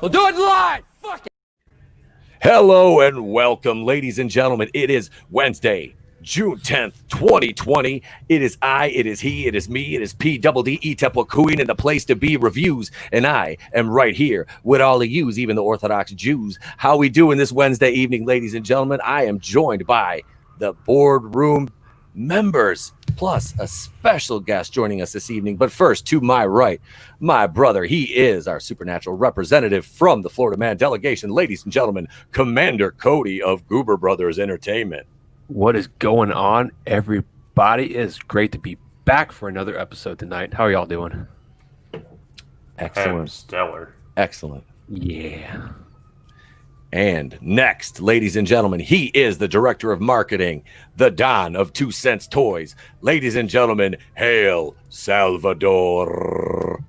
We'll do it live. Fuck it. Hello and welcome, ladies and gentlemen. It is Wednesday, June 10th, 2020. It is I, it is he, it is me, it is P double D Etep Wokuian and the place to be reviews. And I am right here with all of yous, even the Orthodox Jews. How we doing this Wednesday evening, ladies and gentlemen? I am joined by the boardroom members, plus a special guest joining us this evening. But first, to my right, my brother, he is our supernatural representative from the Florida Man Delegation. Ladies and gentlemen, Commander Cody of Goober Brothers Entertainment. What is going on, everybody? It is great to be back for another episode tonight. How are y'all doing? Excellent. Stellar. Excellent. Yeah. And next, ladies and gentlemen, he is the director of marketing, the Don of 2 Cents Toys. Ladies and gentlemen, hail Salvador.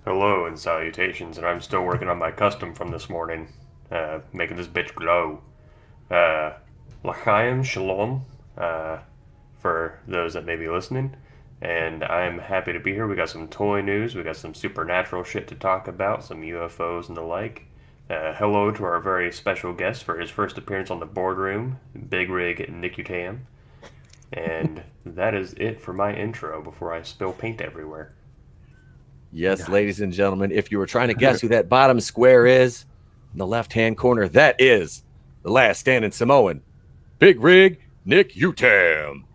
Hello and salutations, and I'm still working on my custom from this morning, making this bitch glow. L'chaim Shalom, for those that may be listening, and I'm happy to be here. We got some toy news, we got some supernatural shit to talk about, some UFOs and the like. Hello to our very special guest for his first appearance on the boardroom, Big Rig Nik Uttam. And that is it for my intro before I spill paint everywhere. Yes, ladies and gentlemen, if you were trying to guess who that bottom square is, in the left-hand corner, that is the last standing Samoan, Big Rig Nik Uttam.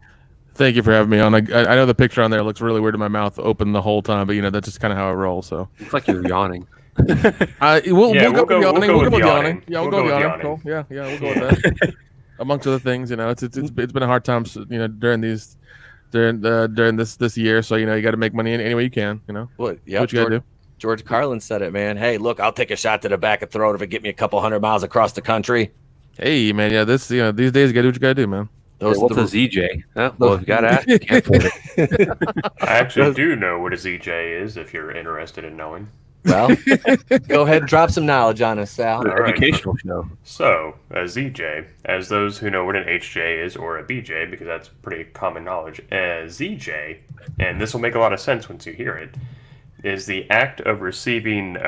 Thank you for having me on. I know the picture on there looks really weird in my mouth open the whole time, but that's just kind of how it rolls. So It's like you're yawning. we'll go with yawning. We'll go with yawning. Yeah, we'll go with yawning. yawning. Cool. Yeah, we'll go with that. Amongst other things, it's been a hard time, during this year. So you got to make money any way you can. What? Yeah, what you got to do. George Carlin said it, man. Hey, look, I'll take a shot to the back of the throat if it get me a couple 100 miles across the country. Hey, man, yeah, these days you got to do what you got to do, man. What's a ZJ? Well, if you got to ask, you can't afford it. I actually do know what a ZJ is, if you're interested in knowing. Well, go ahead and drop some knowledge on us, Sal. An educational show. So, a ZJ, as those who know what an HJ is, or a BJ, because that's pretty common knowledge, a ZJ, and this will make a lot of sense once you hear it, is the act of receiving,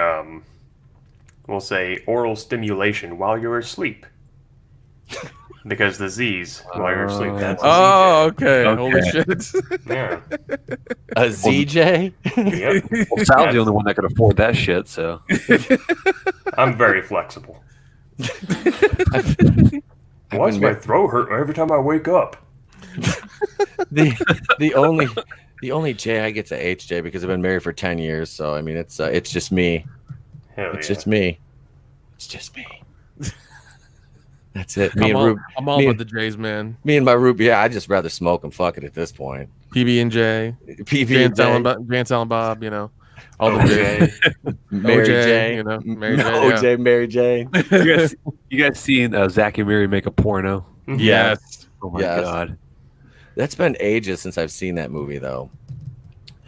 we'll say, oral stimulation while you're asleep. Because the Z's while you're asleep, that's a ZJ. Okay. Holy shit. Yeah. A ZJ? Yep. Well, Sal's the only one that could afford that shit, so. I'm very flexible. Why does my throat hurt every time I wake up? The only J I get to HJ because I've been married for 10 years. So I mean, it's just me. It's just me. It's just me. That's it. I'm all about the J's, man. Me and my Rube. Yeah, I'd just rather smoke and fuck it at this point. PB and J, Vance Allen Bob, all the J's. Mary OJ, J, Mary J, OJ, Mary J. You guys seen Zach and Miri make a porno? Yes. Oh my god. That's been ages since I've seen that movie, though.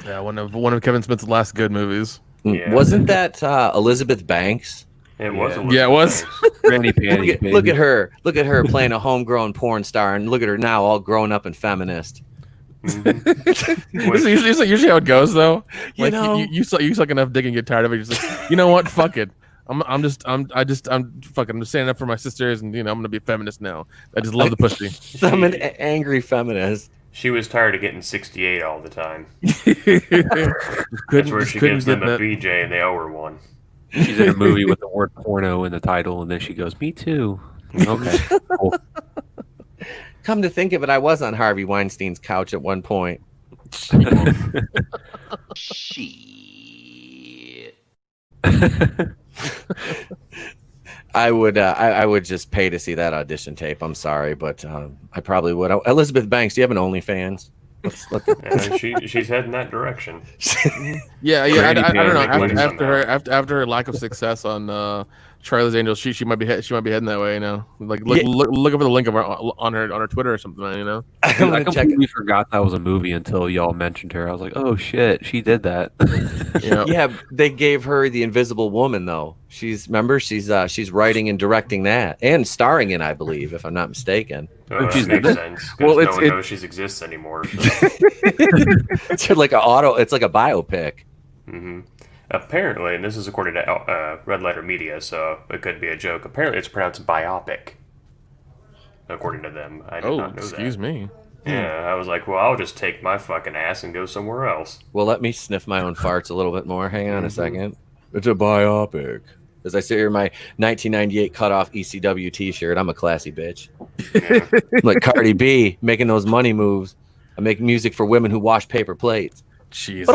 Yeah, one of Kevin Smith's last good movies. Yeah. Wasn't that Elizabeth Banks? It was. Yeah, it was. Granny panties, baby. Look at her playing a homegrown porn star, and look at her now, all grown up and feminist. Mm-hmm. It's usually how it goes, though. You you suck enough dick and get tired of it. You're just like, you know what? Fuck it. I'm just standing up for my sisters, and I'm gonna be a feminist now. I just love the pussy. I'm an angry feminist. She was tired of getting 68 all the time. That's That's where she gives them a BJ and they owe her one. She's in a movie with the word porno in the title, and then she goes, "Me too." Okay. Cool. Come to think of it, I was on Harvey Weinstein's couch at one point. Shit. I would just pay to see that audition tape. I'm sorry, but I probably would. Elizabeth Banks, do you have an OnlyFans? She's heading that direction. Yeah. I don't know. After her lack of success on Charlie's Angels, she might be heading that way. Like look over the link of her on her Twitter or something. I completely forgot that was a movie until y'all mentioned her. I was like, oh shit, she did that. Yeah, they gave her The Invisible Woman though. She's writing and directing that and starring in, I believe, if I'm not mistaken. That makes sense. Well, no one knows she exists anymore. So. It's like a biopic. Mm-hmm. apparently, and this is according to Red Letter Media, so it could be a joke. Apparently, it's pronounced biopic, according to them. I did not know that. Excuse me. Yeah, I was like, well, I'll just take my fucking ass and go somewhere else. Well, let me sniff my own farts a little bit more. Hang on a second. It's a biopic. As I sit here in my 1998 cutoff ECW T-shirt, I'm a classy bitch. Yeah. I'm like Cardi B, making those money moves. I make music for women who wash paper plates. Jesus.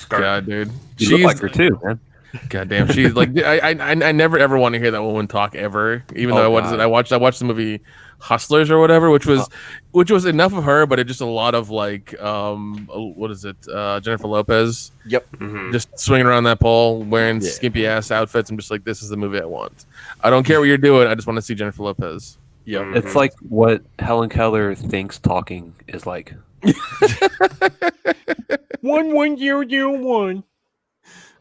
God, dude. You look like her too, man. God damn, she's like I never ever want to hear that woman talk ever. Even though I watched the movie Hustlers or whatever, which was enough of her, but it just a lot of like what is it, Jennifer Lopez? Yep. Just swinging around that pole wearing skimpy ass outfits. I'm just like, this is the movie I want. I don't care what you're doing. I just want to see Jennifer Lopez. Yep. It's like what Helen Keller thinks talking is like. 11001.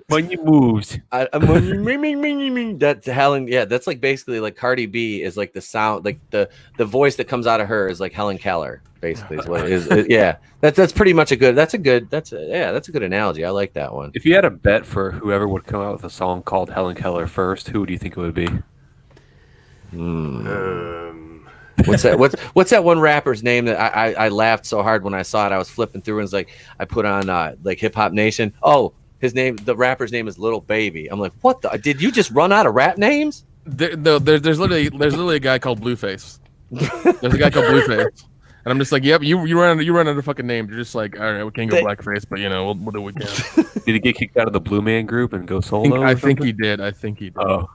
When you moved. That's Helen. Yeah, that's like basically like Cardi B is like the sound, like the voice that comes out of her is like Helen Keller. Basically, is what it is. Yeah, that's pretty much a good analogy. I like that one. If you had a bet for whoever would come out with a song called Helen Keller first, who do you think it would be? What's that? What's that one rapper's name that I laughed so hard when I saw it? I was flipping through and it's like I put on like Hip Hop Nation. Oh, his name, the rapper's name is Little Baby. I'm like, what the? Did you just run out of rap names? There's literally a guy called Blueface. There's a guy called Blueface, and I'm just like, yep, you run out of fucking name. You're just like, all right, we can't go blackface, but we'll do what we can. Did he get kicked out of the Blue Man Group and go solo? I think he did. Oh.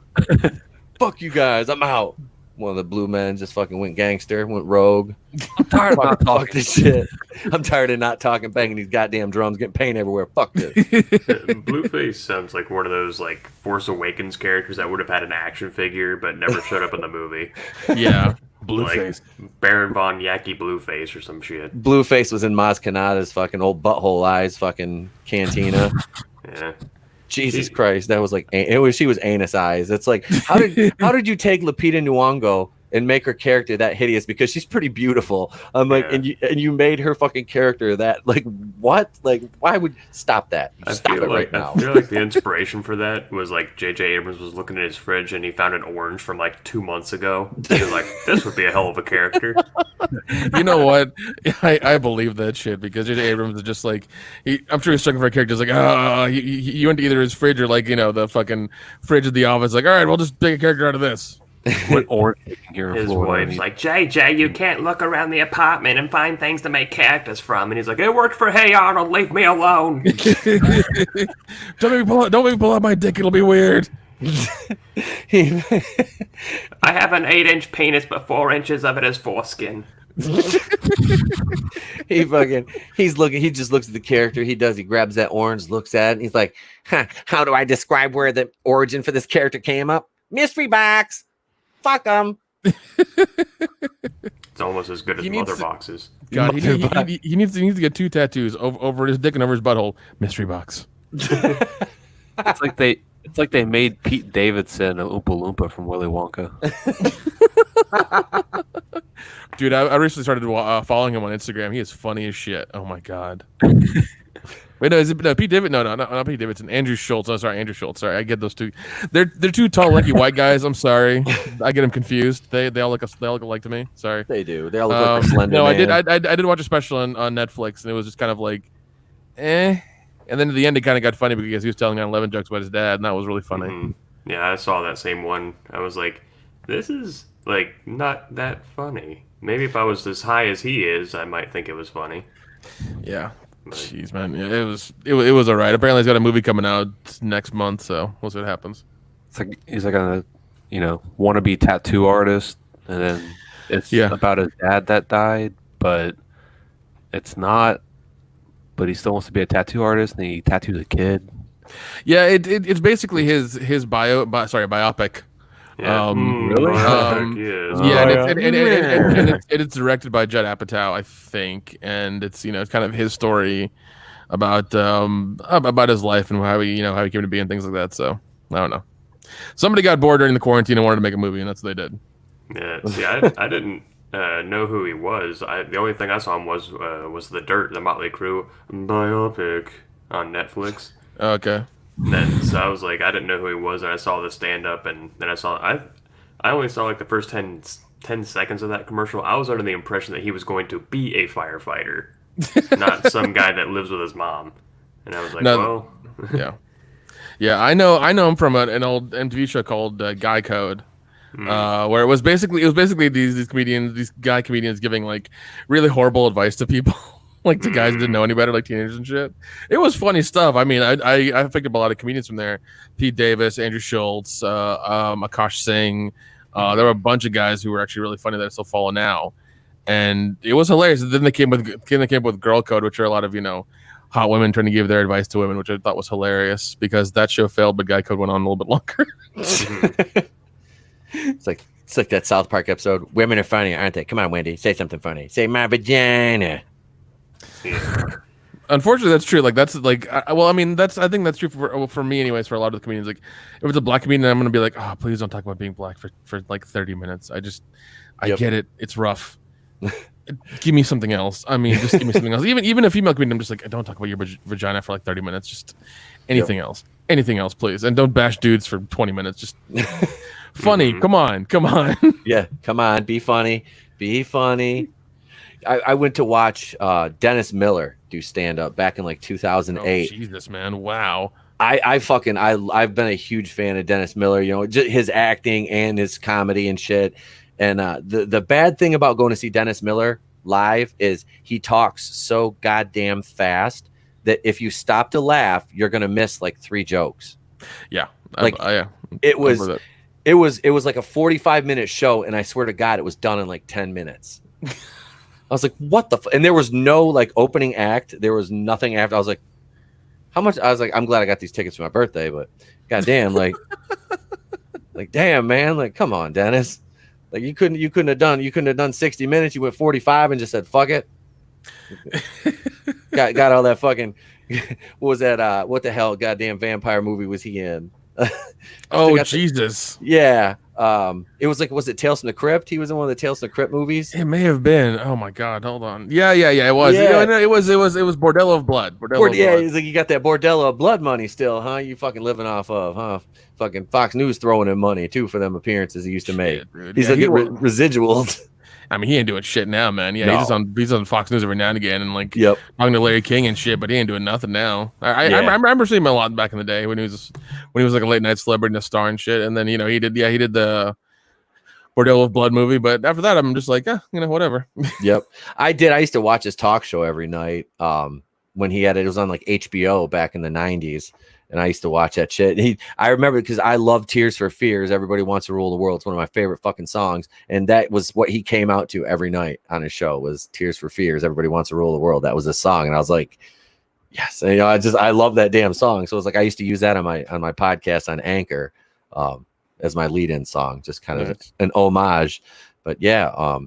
Fuck you guys, I'm out. One of the blue men just fucking went gangster, went rogue. I'm tired of not Fuck talking. this shit. I'm tired of not talking, banging these goddamn drums, getting paint everywhere. Fuck this. Blueface sounds like one of those like Force Awakens characters that would have had an action figure but never showed up in the movie. Yeah, Blueface, like Baron Von Yaki Blueface or some shit. Blueface was in Maz Kanata's fucking old butthole eyes fucking cantina. Yeah. Jesus Christ, that was like she was anus eyes. It's like how did you take Lupita Nyong'o and make her character that hideous because she's pretty beautiful? I'm like, and you made her fucking character that like what? Like why would stop that? Stop it right now. I feel like the inspiration for that was like J.J. Abrams was looking at his fridge and he found an orange from like 2 months ago. He was like, this would be a hell of a character. You know what? I believe that shit because J.J. Abrams is just like I'm sure he's looking for a character. He's like, he went to either his fridge or like the fucking fridge of the office. Like, all right, we'll just take a character out of this. What orange his wife's like, JJ, you can't look around the apartment and find things to make characters from. And he's like, it worked for Hey Arnold, leave me alone. Don't make me pull out my dick, it'll be weird. I have an 8-inch penis, but 4 inches of it is foreskin. He just looks at the character. He grabs that orange, looks at it, and he's like, how do I describe where the origin for this character came up? Mystery box. Fuck them. It's almost as good as mother boxes. God, he needs to get 2 tattoos over his dick and over his butthole. Mystery box. It's like they made Pete Davidson a Oompa Loompa from Willy Wonka. Dude, I recently started following him on Instagram. He is funny as shit. Oh my god. Wait, no, Pete Davidson? No, not Pete Davidson. Andrew Schultz. Oh, sorry, Andrew Schultz. Sorry, I get those two. They're two tall, lanky white guys. I'm sorry, I get them confused. They all look alike to me. Sorry. They do. They all look like Slender No, Man. I did watch a special on Netflix, and it was just kind of like, eh. And then at the end, it kind of got funny because he was telling 9/11 jokes about his dad, and that was really funny. Mm-hmm. Yeah, I saw that same one. I was like, this is like not that funny. Maybe if I was as high as he is, I might think it was funny. Yeah. Jeez, man. Yeah, it was all right. Apparently, he's got a movie coming out next month, so we'll see what happens. It's like he's like a wannabe tattoo artist, and then it's about his dad that died, but it's not. But he still wants to be a tattoo artist, and he tattoos a kid. Yeah, it's basically his biopic. Yeah. Really? And it's directed by Judd Apatow, I think, and it's it's kind of his story about his life and how he came to be and things like that. So I don't know. Somebody got bored during the quarantine and wanted to make a movie, and that's what they did. Yeah. See, I didn't know who he was. The only thing I saw him was The Dirt, the Motley Crue biopic. on Netflix. Okay. And then, so I was like, I didn't know who he was, and I saw the stand-up, and then I only saw like the first 10 seconds of that commercial. I was under the impression that he was going to be a firefighter, not some guy that lives with his mom. And I was like, No. well, yeah. I know him from an old MTV show called Guy Code, where it was basically these guy comedians giving like really horrible advice to people. Like the guys didn't know any better, like teenagers and shit. It was funny stuff. I mean, I picked up a lot of comedians from there. Pete Davis, Andrew Schultz, Akash Singh. There were a bunch of guys who were actually really funny that I still follow now, and it was hilarious. And then they came with Girl Code, which are a lot of hot women trying to give their advice to women, which I thought was hilarious because that show failed, but Guy Code went on a little bit longer. It's like that South Park episode. Women are funny, aren't they? Come on, Wendy, say something funny. Say my vagina. Unfortunately, that's true. Like that's like, I think that's true for me, anyways. For a lot of the comedians, like if it's a black comedian, I'm gonna be like, oh, please don't talk about being black for like 30 minutes. I get it. It's rough. Give me something else. I mean, just give me something else. Even a female comedian, I'm just like, don't talk about your vagina for like 30 minutes. Just anything else, please, and don't bash dudes for 20 minutes. Just funny. Come on. Yeah, come on. Be funny. I went to watch Dennis Miller do stand up back in like 2008. Oh, Jesus, man. Wow. I've been a huge fan of Dennis Miller, just his acting and his comedy and shit. And the bad thing about going to see Dennis Miller live is he talks so goddamn fast that if you stop to laugh, you're going to miss like 3 jokes. Yeah. It was like a 45-minute show. And I swear to God, it was done in like 10 minutes. I was like, what the and there was no like opening act. There was nothing after. I was like, how much? I was like, I'm glad I got these tickets for my birthday, but goddamn, like damn, man, like, come on, Dennis. Like you couldn't have done 60 minutes. You went 45 and just said, fuck it. got all that fucking, what was that? What the hell goddamn vampire movie was he in? Oh, Jesus. Yeah. It was like, was it Tales from the Crypt? He was in one of the Tales from the Crypt movies. It may have been. Oh my God, hold on. Yeah. It was. Yeah. It was Bordello of Blood. Yeah, he's like, you got that Bordello of Blood money still, huh? You fucking living off of, huh? Fucking Fox News throwing in money too for them appearances he used to make. Dude. He's residuals. I mean, he ain't doing shit now, man. Yeah, no. he's on Fox News every now and again, and like talking to Larry King and shit. But he ain't doing nothing now. I remember seeing him a lot back in the day when he was like a late night celebrity and a star and shit. And then he did the Bordello of Blood movie. But after that, I'm just like, whatever. Yep, I did. I used to watch his talk show every night. When he had it was on like HBO back in the 90s. And I used to watch that shit. I remember because I love Tears for Fears. Everybody Wants to Rule the World. It's one of my favorite fucking songs. And that was what he came out to every night on his show was Tears for Fears. Everybody Wants to Rule the World. That was his song. And I was like, yes. And, I love that damn song. So it was like I used to use that on my podcast on Anchor as my lead-in song, just kind of an homage. But yeah,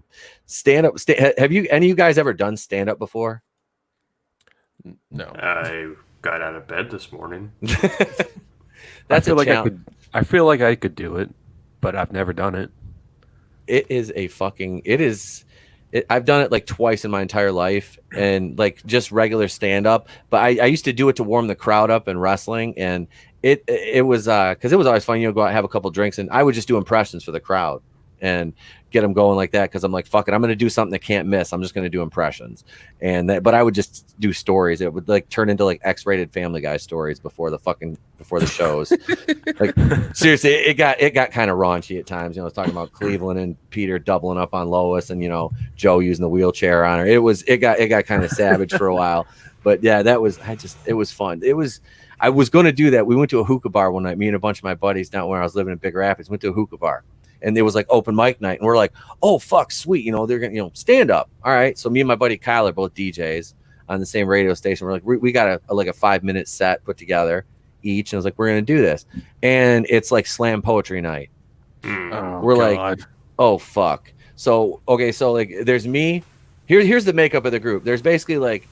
stand-up. Have any of you guys ever done stand-up before? No. I got out of bed this morning. I feel like I could do it, but I've never done it. I've done it like twice in my entire life, and like just regular stand up. But I used to do it to warm the crowd up in wrestling, and it was because it was always fun. Go out, have a couple drinks, and I would just do impressions for the crowd and get them going like that because I'm like, fuck it, I'm gonna do something that can't miss. I'm just gonna do impressions, but I would just do stories. It would like turn into like X-rated Family Guy stories before the shows. Like seriously, it got kind of raunchy at times. I was talking about Cleveland and Peter doubling up on Lois, and Joe using the wheelchair on her. It got kind of savage for a while, but yeah, it was fun. I was going to do that. We went to a hookah bar one night. Me and a bunch of my buddies down where I was living in Big Rapids went to a hookah bar. And it was like open mic night. And we're like, oh, fuck, sweet. They're going to, stand up. All right. So me and my buddy Kyle are both DJs on the same radio station. We're like, we got a 5-minute set put together each. And I was like, we're going to do this. And it's like slam poetry night. We're like, oh, fuck. So, okay. So like there's me. Here's the makeup of the group. There's basically like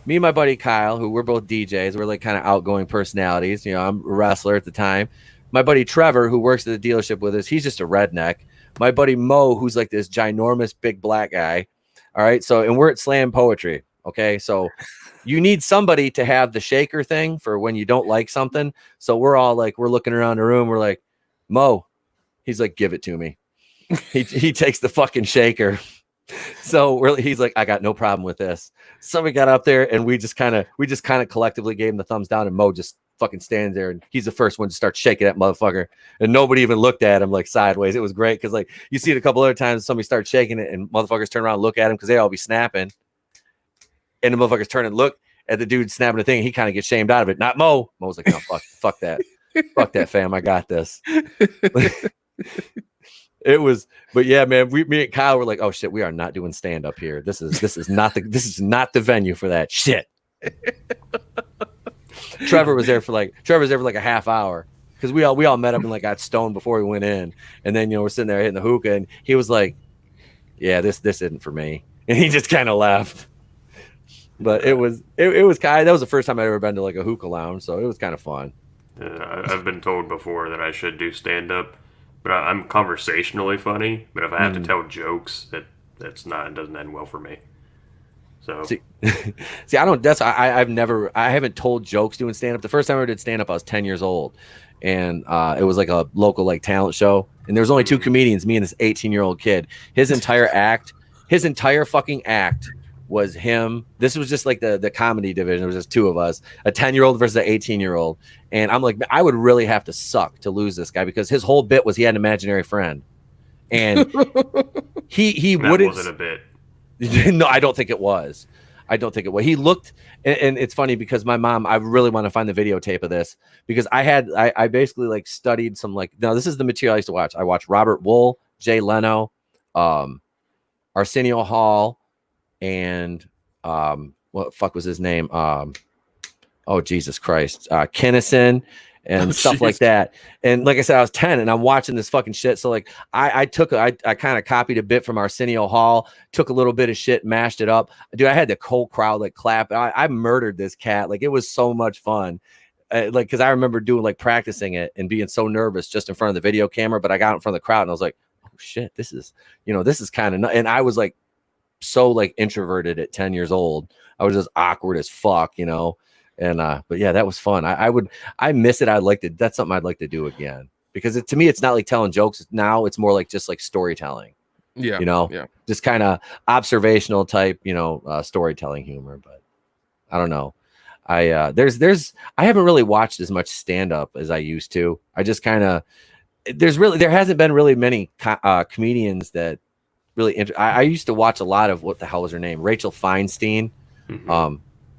me and my buddy Kyle, who we're both DJs. We're like kind of outgoing personalities. I'm a wrestler at the time. My buddy Trevor, who works at the dealership with us, he's just a redneck. My buddy Mo, who's like this ginormous big black guy. All right. So, and we're at slam poetry. Okay, so you need somebody to have the shaker thing for when you don't like something. So we're all like, we're looking around the room. We're like, Mo, he's like, give it to me. He takes the fucking shaker. So he's like, I got no problem with this. So we got up there and we just kind of collectively gave him the thumbs down, and Mo just fucking stands there, and he's the first one to start shaking that motherfucker, and nobody even looked at him like sideways. It was great because like you see it a couple other times, somebody starts shaking it and motherfuckers turn around and look at him because they all be snapping, and the motherfuckers turn and look at the dude snapping the thing, and he kind of gets shamed out of it. Not Mo. Mo's like, no, fuck that. Fuck that, fam. I got this. It was, but yeah, man, me and Kyle were like, oh shit, we are not doing stand up here. This is not the venue for that shit. Trevor was there for like a half hour because we all met up and like got stoned before we went in, and then we're sitting there hitting the hookah, and he was like, yeah, this isn't for me, and he just kind of left. But it was that was the first time I'd ever been to like a hookah lounge, so it was kind of fun. I've been told before that I should do stand up. But I'm conversationally funny. But if I have to tell jokes, it doesn't end well for me. So see, I haven't told jokes doing stand up. The first time I ever did stand up, I was 10 years old, and it was like a local like talent show, and there was only two comedians, me and this 18-year-old kid. His entire fucking act was him. This was just like the comedy division. It was just two of us, a 10-year-old versus an 18-year-old. And I'm like, I would really have to suck to lose this guy because his whole bit was he had an imaginary friend. And he wouldn't. Wasn't a bit. No, I don't think it was. He looked, and it's funny because my mom, I really want to find the videotape of this because I basically like studied some like, no, this is the material I used to watch. I watched Robert Wool, Jay Leno, Arsenio Hall, and what the fuck was his name? Oh Jesus Christ, Kinnison and stuff like that. And like I said, I was 10 and I'm watching this fucking shit. So like I kind of copied a bit from Arsenio Hall, took a little bit of shit, mashed it up. Dude, I had the whole crowd like clap. I murdered this cat. Like it was so much fun. Like because I remember doing like practicing it and being so nervous just in front of the video camera, but I got in front of the crowd and I was like, oh shit, this is kind of, and I was like so like introverted at 10 years old. I was just awkward as fuck, and but yeah, that was fun. I miss it. That's something I'd like to do again because to me it's not like telling jokes now, it's more like just like storytelling. Just kind of observational type storytelling humor. But I don't know, I haven't really watched as much stand up as I used to. I just kind of there hasn't been really many comedians that really I used to watch a lot of, what the hell was her name, Rachel Feinstein.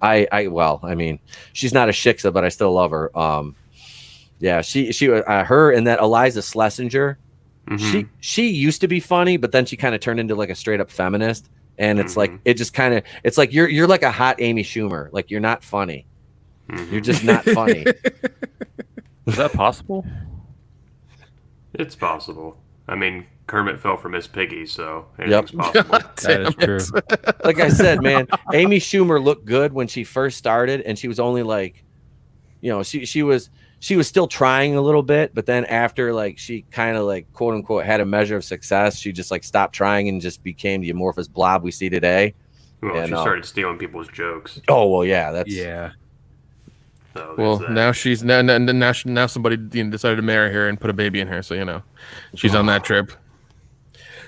I mean, she's not a shiksa, but I still love her. Yeah, she her and that Eliza Schlesinger. She used to be funny, but then she kind of turned into like a straight up feminist, and it's like it just kind of, it's like you're like a hot Amy Schumer, like you're not funny. You're just not funny. Is that possible? It's possible. I mean, Kermit fell for Miss Piggy, so anything's possible. That is true. Like I said, man, Amy Schumer looked good when she first started, and she was only like, she was still trying a little bit, but then after like she kind of like quote unquote had a measure of success, she just like stopped trying and just became the amorphous blob we see today. Well, she started stealing people's jokes. Oh well, yeah, yeah. So well, now she's now somebody decided to marry her and put a baby in her, so she's on that trip.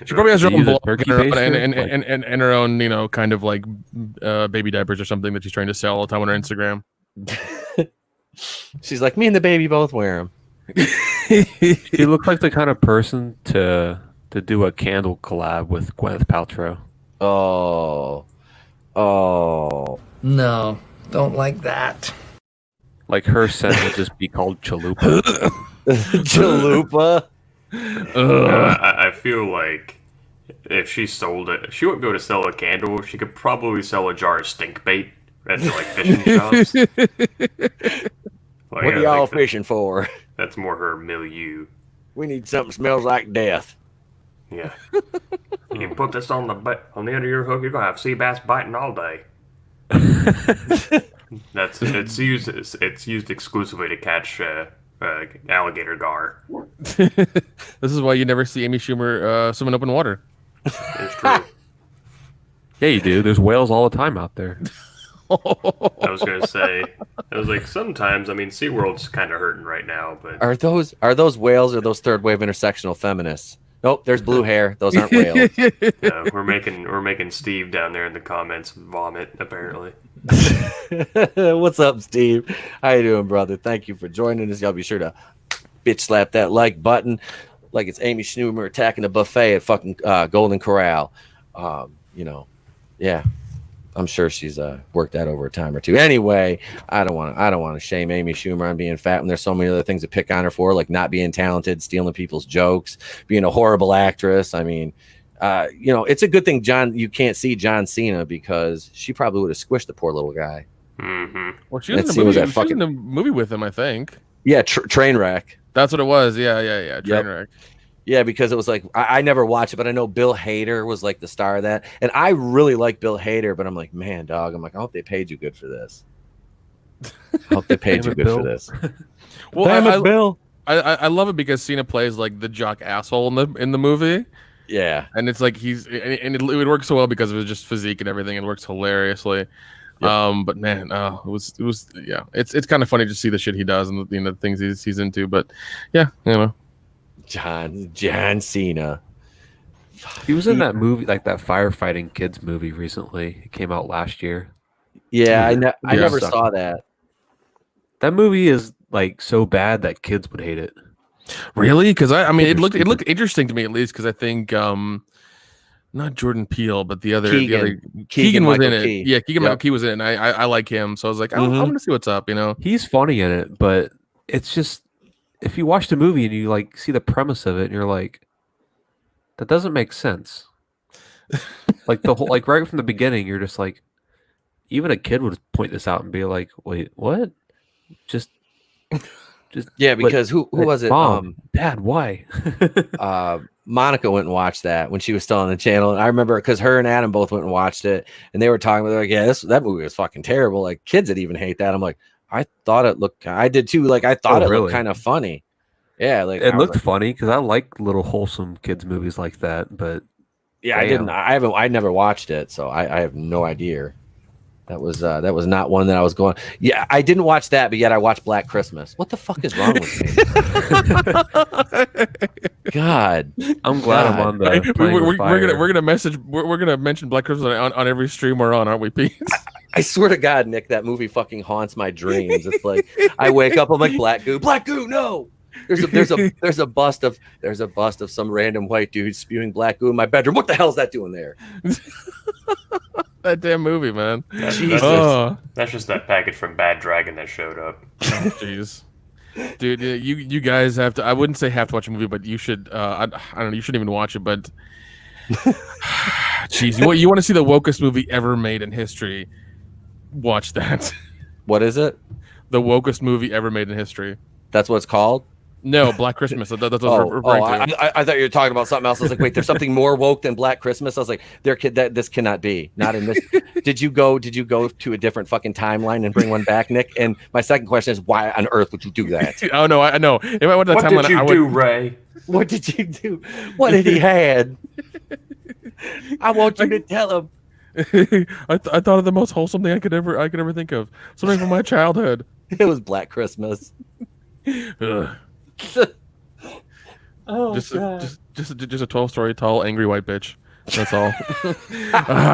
She probably has her own blog and her own, kind of like baby diapers or something that she's trying to sell all the time on her Instagram. She's like, me and the baby both wear them. She looks like the kind of person to do a candle collab with Gwyneth Paltrow. Oh. No, don't like that. Like her scent would just be called Chalupa. Chalupa. I feel like if she sold it, she wouldn't be able to sell a candle. She could probably sell a jar of stink bait at like fishing shops. What are y'all fishing for? That's more her milieu. We need something that smells like death. Yeah. You put this on the end of your hook, you're gonna have sea bass biting all day. It's used exclusively to catch alligator gar. This is why you never see Amy Schumer swim in open water. It's true. Yeah, you do. There's whales all the time out there. I was gonna say, I was like, sometimes. I mean, SeaWorld's kind of hurting right now, but Are those whales or those third wave intersectional feminists? Nope, there's blue hair. Those aren't whales. we're making Steve down there in the comments vomit. Apparently, What's up, Steve? How you doing, brother? Thank you for joining us. Y'all be sure to bitch slap that like button, like it's Amy Schumer attacking a buffet at fucking Golden Corral. Yeah. I'm sure she's worked that over a time or two. Anyway, I don't want to shame Amy Schumer on being fat when there's so many other things to pick on her for, like not being talented, stealing people's jokes, being a horrible actress. I mean, it's a good thing you can't see John Cena, because she probably would have squished the poor little guy. Mm-hmm. Well, she was in the movie with him, I think. Yeah, train wreck. That's what it was. Yeah. Train wreck. Yeah, because it was like I never watched it, but I know Bill Hader was like the star of that, and I really like Bill Hader. But I'm like, man, dog. I'm like, I hope they paid you good for this. I hope they paid you good for this. Well, Damn it, Bill. I love it because Cena plays like the jock asshole in the movie. Yeah, and it's like it works so well because of his just physique and everything. It works hilariously. Yep. But man, it was yeah. It's kind of funny to see the shit he does and the things he's into. But yeah, John Cena. He was in that movie, like that firefighting kids movie recently. It came out last year. Yeah, I never saw that. That movie is like so bad that kids would hate it. Really? Because I mean, it looked interesting to me, at least, because I think not Jordan Peele, but the other Keegan was in it. Key. Yeah, Keegan-Michael Key was in it, and I like him, so I was like, I'm gonna see what's up. He's funny in it, but it's just, if you watch the movie and you like see the premise of it, and you're like, that doesn't make sense. Like the whole, like right from the beginning, you're just like, even a kid would point this out and be like, wait, what? Just yeah, because who was it? Mom, Dad, why? Monica went and watched that when she was still on the channel, and I remember because her and Adam both went and watched it, and they were talking about, like, yeah, that movie was fucking terrible. Like, kids would even hate that. I'm like, I thought it looked. I did too. Like, I thought it looked kind of funny. Yeah, like it looked funny because I like little wholesome kids movies like that. But yeah, I didn't. I never watched it, so I have no idea. That was not one that I was going. Yeah, I didn't watch that, but yet I watched Black Christmas. What the fuck is wrong with me? God, I'm glad I'm on the. We're gonna mention Black Christmas on every stream we're on, aren't we, Pete? I swear to God, Nick, that movie fucking haunts my dreams. It's like I wake up, I'm like, Black goo, no. There's a bust of some random white dude spewing black goo in my bedroom. What the hell is that doing there? That damn movie, man. That's just that package from Bad Dragon that showed up. Jeez. Dude, you guys have to. I wouldn't say have to watch a movie, but you should. I don't know. You shouldn't even watch it. But, jeez, you want to see the wokest movie ever made in history? Watch that. What is it? The wokest movie ever made in history. That's what it's called? No, Black Christmas. That's what I was referring to. I thought you were talking about something else. I was like, wait, there's something more woke than Black Christmas. I was like, this cannot be. Not in this. Did you go to a different fucking timeline and bring one back, Nick? And my second question is, why on earth would you do that? Oh no, I know. If I went to the timeline, what did you do, Ray? What did you do? What did he had? I want you to tell him. I thought of the most wholesome thing I could ever think of. Something from my childhood. It was Black Christmas. Oh, just a 12-story tall angry white bitch. That's all.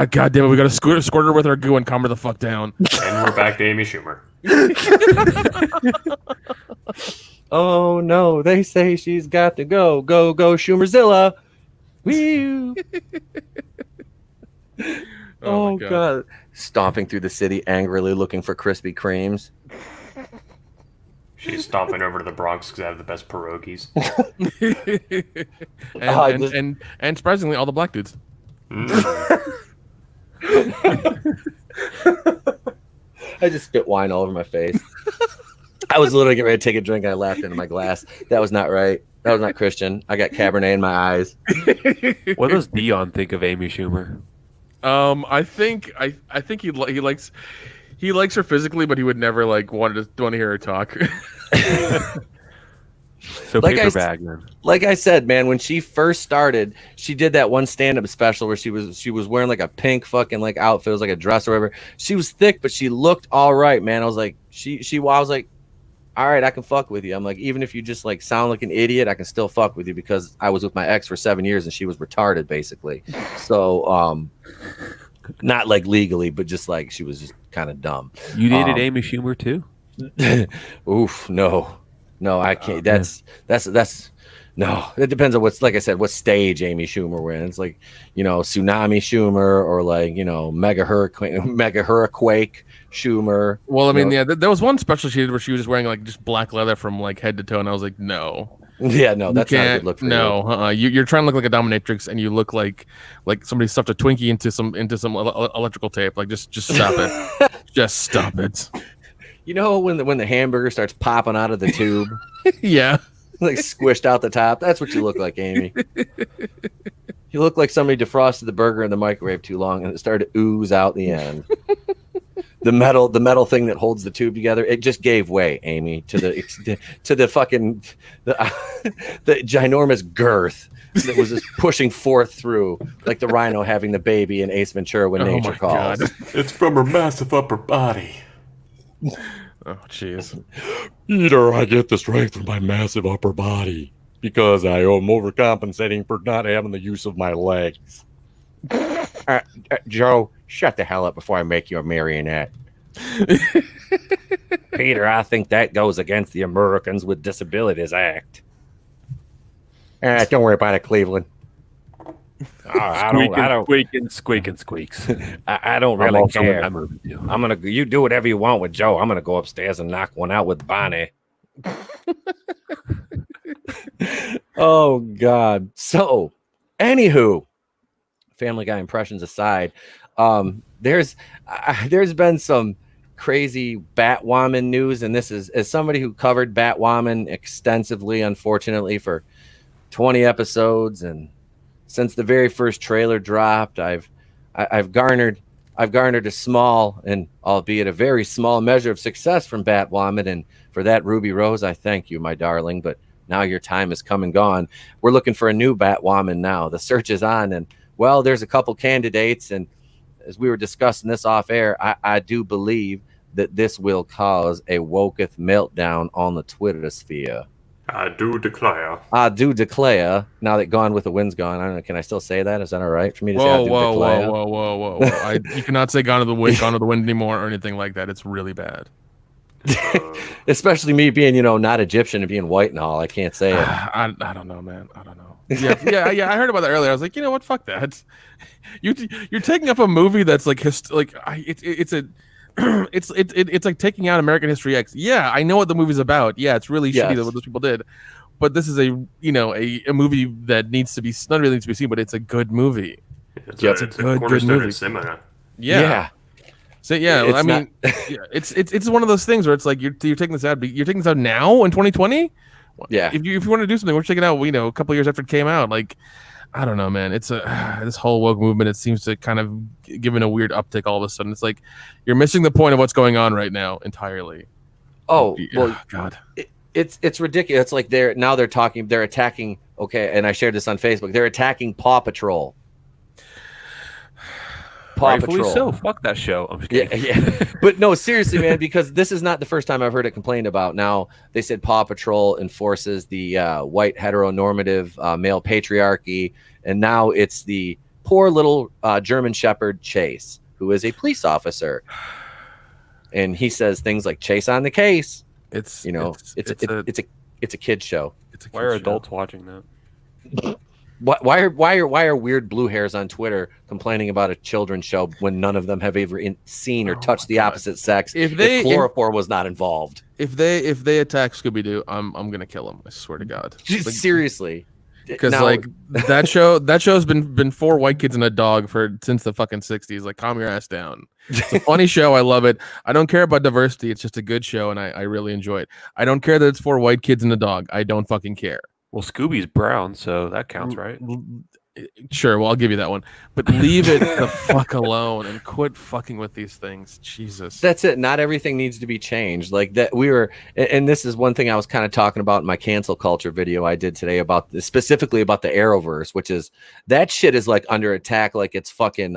God damn it, we gotta squirt her with our goo and calm her the fuck down. And we're back to Amy Schumer. Oh no, they say she's got to go Schumerzilla. Woo. Oh God, stomping through the city angrily looking for Krispy Kremes. She's stomping over to the Bronx because I have the best pierogies. and surprisingly, all the black dudes. I just spit wine all over my face. I was literally getting ready to take a drink and I laughed into my glass. That was not right. That was not Christian. I got Cabernet in my eyes. What does Dion think of Amy Schumer? I think he likes her physically, but he would never want to hear her talk. So Like paper bag then. Like I said, man, when she first started, she did that one stand-up special where she was wearing like a pink fucking like outfit, it was like a dress or whatever. She was thick, but she looked all right, man. I was like, I was like, all right, I can fuck with you. I'm like, even if you just like sound like an idiot, I can still fuck with you because I was with my ex for 7 years and she was retarded, basically. So, not like legally, but just like she was just kind of dumb. You dated Amy Schumer too? Oof, no, I can't. That's no. It depends on what's, like I said, what stage Amy Schumer we're in. It's like, tsunami Schumer or like mega hurricane Schumer. Well, I mean, yeah, there was one special she did where she was just wearing like just black leather from like head to toe, and I was like, no. Yeah, no, that's not a good look for you. You're trying to look like a dominatrix, and you look like somebody stuffed a Twinkie into some electrical tape. Like, just stop it. Just stop it. When the hamburger starts popping out of the tube, yeah, like squished out the top. That's what you look like, Amy. You look like somebody defrosted the burger in the microwave too long, and it started to ooze out the end. The metal thing that holds the tube together, it just gave way, Amy, to the fucking the ginormous girth that was just pushing forth through, like the rhino having the baby in Ace Ventura when nature calls. God. It's from her massive upper body. Oh, jeez. Peter, I get the strength from my massive upper body because I am overcompensating for not having the use of my legs. Joe, shut the hell up before I make you a marionette. Peter, I think that goes against the Americans with Disabilities Act. Don't worry about it, Cleveland. I don't squeaks. I don't really care. I'm you do whatever you want with Joe. I'm gonna go upstairs and knock one out with Bonnie. Oh God. So, anywho, Family Guy impressions aside, there's been some crazy Batwoman news, and this is as somebody who covered Batwoman extensively, unfortunately, for 20 episodes, and since the very first trailer dropped, I've garnered a small and albeit a very small measure of success from Batwoman, and for that, Ruby Rose, I thank you, my darling. But now your time has come and gone. We're looking for a new Batwoman now. The search is on, and well, there's a couple candidates, and as we were discussing this off air, I do believe that this will cause a woketh meltdown on the Twitter sphere. I do declare. Now that Gone with the Wind's gone, I don't know. Can I still say that? Is that all right for me to say? Whoa! You cannot say Gone with the Wind anymore or anything like that. It's really bad. Especially me being, not Egyptian and being white and all. I can't say it. I don't know, man. I don't know. Yeah. I heard about that earlier. I was like, you know what? Fuck that. You're taking up a movie that's like it's like taking out American History X. Yeah, I know what the movie's about. Yeah, it's really shitty that what those people did. But this is a movie that needs to be not really needs to be seen, but it's a good movie. It's a good movie. Yeah. So it's one of those things where it's like you're taking this out. You're taking this out now in 2020. Yeah. If you want to do something, we're taking it out. A couple years after it came out. Like, I don't know, man. It's this whole woke movement. It seems to kind of give it a weird uptick all of a sudden. It's like you're missing the point of what's going on right now entirely. Oh well, God. It's ridiculous. It's like they're attacking. Okay, and I shared this on Facebook. They're attacking Paw Patrol. Rightfully so. Fuck that show. I'm just kidding. Yeah. But no, seriously, man, because this is not the first time I've heard it complained about. Now, they said Paw Patrol enforces the white heteronormative male patriarchy, and now it's the poor little German Shepherd Chase, who is a police officer, and he says things like "Chase on the case." It's a kid's show. Why are adults watching that? Why are weird blue hairs on Twitter complaining about a children's show when none of them have ever seen or touched the opposite sex? If chloroform was not involved, if they attack Scooby-Doo, I'm gonna kill them. I swear to God. Seriously, because that show's been 4 white kids and a dog since the fucking 60s. Like, calm your ass down. It's a funny show. I love it. I don't care about diversity. It's just a good show, and I really enjoy it. I don't care that it's 4 white kids and a dog. I don't fucking care. Well, Scooby's brown, so that counts, right? Sure, well, I'll give you that one. But leave it the fuck alone and quit fucking with these things. Jesus. That's it. Not everything needs to be changed. Like that, and this is one thing I was kind of talking about in my cancel culture video I did today specifically about the Arrowverse, which is that shit is like under attack, like it's fucking,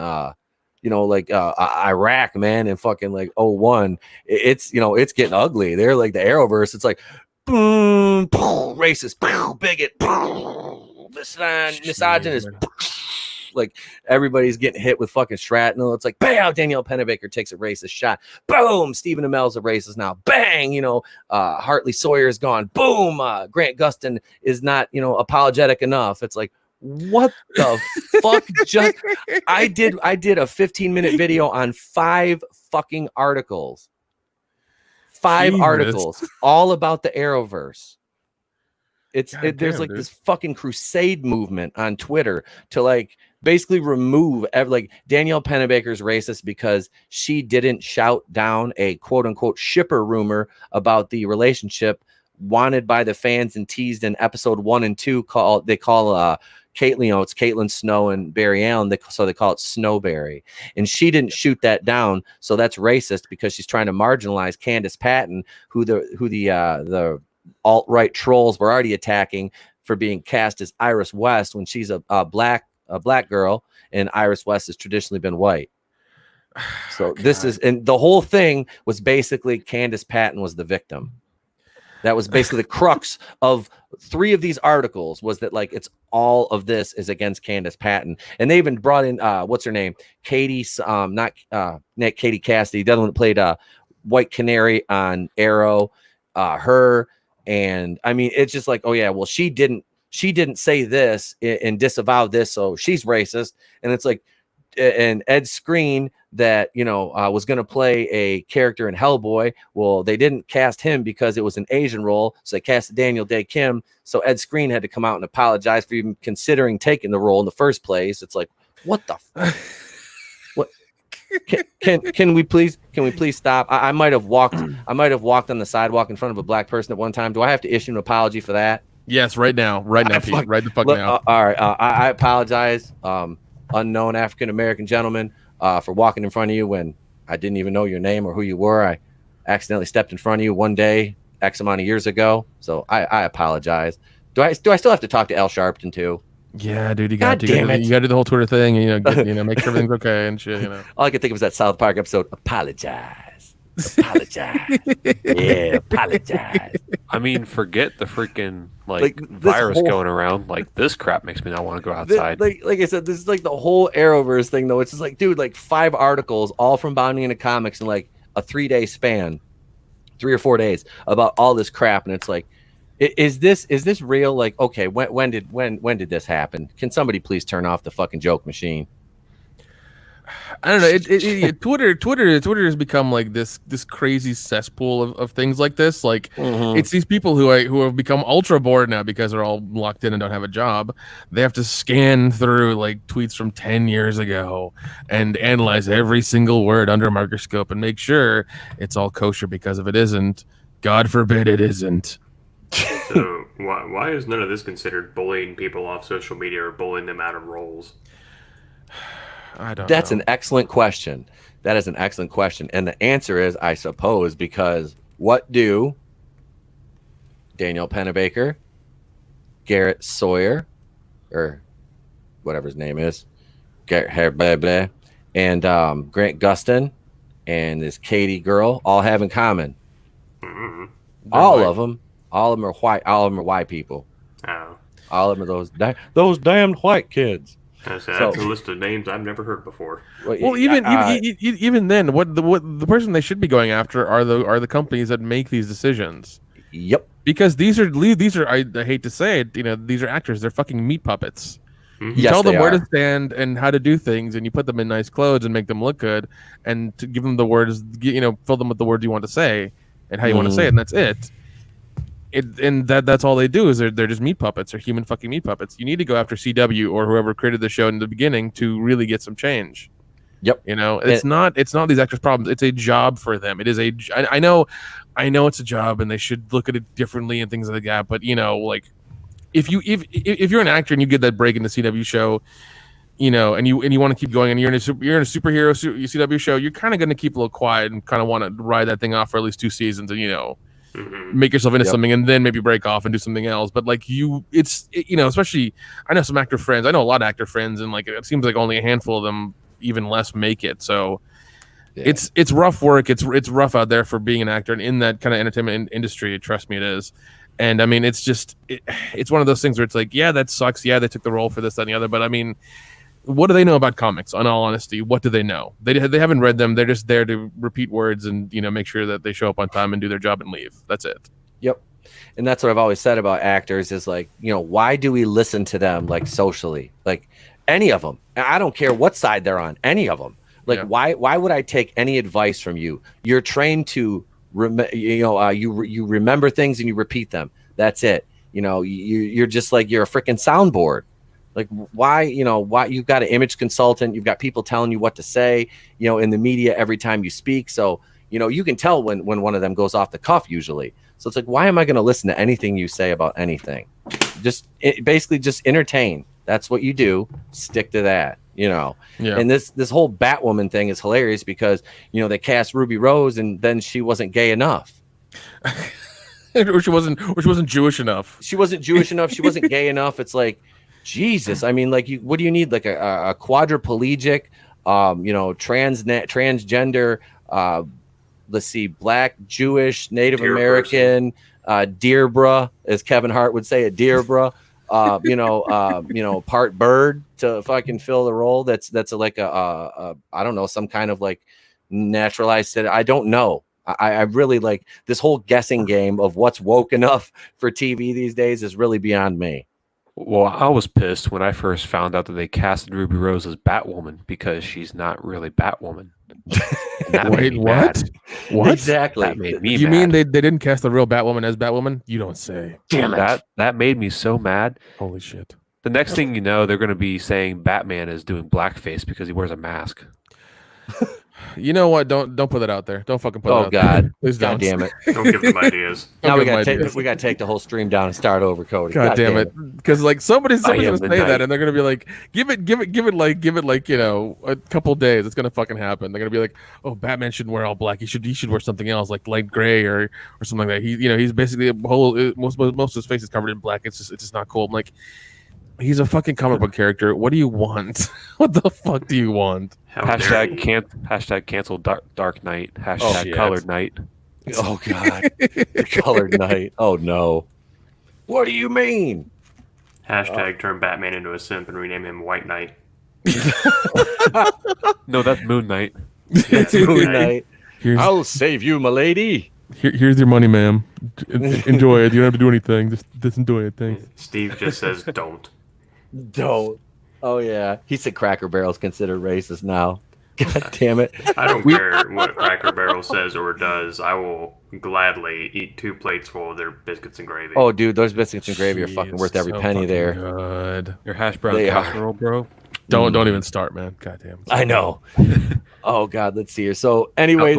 Iraq, man, and fucking like '01. It's it's getting ugly. They're like the Arrowverse. It's like, boom, boom, racist, boom, bigot, boom, misogynist. Like everybody's getting hit with fucking shrapnel. It's like, bam, Danielle Pennebaker takes a racist shot. Boom, Stephen Amell's a racist now. Bang, Hartley Sawyer is gone. Boom, Grant Gustin is not, apologetic enough. It's like, what the fuck? I did a 15-minute video on 5 fucking articles. 5 articles all about the Arrowverse. There's like this fucking crusade movement on Twitter to like basically remove Danielle Pennebaker's racist because she didn't shout down a quote unquote shipper rumor about the relationship wanted by the fans and teased in episode 1 and 2 they call Caitlyn, it's Caitlyn Snow and Barry Allen, so they call it Snowberry, and she didn't shoot that down, so that's racist because she's trying to marginalize Candace Patton, who the alt-right trolls were already attacking for being cast as Iris West when she's a black girl, and Iris West has traditionally been white. So and the whole thing was basically Candace Patton was the victim. That was basically the crux of 3 of these articles, was that like it's all of this is against Candace Patton. And they even brought in what's her name? Katie Katie Cassidy, the other one that played White Canary on Arrow, her. And I mean, it's just like, oh yeah, well, she didn't say this and disavow this, so she's racist. And it's like, and Ed Skrein that was going to play a character in Hellboy. Well, they didn't cast him because it was an Asian role, so they cast Daniel Day Kim. So Ed Skrein had to come out and apologize for even considering taking the role in the first place. It's like, what the fuck? What? Can we please stop? I might have walked on the sidewalk in front of a black person at one time. Do I have to issue an apology for that? Yes, right now, Pete. Right the fuck now. All right, I apologize, unknown African American gentleman, for walking in front of you when I didn't even know your name or who you were. I accidentally stepped in front of you one day, X amount of years ago. So I apologize. Do I still have to talk to Al Sharpton too? Yeah, dude, you got to do the whole Twitter thing, and make sure everything's okay and shit. All I could think of was that South Park episode. Apologize. Yeah, apologize. I mean, forget the freaking virus going around. Like, this crap makes me not want to go outside. Like I said, this is like the whole Arrowverse thing, though. It's just like, dude, like 5 articles, all from Bounding into Comics in like a 3-day span, 3 or 4 days, about all this crap, and it's like, is this real? Like, okay, when did this happen? Can somebody please turn off the fucking joke machine? I don't know. Twitter has become like this crazy cesspool of things like this. Like, it's these people who have become ultra bored now because they're all locked in and don't have a job. They have to scan through like tweets from 10 years ago and analyze every single word under a microscope and make sure it's all kosher, because if it isn't, God forbid it isn't. So why is none of this considered bullying people off social media or bullying them out of roles? That's an excellent question. That is an excellent question. And the answer is, I suppose, because what do Danielle Pennebaker, Garrett Sawyer, or whatever his name is, and Grant Gustin and this Katie girl all have in common? All of them are white. All of them are white people. Oh. All of them are those damned white kids. That's a list of names I've never heard before. Well, even then, what the person they should be going after are the companies that make these decisions. Yep. Because these are I hate to say it, these are actors. They're fucking meat puppets. Mm-hmm. You tell them where to stand and how to do things, and you put them in nice clothes and make them look good, and to give them the words, fill them with the words you want to say and how you want to say it, and that's it. That's all they do is they're just meat puppets. They're human fucking meat puppets. You need to go after CW or whoever created the show in the beginning to really get some change. Yep. It's not these actors' problems. It's a job for them. It is I know it's a job and they should look at it differently and things like that. But if you're an actor and you get that break in the CW show, you know, and you want to keep going, and you're in a superhero CW show, you're kind of going to keep a little quiet and kind of want to ride that thing off for at least 2 seasons, and you know, make yourself into something, and then maybe break off and do something else. But like you know, especially I know some actor friends, I know a lot of actor friends, and like it seems like only a handful of them, even less, make it. So it's rough work. It's rough out there for being an actor and in that kind of entertainment industry. Trust me, it is. And I mean, it's just it's one of those things where it's like, yeah, that sucks. Yeah, they took the role for this, that, and the other. But I mean, what do they know about comics? In all honesty, what do they know? They haven't read them. They're just there to repeat words and, you know, make sure that they show up on time and do their job and leave. That's it. Yep. And that's what I've always said about actors is like, you know, why do we listen to them like socially? Like any of them. I don't care what side they're on. Any of them. Like why would I take any advice from you? You're trained to you remember things and you repeat them. That's it. You know, you're just like you're a freaking soundboard. Like why you've got an image consultant, you've got people telling you what to say, you know, in the media every time you speak. So, you know, you can tell when one of them goes off the cuff usually. So it's like, why am I going to listen to anything you say about anything? Basically just entertain. That's what you do. Stick to that, you know. Yeah. And this whole Batwoman thing is hilarious because, you know, they cast Ruby Rose and then she wasn't gay enough. or she wasn't Jewish enough. She wasn't Jewish enough. She wasn't gay enough. It's like, Jesus, I mean, like, what do you need? Like a quadriplegic, you know, transgender, let's see, Black, Jewish, Native American, Deerbra, as Kevin Hart would say, a Deerbra, you know, part bird to fucking fill the role. That's like a I don't know, some kind of like naturalized. I don't know. I really like this whole guessing game of what's woke enough for TV these days is really beyond me. Well, I was pissed when I first found out that they casted Ruby Rose as Batwoman because she's not really Batwoman. Wait, what? What? Exactly. That made me you mad. mean they didn't cast the real Batwoman as Batwoman? You don't say. Damn it. That made me so mad. Holy shit. The next thing you know, they're going to be saying Batman is doing blackface because he wears a mask. You know what? Don't put that out there. Don't fucking put it out God. there. Please God don't. damn it. Don't give them ideas. Now we got to take the whole stream down and start over, Cody. God damn it. Because like somebody's gonna say that and they're gonna be like, give it like, you know, a couple days. It's gonna fucking happen. They're gonna be like, oh, Batman shouldn't wear all black. He should wear something else like light gray or something like that. He's basically a whole most of his face is covered in black. It's just not cool. I'm like, he's a fucking comic book character. What do you want? What the fuck do you want? Hashtag cancel Dark Knight. Hashtag Colored Knight. Oh God, the Colored Knight. Oh no. What do you mean? Hashtag turn Batman into a simp and rename him White Knight. No, that's Moon Knight. It's Moon Knight. I'll save you, my lady. Here's your money, ma'am. Enjoy it. You don't have to do anything. Just enjoy it. Thanks. Steve just says don't. Don't. Oh yeah, he said Cracker Barrel's considered racist now. God damn it! I don't care what Cracker Barrel says or does. I will gladly eat 2 plates full of their biscuits and gravy. Oh, dude, those biscuits and gravy are fucking worth every penny there. Good. Your hash brown casserole, bro. Don't even start, man. God damn. I know. Oh God, let's see here. So anyway, I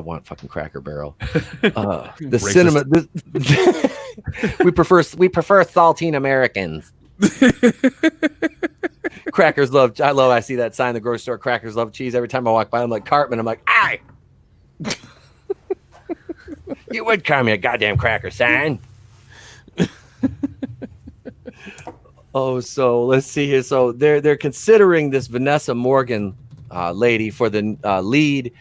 want fucking Cracker Barrel. The cinema. We prefer saltine Americans. Crackers love. I see that sign in the grocery store. Crackers love cheese. Every time I walk by, I'm like Cartman. I'm like, aye. You would call me a goddamn cracker sign. Oh, so let's see here. So they're considering this Vanessa Morgan lady for the lead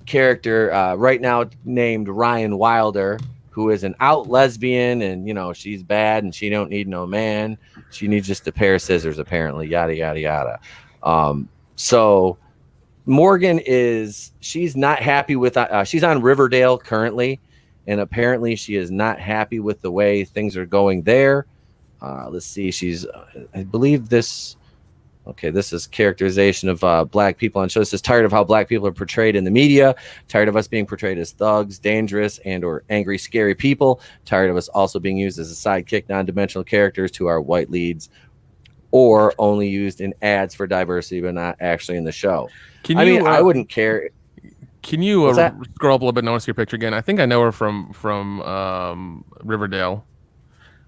character right now, named Ryan Wilder, who is an out lesbian, and you know she's bad and she don't need no man. She needs just a pair of scissors, apparently. Yada yada yada. So Morgan she's not happy with. She's on Riverdale currently, and apparently she is not happy with the way things are going there. Let's see. She's, I believe this. Okay, this is characterization of black people on shows. It says tired of how black people are portrayed in the media. Tired of us being portrayed as thugs, dangerous, and or angry, scary people. Tired of us also being used as a sidekick, non-dimensional characters to our white leads, or only used in ads for diversity, but not actually in the show. I wouldn't care. Can you scroll up a little bit and notice your picture again? I think I know her from Riverdale.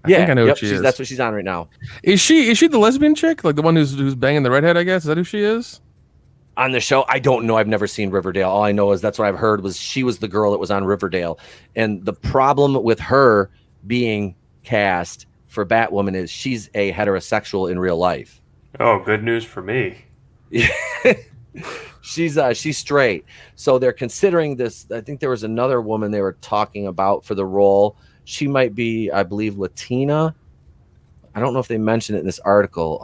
I think I know who she is. That's what she's on right now. Is she the lesbian chick? Like the one who's banging the redhead, I guess? Is that who she is? On the show, I don't know. I've never seen Riverdale. All I know is that's what I've heard was she was the girl that was on Riverdale. And the problem with her being cast for Batwoman is she's a heterosexual in real life. Oh, good news for me. She's straight. So they're considering this. I think there was another woman they were talking about for the role. She might be, I believe, Latina. I don't know if they mentioned it in this article.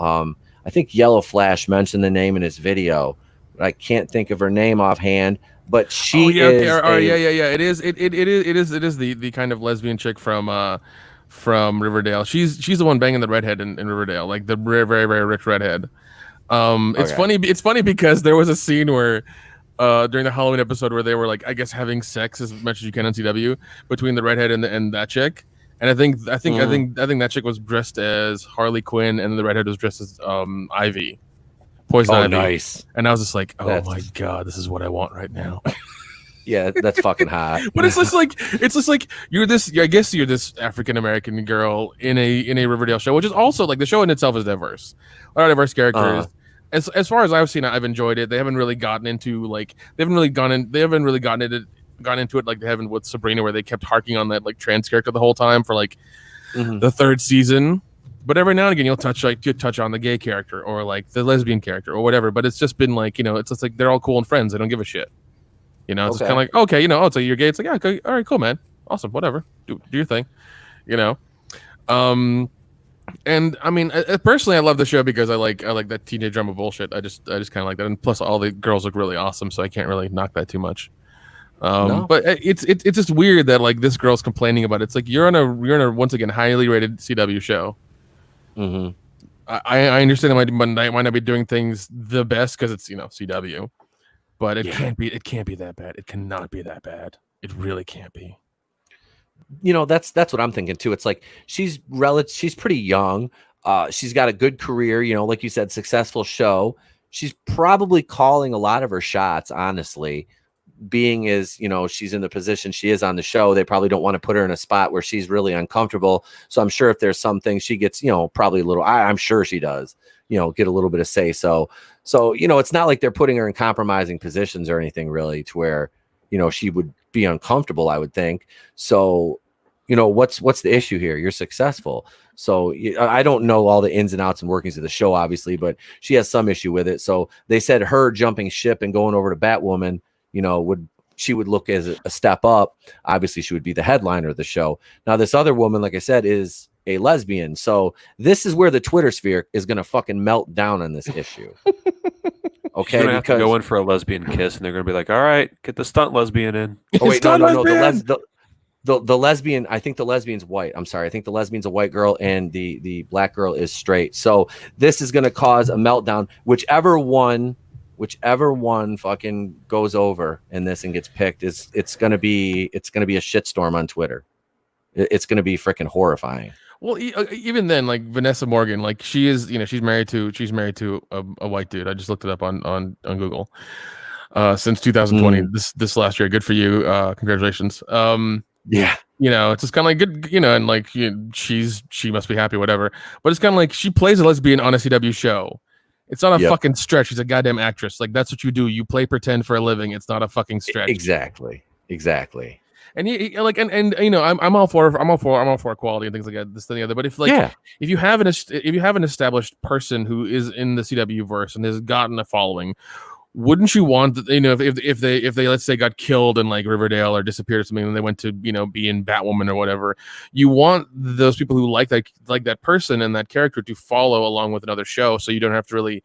I think Yellow Flash mentioned the name in his video. I can't think of her name offhand, but she is. Yeah. It is the kind of lesbian chick from Riverdale. She's the one banging the redhead in Riverdale, like the very, very, very rich redhead. It's funny. It's funny because there was a scene where during the Halloween episode where they were like, I guess, having sex as much as you can on CW between the redhead and that chick. And I think that chick was dressed as Harley Quinn and the redhead was dressed as Ivy. Poison Ivy. Nice. And I was just like, oh my God, this is what I want right now. Yeah, that's fucking hot. But it's just like you're this. I guess you're this African American girl in a Riverdale show, which is also like the show in itself is diverse. A lot of diverse characters. As far as I've seen it, I've enjoyed it. They haven't really gotten into like gone into it like they haven't with Sabrina, where they kept harking on that like trans character the whole time for like the third season. But every now and again, you'll touch on the gay character or like the lesbian character or whatever. But it's just been like, it's just like they're all cool and friends. They don't give a shit. It's just kind of like, okay, so you're gay. It's like, yeah, okay, all right, cool, man, awesome, whatever, do your thing, And I mean, personally, I love the show because I like that teenage drama bullshit. I just kind of like that, and plus all the girls look really awesome, so I can't really knock that too much. But it's just weird that like this girl's complaining about it. It's like you're on a once again highly rated CW show. I understand it might not be doing things the best because it's CW, but it can't be that bad. It cannot be that bad. It really can't be. That's what I'm thinking too. It's like she's pretty young. She's got a good career, like you said, successful show. She's probably calling a lot of her shots, honestly. Being as she's in the position she is on the show, they probably don't want to put her in a spot where she's really uncomfortable. So I'm sure if there's some things she gets, probably a little, I'm sure she does, get a little bit of say. So it's not like they're putting her in compromising positions or anything really to where, she would be uncomfortable, I would think. So, what's the issue here? You're successful. So I don't know all the ins and outs and workings of the show, obviously, but she has some issue with it. So they said her jumping ship and going over to Batwoman, she would look as a step up. Obviously, she would be the headliner of the show. Now, this other woman, like I said, is a lesbian. So this is where the Twitter sphere is going to fucking melt down on this issue. Okay, you're gonna have to go in for a lesbian kiss, and they're gonna be like, "All right, get the stunt lesbian in." Oh wait, no. The lesbian. I think the lesbian's white. I'm sorry. I think the lesbian's a white girl, and the black girl is straight. So this is going to cause a meltdown. Whichever one fucking goes over in this and gets picked it's gonna be a shitstorm on Twitter. It's gonna be freaking horrifying. Well, even then, like Vanessa Morgan, like she is, she's married to a white dude. I just looked it up on Google. Since 2020, this last year. Good for you. Congratulations. Yeah. It's just kind of like good, and like she must be happy, whatever. But it's kind of like she plays a lesbian on a CW show. It's not a fucking stretch. She's a goddamn actress. Like that's what you do. You play pretend for a living. It's not a fucking stretch. Exactly. And I'm all for equality and things like that. This and the other. But if you have an established person who is in the CW verse and has gotten a following, wouldn't you want if they let's say got killed in like Riverdale or disappeared or something and they went to be in Batwoman or whatever, you want those people who like that person and that character to follow along with another show, so you don't have to really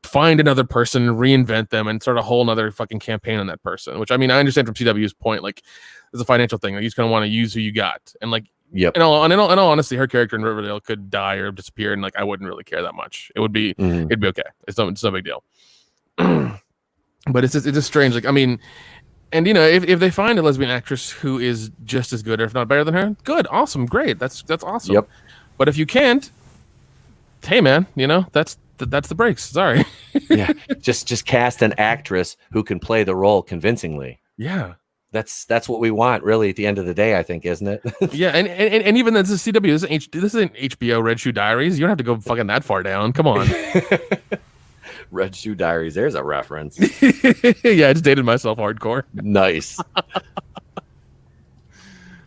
find another person and reinvent them and start a whole nother fucking campaign on that person. Which I mean, I understand from CW's point, like it's a financial thing. Like you just gonna want to use who you got, and like in all honesty, her character in Riverdale could die or disappear, and like I wouldn't really care that much. It would be it'd be okay. It's no big deal. But it's just strange. Like I mean, and if they find a lesbian actress who is just as good or if not better than her, good, awesome, great. That's awesome. Yep. But if you can't, hey man, that's the breaks. Sorry. Yeah. Just cast an actress who can play the role convincingly. Yeah. That's what we want, really, at the end of the day, I think, isn't it? Yeah, and even this is CW. This isn't HBO Red Shoe Diaries. You don't have to go fucking that far down. Come on. Red Shoe Diaries. There's a reference. Yeah, I just dated myself hardcore. Nice.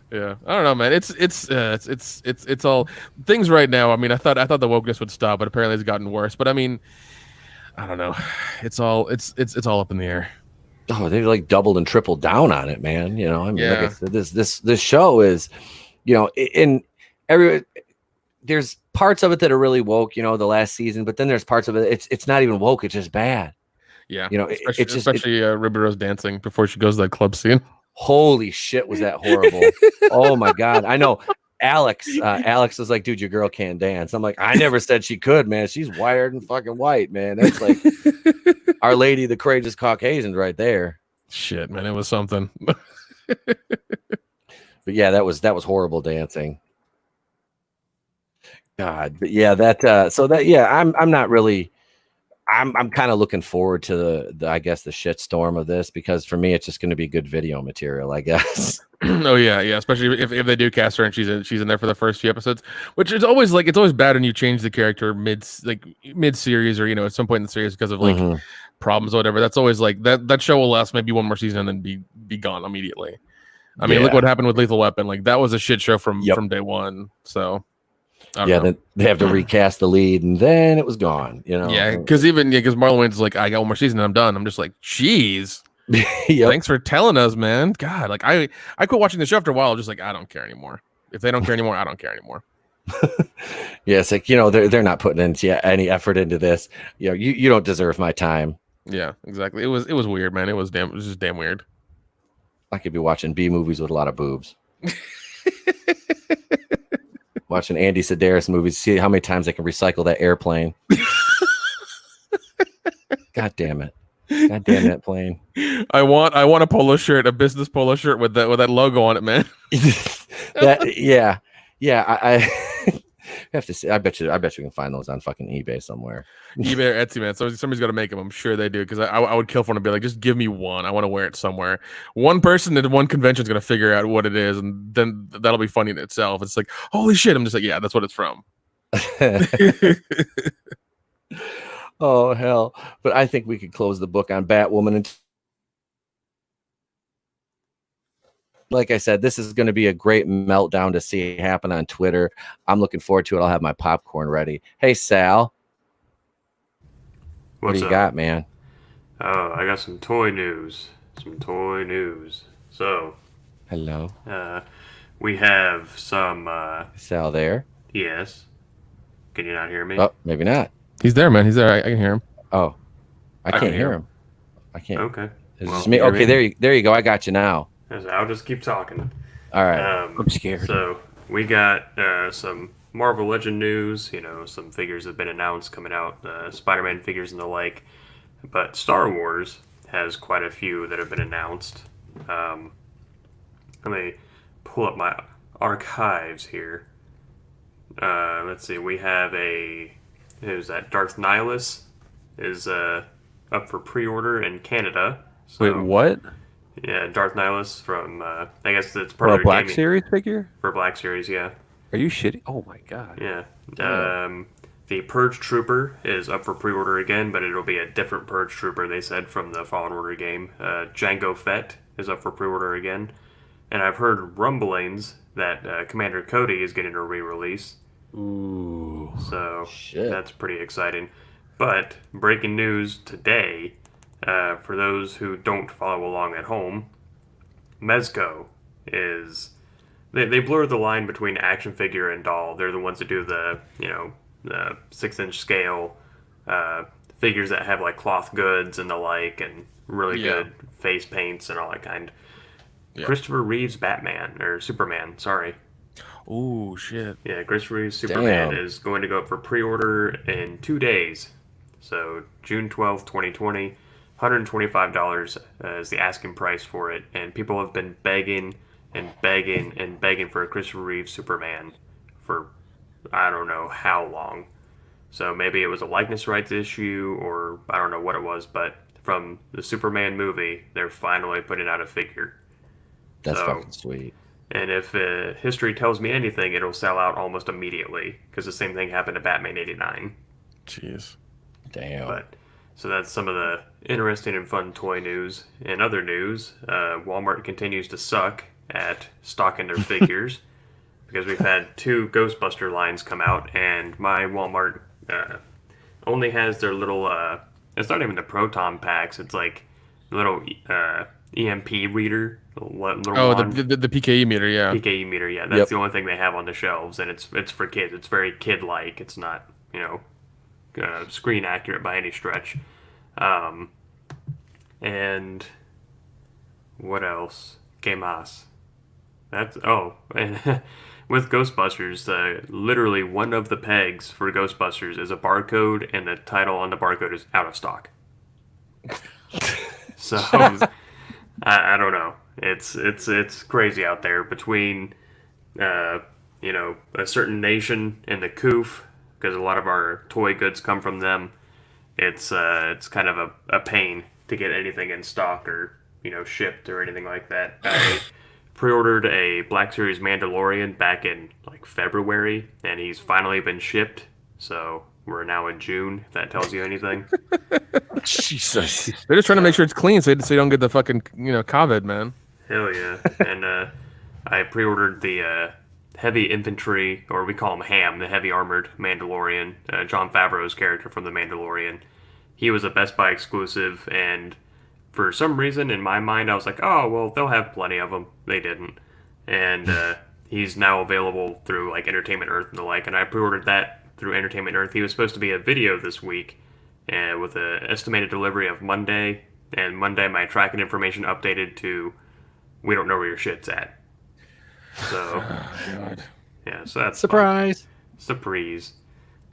Yeah, I don't know, man. It's all things right now. I mean, I thought the wokeness would stop, but apparently it's gotten worse. But I mean, I don't know. It's all up in the air. Oh, they like doubled and tripled down on it, man. You know, I mean, Yeah. like I said, this show is, you know, in every there's parts of it that are really woke, you know, the last season, but then there's parts of it it's not even woke, it's just bad. Yeah, You know, especially Ruby Rose dancing before she goes to that club scene. Holy shit, was that horrible? Oh my god, I know. Alex was like, dude, your girl can't dance. I'm like, I never said she could, man. She's wired and fucking white, man. That's like Our Lady, the Courageous Caucasians, right there. Shit, man, it was something. But yeah, that was horrible dancing. God, but yeah, I'm not really. I'm kind of looking forward to the I guess the shitstorm of this, because for me it's just going to be good video material, I guess. Oh yeah, especially if they do cast her and she's in there for the first few episodes, which is always like, it's always bad when you change the character mid series, or, you know, at some point in the series because of like problems or whatever. That's always like that show will last maybe one more season and then be gone immediately. I mean, look what happened with Lethal Weapon. Like, that was a shit show from day one. So then they have to recast the lead, and then it was gone. You know, because Marlon Wayne's like, I got one more season and I'm done. I'm just like, jeez. Thanks for telling us, man. God, like I quit watching the show after a while. Just like, I don't care anymore. If they don't care anymore, I don't care anymore. Yeah, it's like, you know, they're not putting any effort into this. You know, you don't deserve my time. Yeah, exactly. It was weird, man. It was just damn weird. I could be watching B movies with a lot of boobs. Watching Andy Sedaris movies, see how many times I can recycle that airplane. God damn it. God damn that plane. I want a polo shirt, a business polo shirt with that logo on it, man. I have to see. I bet you can find those on fucking eBay somewhere. eBay or Etsy, man. So somebody's got to make them. I'm sure they do, because I would kill for them to be like, just give me one. I want to wear it somewhere. One person at one convention is going to figure out what it is, and then that'll be funny in itself. It's like, holy shit. I'm just like, yeah, that's what it's from. Oh hell! But I think we could close the book on Batwoman. And like I said, this is going to be a great meltdown to see happen on Twitter. I'm looking forward to it. I'll have my popcorn ready. Hey Sal, what do you got, man? Oh, I got some toy news. So, hello. We have some. Sal there? Yes. Can you not hear me? Oh, maybe not. He's there, man. He's there. I can hear him. Oh, I can't hear him. I can't. Okay. Is this me? Okay, there you go. I got you now. I'll just keep talking. All right. I'm scared. So we got some Marvel Legend news. You know, some figures have been announced coming out, Spider-Man figures and the like. But Star Wars has quite a few that have been announced. Let me pull up my archives here. Let's see. We have who's that? Darth Nihilus is up for pre-order in Canada. So, wait, what? Yeah, Darth Nihilus from I guess it's For part a of their Black gaming. Series figure? For Black Series, yeah. Are you shitting? Oh my god. Yeah. The Purge Trooper is up for pre-order again, but it'll be a different Purge Trooper, they said, from the Fallen Order game. Jango Fett is up for pre-order again. And I've heard rumblings that Commander Cody is getting a re-release. Ooh. So shit. That's pretty exciting. But breaking news today, for those who don't follow along at home, Mezco is... They blur the line between action figure and doll. They're the ones that do the 6-inch scale figures that have like cloth goods and the like, and really good face paints and all that kind. Yeah. Christopher Reeve's Batman, or Superman, sorry. Oh, shit. Yeah, Christopher Reeve's Superman is going to go up for pre-order in 2 days. So, June 12th, 2020, $125 is the asking price for it. And people have been begging and begging and begging for a Christopher Reeve Superman for I don't know how long. So maybe it was a likeness rights issue, or I don't know what it was, but from the Superman movie, they're finally putting out a figure. That's So, fucking sweet. and if history tells me anything, it'll sell out almost immediately because the same thing happened to Batman '89. Jeez. Damn. But so that's some of the interesting and fun toy news. In other news, Walmart continues to suck at stocking their figures because we've had 2 Ghostbuster lines come out, and my Walmart only has their little. It's not even the proton packs. It's like little EMP reader. The PKE meter, yeah. PKE meter, yeah. That's the only thing they have on the shelves, and it's for kids. It's very kid-like. It's not, screen accurate by any stretch. And what else? Que más? And with Ghostbusters, literally one of the pegs for Ghostbusters is a barcode, and the title on the barcode is out of stock. So I don't know. It's crazy out there between a certain nation and the Coof, because a lot of our toy goods come from them. It's kind of a pain to get anything in stock or shipped or anything like that. I pre-ordered a Black Series Mandalorian back in like February, and he's finally been shipped. So we're now in June, if that tells you anything. Jesus. They're just trying to make sure it's clean so you don't get the fucking COVID, man. Hell yeah. And I pre-ordered the heavy infantry, or we call him Ham, the heavy armored Mandalorian, Jon Favreau's character from The Mandalorian. He was a Best Buy exclusive, and for some reason in my mind I was like, oh, well, they'll have plenty of them. They didn't. And he's now available through like Entertainment Earth and the like, and I pre-ordered that through Entertainment Earth. He was supposed to be a video this week, with an estimated delivery of Monday, and Monday my tracking information updated to we don't know where your shit's at. So, God. Yeah, so that's Surprise. Surprise.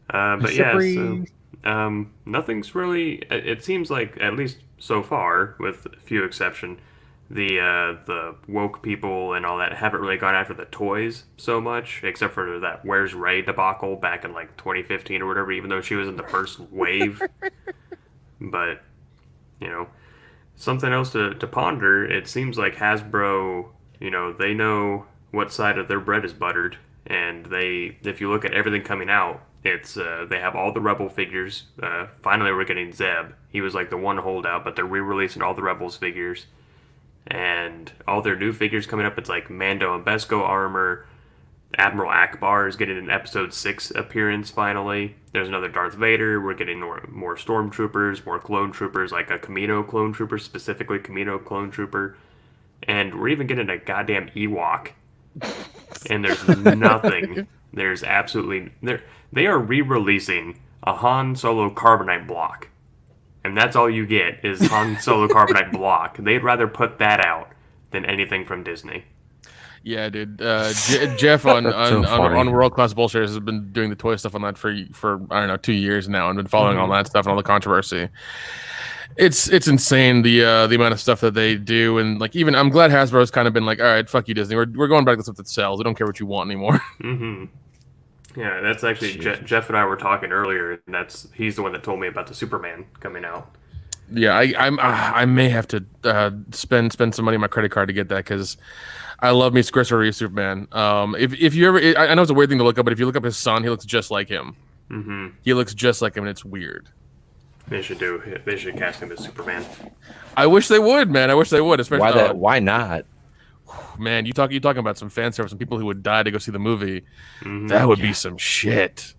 But yeah, so nothing's really. It seems like, at least so far, with a few exceptions, the woke people and all that haven't really gone after the toys so much, except for that Where's Ray debacle back in like 2015 or whatever. Even though she was in the first wave, but something else to ponder. It seems like Hasbro, they know what side of their bread is buttered, and if you look at everything coming out, it's they have all the Rebel figures. Finally, we're getting Zeb. He was like the one holdout, but they're re-releasing all the Rebels figures, and all their new figures coming up. It's like Mando and Beskar armor. Admiral Akbar is getting an Episode 6 appearance finally. There's another Darth Vader. We're getting more Stormtroopers, more Clone Troopers, like a Kamino Clone Trooper, specifically Kamino Clone Trooper. And we're even getting a goddamn Ewok. And there's nothing. There's absolutely... They are re-releasing a Han Solo Carbonite block. And that's all you get is Han Solo Carbonite block. They'd rather put that out than anything from Disney. Yeah, dude. Jeff on World Class Bullshitters has been doing the toy stuff on that for I don't know 2 years now, and been following all that stuff and all the controversy. It's insane the amount of stuff that they do, and like even I'm glad Hasbro's kind of been like, all right, fuck you Disney, we're going back to stuff that sells. We don't care what you want anymore. Mm-hmm. Yeah, that's actually Jeff and I were talking earlier, and he's the one that told me about the Superman coming out. Yeah, I may have to spend some money on my credit card to get that because I love me Christopher Reeve Superman. If you ever, I know it's a weird thing to look up, but if you look up his son, he looks just like him. Mm-hmm. He looks just like him, and it's weird. They should cast him as Superman. I wish they would, man. I wish they would. Especially Why not? Man, you talking about some fan service, some people who would die to go see the movie. Mm-hmm. That would be some shit.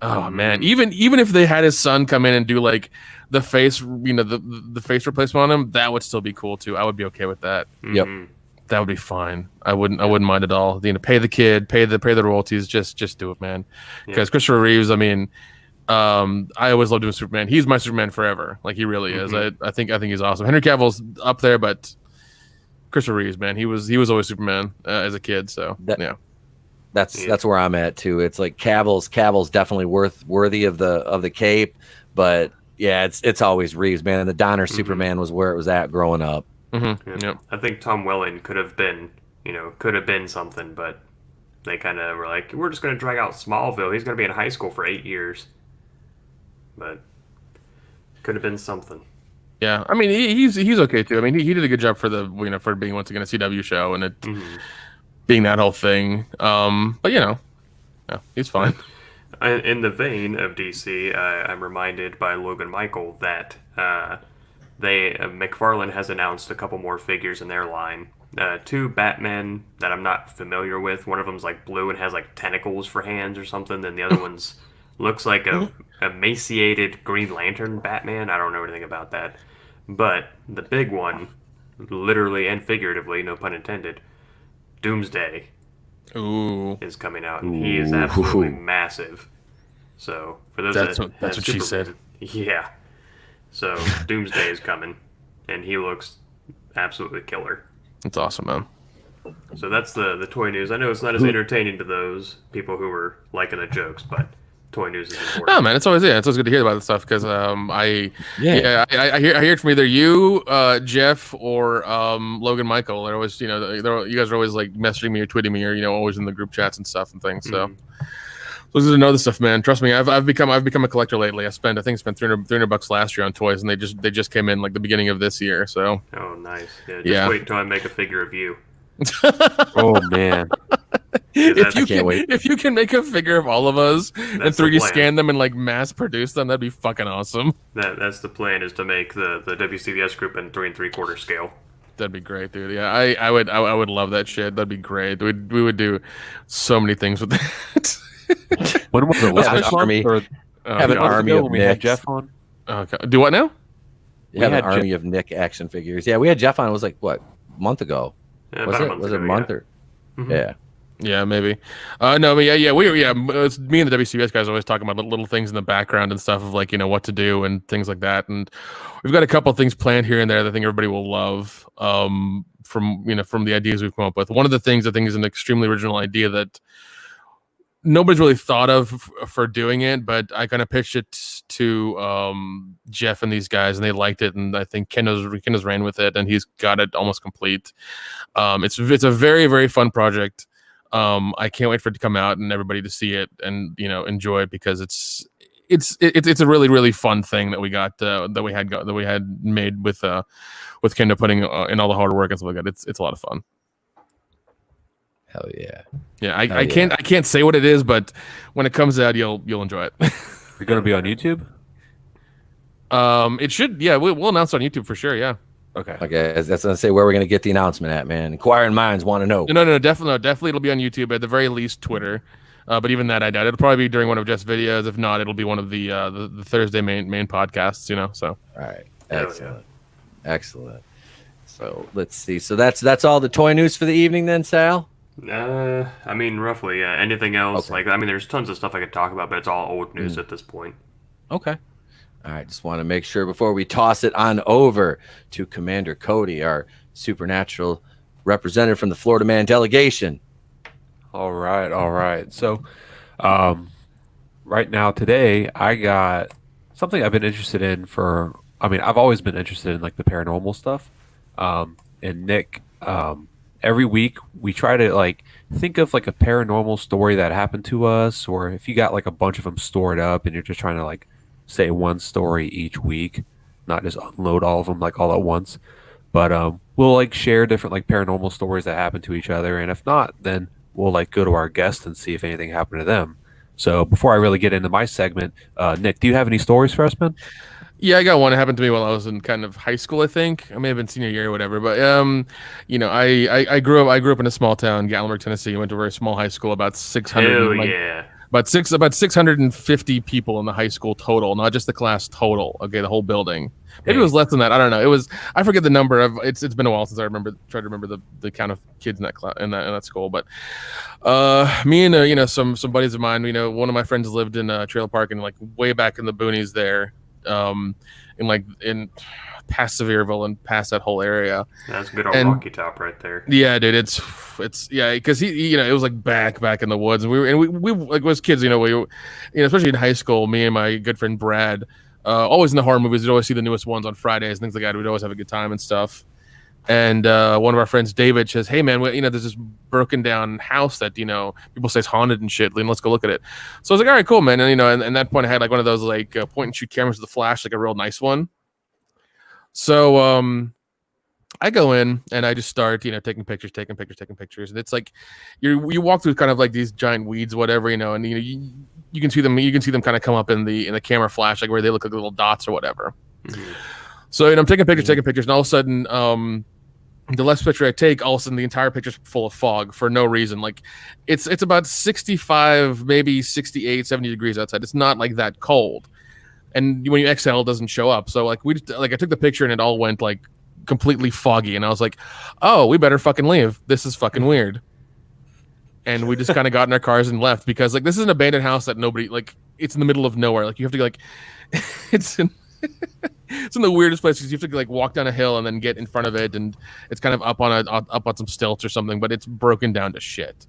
Oh man, even if they had his son come in and do like the face, the face replacement on him, that would still be cool too. I would be okay with that. Mm-hmm. Yep, that would be fine. I wouldn't mind at all. Pay the kid, pay the royalties. Just do it, man. Because Christopher Reeves, I mean, I always loved him as Superman. He's my Superman forever. Like he really is. I think he's awesome. Henry Cavill's up there, but Christopher Reeves, man, he was always Superman as a kid. So yeah. That's where I'm at too. It's like Cavill's definitely worthy of the cape, but yeah, it's always Reeves, man. The Donner Superman was where it was at growing up. Mm-hmm. Yeah. Yep. I think Tom Welling could have been something, but they kind of were like, we're just going to drag out Smallville. He's going to be in high school for 8 years, but could have been something. Yeah, I mean he's okay too. I mean he did a good job for for being once again a CW show and it being that whole thing. But yeah, he's fine. In the vein of DC, I'm reminded by Logan Michael that McFarlane has announced a couple more figures in their line. 2 Batmen that I'm not familiar with. One of them's like blue and has like tentacles for hands or something. Then the other one's looks like a emaciated Green Lantern Batman. I don't know anything about that. But the big one, literally and figuratively, no pun intended, Doomsday is coming out, and he is absolutely massive. So for those that's what she said. Yeah. So Doomsday is coming, and he looks absolutely killer. That's awesome, man. So that's the toy news. I know it's not as entertaining to those people who were liking the jokes, but toy news is important. No, man, it's always good to hear about this stuff because I hear it from either you, Jeff, or Logan Michael. They're always you guys are always like messaging me or tweeting me or always in the group chats and stuff and things. So it's good to know this stuff, man. Trust me, I've become a collector lately. I spent $300 last year on toys, and they just came in like the beginning of this year. So nice. Yeah, wait until I make a figure of you. Oh man. If you can make a figure of all of us and 3D scan them and like mass produce them, that'd be fucking awesome. That's the plan, is to make the WCBS group in 3 3/4 scale. That'd be great, dude. Yeah, I would love that shit. That'd be great. We would do so many things with that. When was it? Have an army. Have an army of we had Jeff on. Okay. Do what now? We have an army of Nik action figures. Yeah, we had Jeff on. It was like what, a month ago? Yeah, Was it a month or? Yeah. Yeah, maybe. No, but it's me and the WCBS guys always talking about little things in the background and stuff of like what to do and things like that. And we've got a couple of things planned here and there that I think everybody will love. From the ideas we've come up with. One of the things I think is an extremely original idea that nobody's really thought of for doing it, but I kind of pitched it to Jeff and these guys, and they liked it, and I think Ken has ran with it, and he's got it almost complete. It's a very, very fun project. I can't wait for it to come out and everybody to see it and enjoy it, because it's a really, really fun thing that we got that we had made with Kendo putting in all the hard work and stuff like that. It's a lot of fun. Hell yeah. Yeah, I can't say what it is, but when it comes out, you'll enjoy it. You're gonna be on YouTube? It should. Yeah, we'll announce it on YouTube for sure. Yeah. Okay. That's gonna say where we're gonna get the announcement at, man. Inquiring minds want to know. No, definitely it'll be on YouTube, at the very least Twitter. But even that, I doubt it'll probably be during one of Jeff's videos. If not, it'll be one of the Thursday main podcasts. So. All right. Excellent. So let's see. So that's all the toy news for the evening, then, Sal. I mean, roughly, yeah. Anything else? Okay. There's tons of stuff I could talk about, but it's all old news at this point. Okay. All right. Just want to make sure before we toss it on over to Commander Cody, our supernatural representative from the Florida Man Delegation. All right. So, right now today, I got something I've been interested in I've always been interested in like the paranormal stuff. And Nick, every week we try to like think of like a paranormal story that happened to us, or if you got like a bunch of them stored up and you're just trying to like say one story each week, not just unload all of them like all at once. But we'll like share different like paranormal stories that happen to each other, and if not, then we'll like go to our guests and see if anything happened to them. So before I really get into my segment, Nick, do you have any stories for us, man? Yeah, I got one. It happened to me while I was in kind of high school, I think. I may have been senior year or whatever. But I grew up in a small town, Gatlinburg, Tennessee. I went to a very small high school, about 600. Hell yeah. About 650 people in the high school total, not just the class total. Okay, the whole building. Maybe it was less than that. I don't know. I forget the number of. It's been a while since I tried to remember the count of kids in that class in that school. But me and some buddies of mine. One of my friends lived in a trailer park and like way back in the boonies there. In past Sevierville and past that whole area. That's good old Rocky Top right there. Yeah, dude, it's because he it was like back in the woods, and we like as kids, especially in high school, me and my good friend Brad, always in the horror movies, we'd always see the newest ones on Fridays and things like that. We'd always have a good time and stuff. And one of our friends, David, says, "Hey man, there's this broken down house that people say is haunted and shit. Let's go look at it." So I was like, "All right, cool, man." And and at that point, I had like one of those like point and shoot cameras with a flash, like a real nice one. So I go in and I just start, taking pictures. And it's like you walk through kind of like these giant weeds, whatever, and you can see them kind of come up in the camera flash, like where they look like little dots or whatever. Mm-hmm. So I'm taking pictures, and all of a sudden, the last picture I take, all of a sudden the entire picture's full of fog for no reason. Like it's about 65, maybe 68, 70 degrees outside. It's not like that cold. And when you exhale, it doesn't show up. So like I took the picture and it all went like completely foggy, and I was like, oh, we better fucking leave. This is fucking weird. And we just kind of got in our cars and left, because like this is an abandoned house that nobody, like, it's in the middle of nowhere. Like you have to like it's in the weirdest place, because you have to like walk down a hill and then get in front of it, and it's kind of up on some stilts or something, but it's broken down to shit.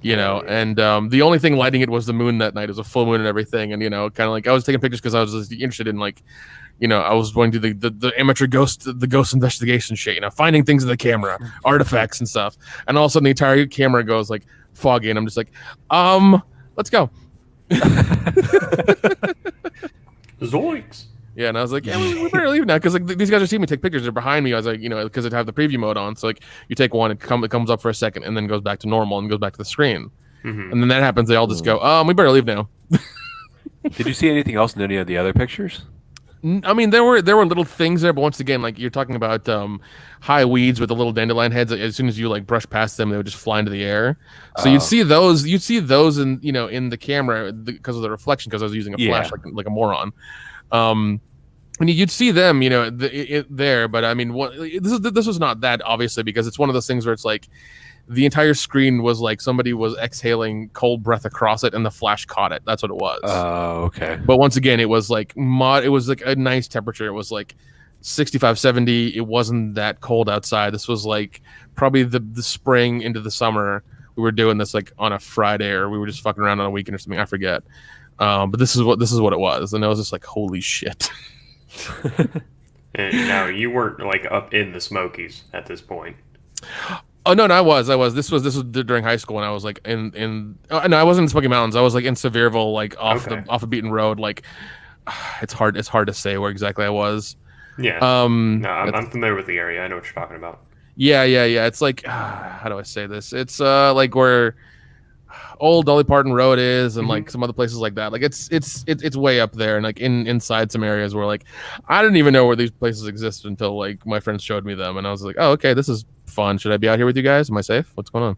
And the only thing lighting it was the moon that night. It was a full moon and everything, and kind of like I was taking pictures because I was just interested in, like, I was going to the amateur ghost investigation shit, finding things in the camera, artifacts and stuff, and all of a sudden the entire camera goes like foggy, and I'm just like, let's go. Zoinks. Yeah, and I was like, yeah, we better leave now, because like these guys are seeing me take pictures. They're behind me. I was like, because it have the preview mode on. So like you take one, it comes up for a second, and then goes back to normal and goes back to the screen. Mm-hmm. And then that happens. They all just go, we better leave now. Did you see anything else in any of the other pictures? I mean, there were little things there, but once again, like you're talking about high weeds with the little dandelion heads. As soon as you like brush past them, they would just fly into the air. So you'd see those in in the camera because of the reflection, because I was using a flash like a moron. And you'd see them, there. But I mean, this was not that, obviously, because it's one of those things where it's like the entire screen was like somebody was exhaling cold breath across it, and the flash caught it. That's what it was. Oh, okay. But once again, it was like it was like a nice temperature. It was like 65, 70. It wasn't that cold outside. This was like probably the spring into the summer. We were doing this like on a Friday, or we were just fucking around on a weekend or something. I forget. But this is what it was, and I was just like, holy shit. And now you weren't like up in the Smokies at this point. Oh no, I was. This was during high school, and I was like no, I wasn't in the Smoky Mountains. I was like in Sevierville, like off a beaten road. Like it's hard to say where exactly I was. Yeah. No, I'm familiar with the area. I know what you're talking about. Yeah. It's like how do I say this? It's like where old Dolly Parton Road is, and like some other places like that. Like it's way up there, and like inside some areas where like I didn't even know where these places exist until like my friends showed me them, and I was like, oh, okay, this is fun. Should I be out here with you guys? Am I safe? What's going on?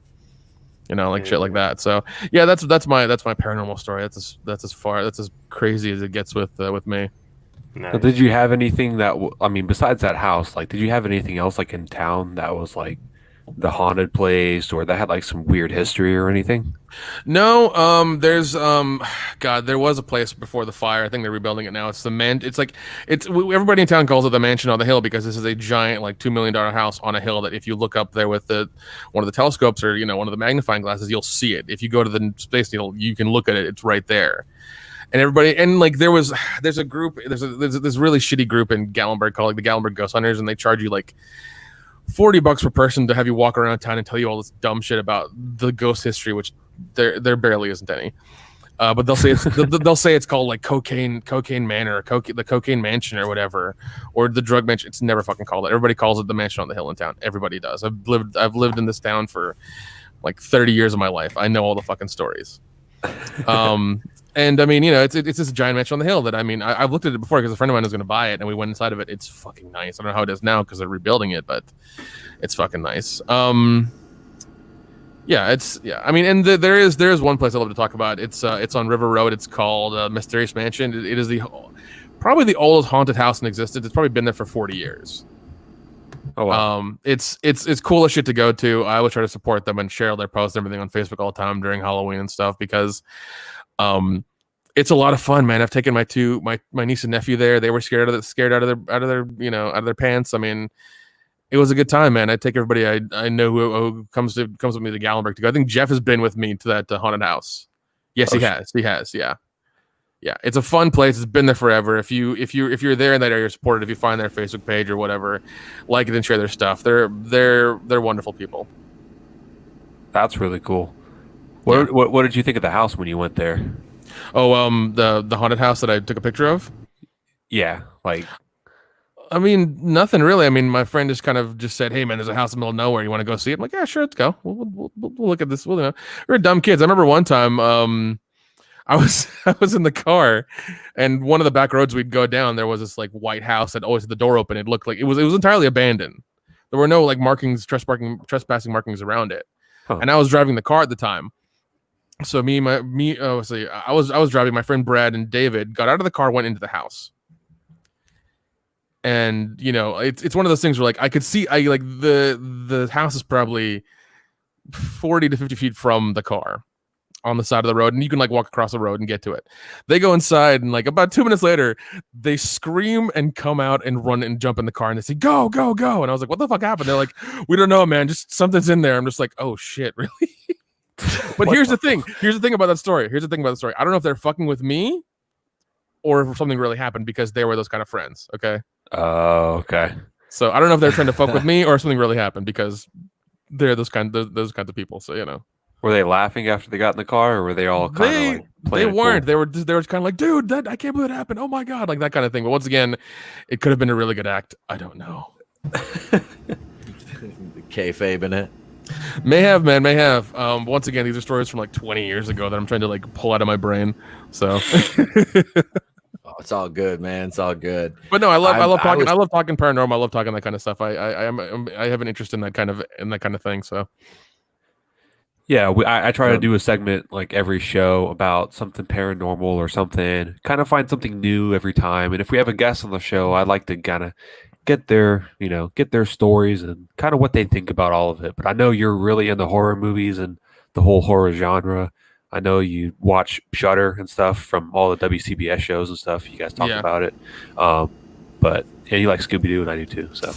Like shit like that. So yeah, that's my paranormal story. That's as crazy as it gets with me. Nice. So did you have anything besides that house? Like, did you have anything else like in town that was like the haunted place, or that had like some weird history or anything? No, there's God, there was a place before the fire. I think they're rebuilding it now. It's everybody in town calls it the mansion on the hill, because this is a giant like $2 million house on a hill that if you look up there with one of the telescopes or one of the magnifying glasses, you'll see it. If you go to the Space Needle, you can look at it. It's right there. And everybody, and like there's a group, there's this really shitty group in Gatlinburg called like the Gatlinburg Ghost Hunters, and they charge you like $40 per person to have you walk around town and tell you all this dumb shit about the ghost history, which there barely isn't any. But they'll say it's called like cocaine manor, or the cocaine mansion, or whatever, or the drug mansion. It's never fucking called it. Everybody calls it the mansion on the hill in town. Everybody does. I've lived in this town for like 30 years of my life. I know all the fucking stories. And I mean, it's this giant mansion on the hill that I've looked at it before because a friend of mine was going to buy it, and we went inside of it. It's fucking nice. I don't know how it is now because they're rebuilding it, but it's fucking nice. And there is one place I love to talk about. It's on River Road. It's called Mysterious Mansion. It is probably the oldest haunted house in existence. It's probably been there for 40 years. Oh wow. It's cool as shit to go to. I always try to support them and share their posts and everything on Facebook all the time during Halloween and stuff, because it's a lot of fun, man. I've taken my niece and nephew there. They were scared out of their pants. I mean, it was a good time, man. I take everybody I know who comes with me to Gatlinburg to go. I think Jeff has been with me to that haunted house. Yes, he has. Yeah. It's a fun place. It's been there forever. If you're there in that area, support it. If you find their Facebook page or whatever, like it and share their stuff. They're wonderful people. That's really cool. What did you think of the house when you went there? Oh, the haunted house that I took a picture of? Yeah, like I mean, nothing really. I mean, my friend just said, "Hey, man, there's a house in the middle of nowhere. You want to go see it?" I'm like, "Yeah, sure, let's go. We'll look at this. We're dumb kids." I remember one time, I was I was in the car, and one of the back roads we'd go down, there was this like white house that always had the door open. It looked like it was entirely abandoned. There were no like trespassing markings around it. Huh. And I was driving the car at the time. So I was driving. My friend Brad and David got out of the car, went into the house. And it's one of those things where like I could see the house is probably 40 to 50 feet from the car on the side of the road, and you can like walk across the road and get to it. They go inside, and like about 2 minutes later, they scream and come out and run and jump in the car, and they say, "Go, go, go!" And I was like, "What the fuck happened?" They're like, "We don't know, man. Just something's in there." I'm just like, "Oh shit, really?" But here's the thing. Here's the thing about that story. I don't know if they're fucking with me or if something really happened, because they were those kind of friends. Okay. Oh, okay. So I don't know if they're trying to fuck with me or if something really happened, because they're those kinds of people. So Were they laughing after they got in the car, or were they all kind of like they playing it weren't. cool? They were kind of like, "Dude, I can't believe it happened. Oh my god," like that kind of thing. But once again, it could have been a really good act. I don't know. Kayfabe in it. May have, man. May have. Once again, these are stories from like 20 years ago that I'm trying to like pull out of my brain. So. Oh, it's all good, man. It's all good. But no, I love talking paranormal. I love talking that kind of stuff. I have an interest in that kind of thing. So Yeah, I try to do a segment like every show about something paranormal or something. Kind of find something new every time. And if we have a guest on the show, I'd like to kind of get their stories and kind of what they think about all of it. But I know you're really into horror movies and the whole horror genre. I know you watch Shudder and stuff from all the WCBS shows and stuff. You guys talk about it. But yeah, you like Scooby-Doo, and I do too. So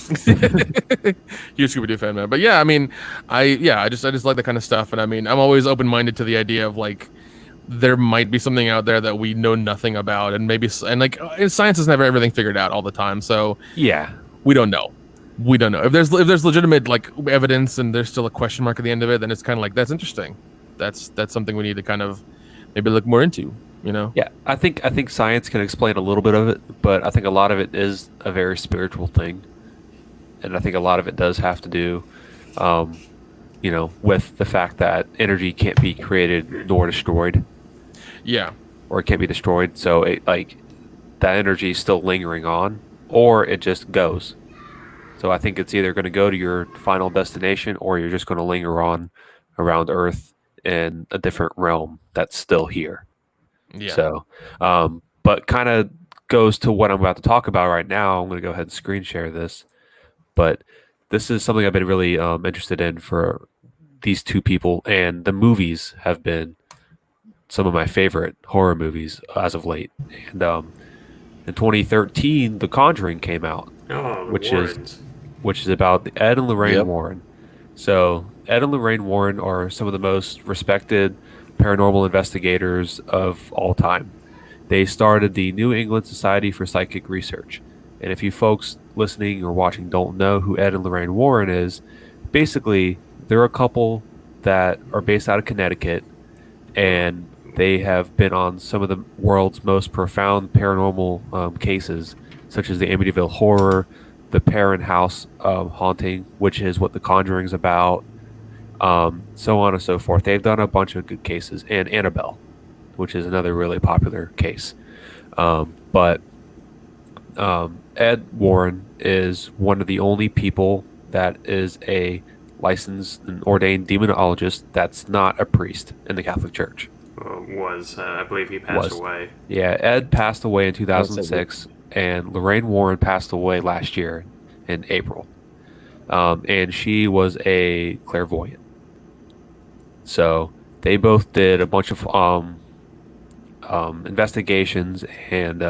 you're a Scooby-Doo fan, man. But yeah, I mean, I just like that kind of stuff. And I mean, I'm always open-minded to the idea of like there might be something out there that we know nothing about, and science has never everything figured out all the time. So yeah, we don't know. If there's legitimate like evidence and there's still a question mark at the end of it, then it's kind of like, that's interesting. That's something we need to kind of maybe look more into. Yeah, I think science can explain a little bit of it, but I think a lot of it is a very spiritual thing, and I think a lot of it does have to do, with the fact that energy can't be created nor destroyed. Yeah, or it can't be destroyed, so it like that energy is still lingering on, or it just goes. So I think it's either going to go to your final destination, or you're just going to linger on around Earth in a different realm that's still here. Yeah. So, but kind of goes to what I'm about to talk about right now. I'm going to go ahead and screen share this. But this is something I've been really interested in for these two people, and the movies have been some of my favorite horror movies as of late. And in 2013, The Conjuring came out, which is about Ed and Lorraine Warren. So Ed and Lorraine Warren are some of the most respected paranormal investigators of all time. They started the New England Society for Psychic Research. And if you folks listening or watching don't know who Ed and Lorraine Warren is, basically they're a couple that are based out of Connecticut, and they have been on some of the world's most profound paranormal cases, such as the Amityville Horror, the Perrin House haunting, which is what The Conjuring is about, so on and so forth. They've done a bunch of good cases, and Annabelle, which is another really popular case. But Ed Warren is one of the only people that is a licensed and ordained demonologist that's not a priest in the Catholic Church. I believe he passed away. Yeah, Ed passed away in 2006, and Lorraine Warren passed away last year in April. And she was a clairvoyant. So they both did a bunch of investigations, and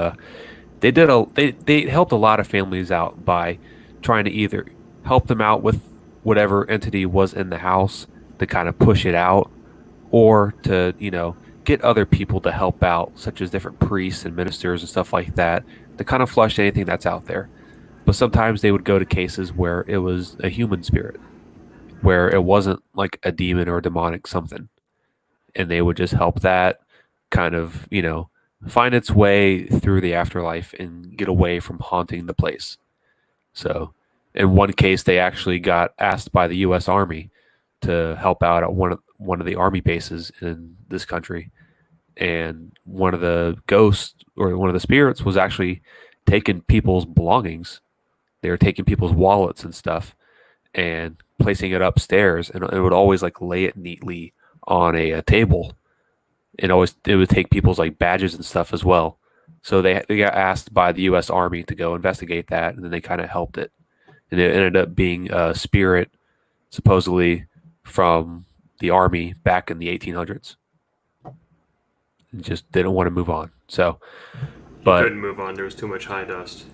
they helped a lot of families out by trying to either help them out with whatever entity was in the house to kind of push it out, or to get other people to help out, such as different priests and ministers and stuff like that, to kind of flush anything that's out there. But sometimes they would go to cases where it was a human spirit, where it wasn't like a demon or a demonic something, and they would just help that kind of find its way through the afterlife and get away from haunting the place. So, in one case, they actually got asked by the U.S. Army to help out at one of the army bases in this country, and one of the ghosts or one of the spirits was actually taking people's belongings. They were taking people's wallets and stuff and placing it upstairs, and it would always like lay it neatly on a table, and it would take people's like badges and stuff as well. So they got asked by the U.S. Army to go investigate that, and then they kind of helped it, and it ended up being a spirit supposedly from the army back in the 1800s. And just didn't want to move on. So, but Couldn't move on. There was too much high dust.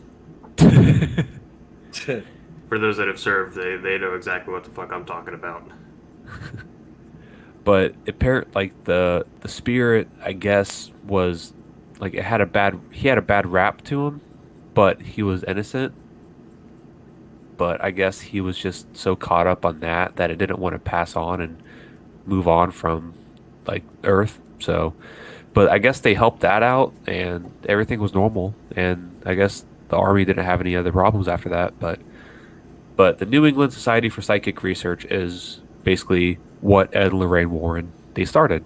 For those that have served, they know exactly what the fuck I'm talking about. but like the spirit, I guess, was like he had a bad rap to him, but he was innocent. But I guess he was just so caught up on that it didn't want to pass on and move on from like Earth. So, but I guess they helped that out and everything was normal. And I guess the army didn't have any other problems after that. But the New England Society for Psychic Research is basically what Ed and Lorraine Warren they started.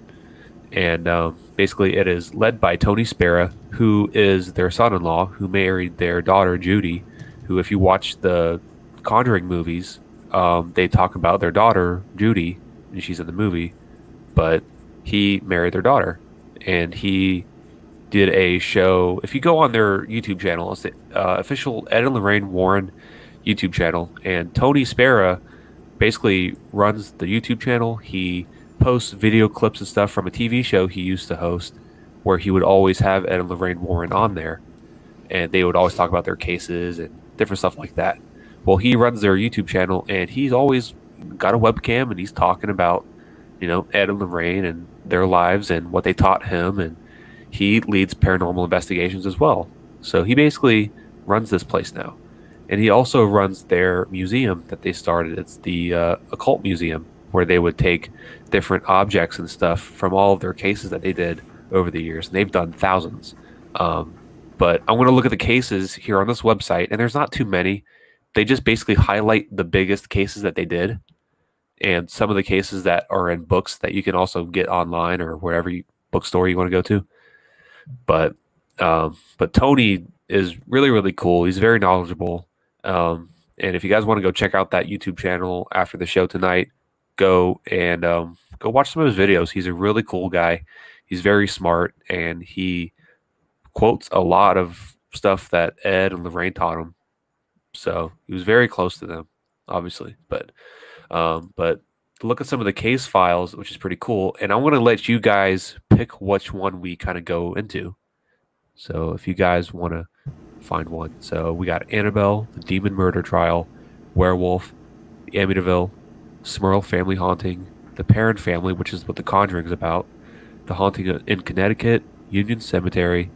And basically it is led by Tony Spera, who is their son-in-law, who married their daughter Judy, who, if you watch the Conjuring movies, they talk about their daughter Judy, and she's in the movie, but he married their daughter, and he did a show. If you go on their YouTube channel, it's the official Ed and Lorraine Warren YouTube channel, and Tony Spera basically runs the YouTube channel. He posts video clips and stuff from a TV show he used to host, where he would always have Ed and Lorraine Warren on there, and they would always talk about their cases and different stuff like that. Well, he runs their YouTube channel, and he's always got a webcam, and he's talking about, Ed and Lorraine and their lives and what they taught him, and he leads paranormal investigations as well. So he basically runs this place now. And he also runs their museum that they started. It's the Occult Museum, where they would take different objects and stuff from all of their cases that they did over the years. And they've done thousands. But I'm going to look at the cases here on this website, and there's not too many. They just basically highlight the biggest cases that they did, and some of the cases that are in books that you can also get online or wherever bookstore you want to go to. But Tony is really, really cool. He's very knowledgeable. And if you guys want to go check out that YouTube channel after the show tonight, go watch some of his videos. He's a really cool guy. He's very smart, and he quotes a lot of stuff that Ed and Lorraine taught him. So he was very close to them, obviously. But look at some of the case files, which is pretty cool. And I'm going to let you guys pick which one we kind of go into. So if you guys want to find one. So we got Annabelle, the Demon Murder Trial, Werewolf, the Amityville, Smurl Family Haunting, the Perrin Family, which is what the Conjuring is about, the Haunting in Connecticut, Union Cemetery,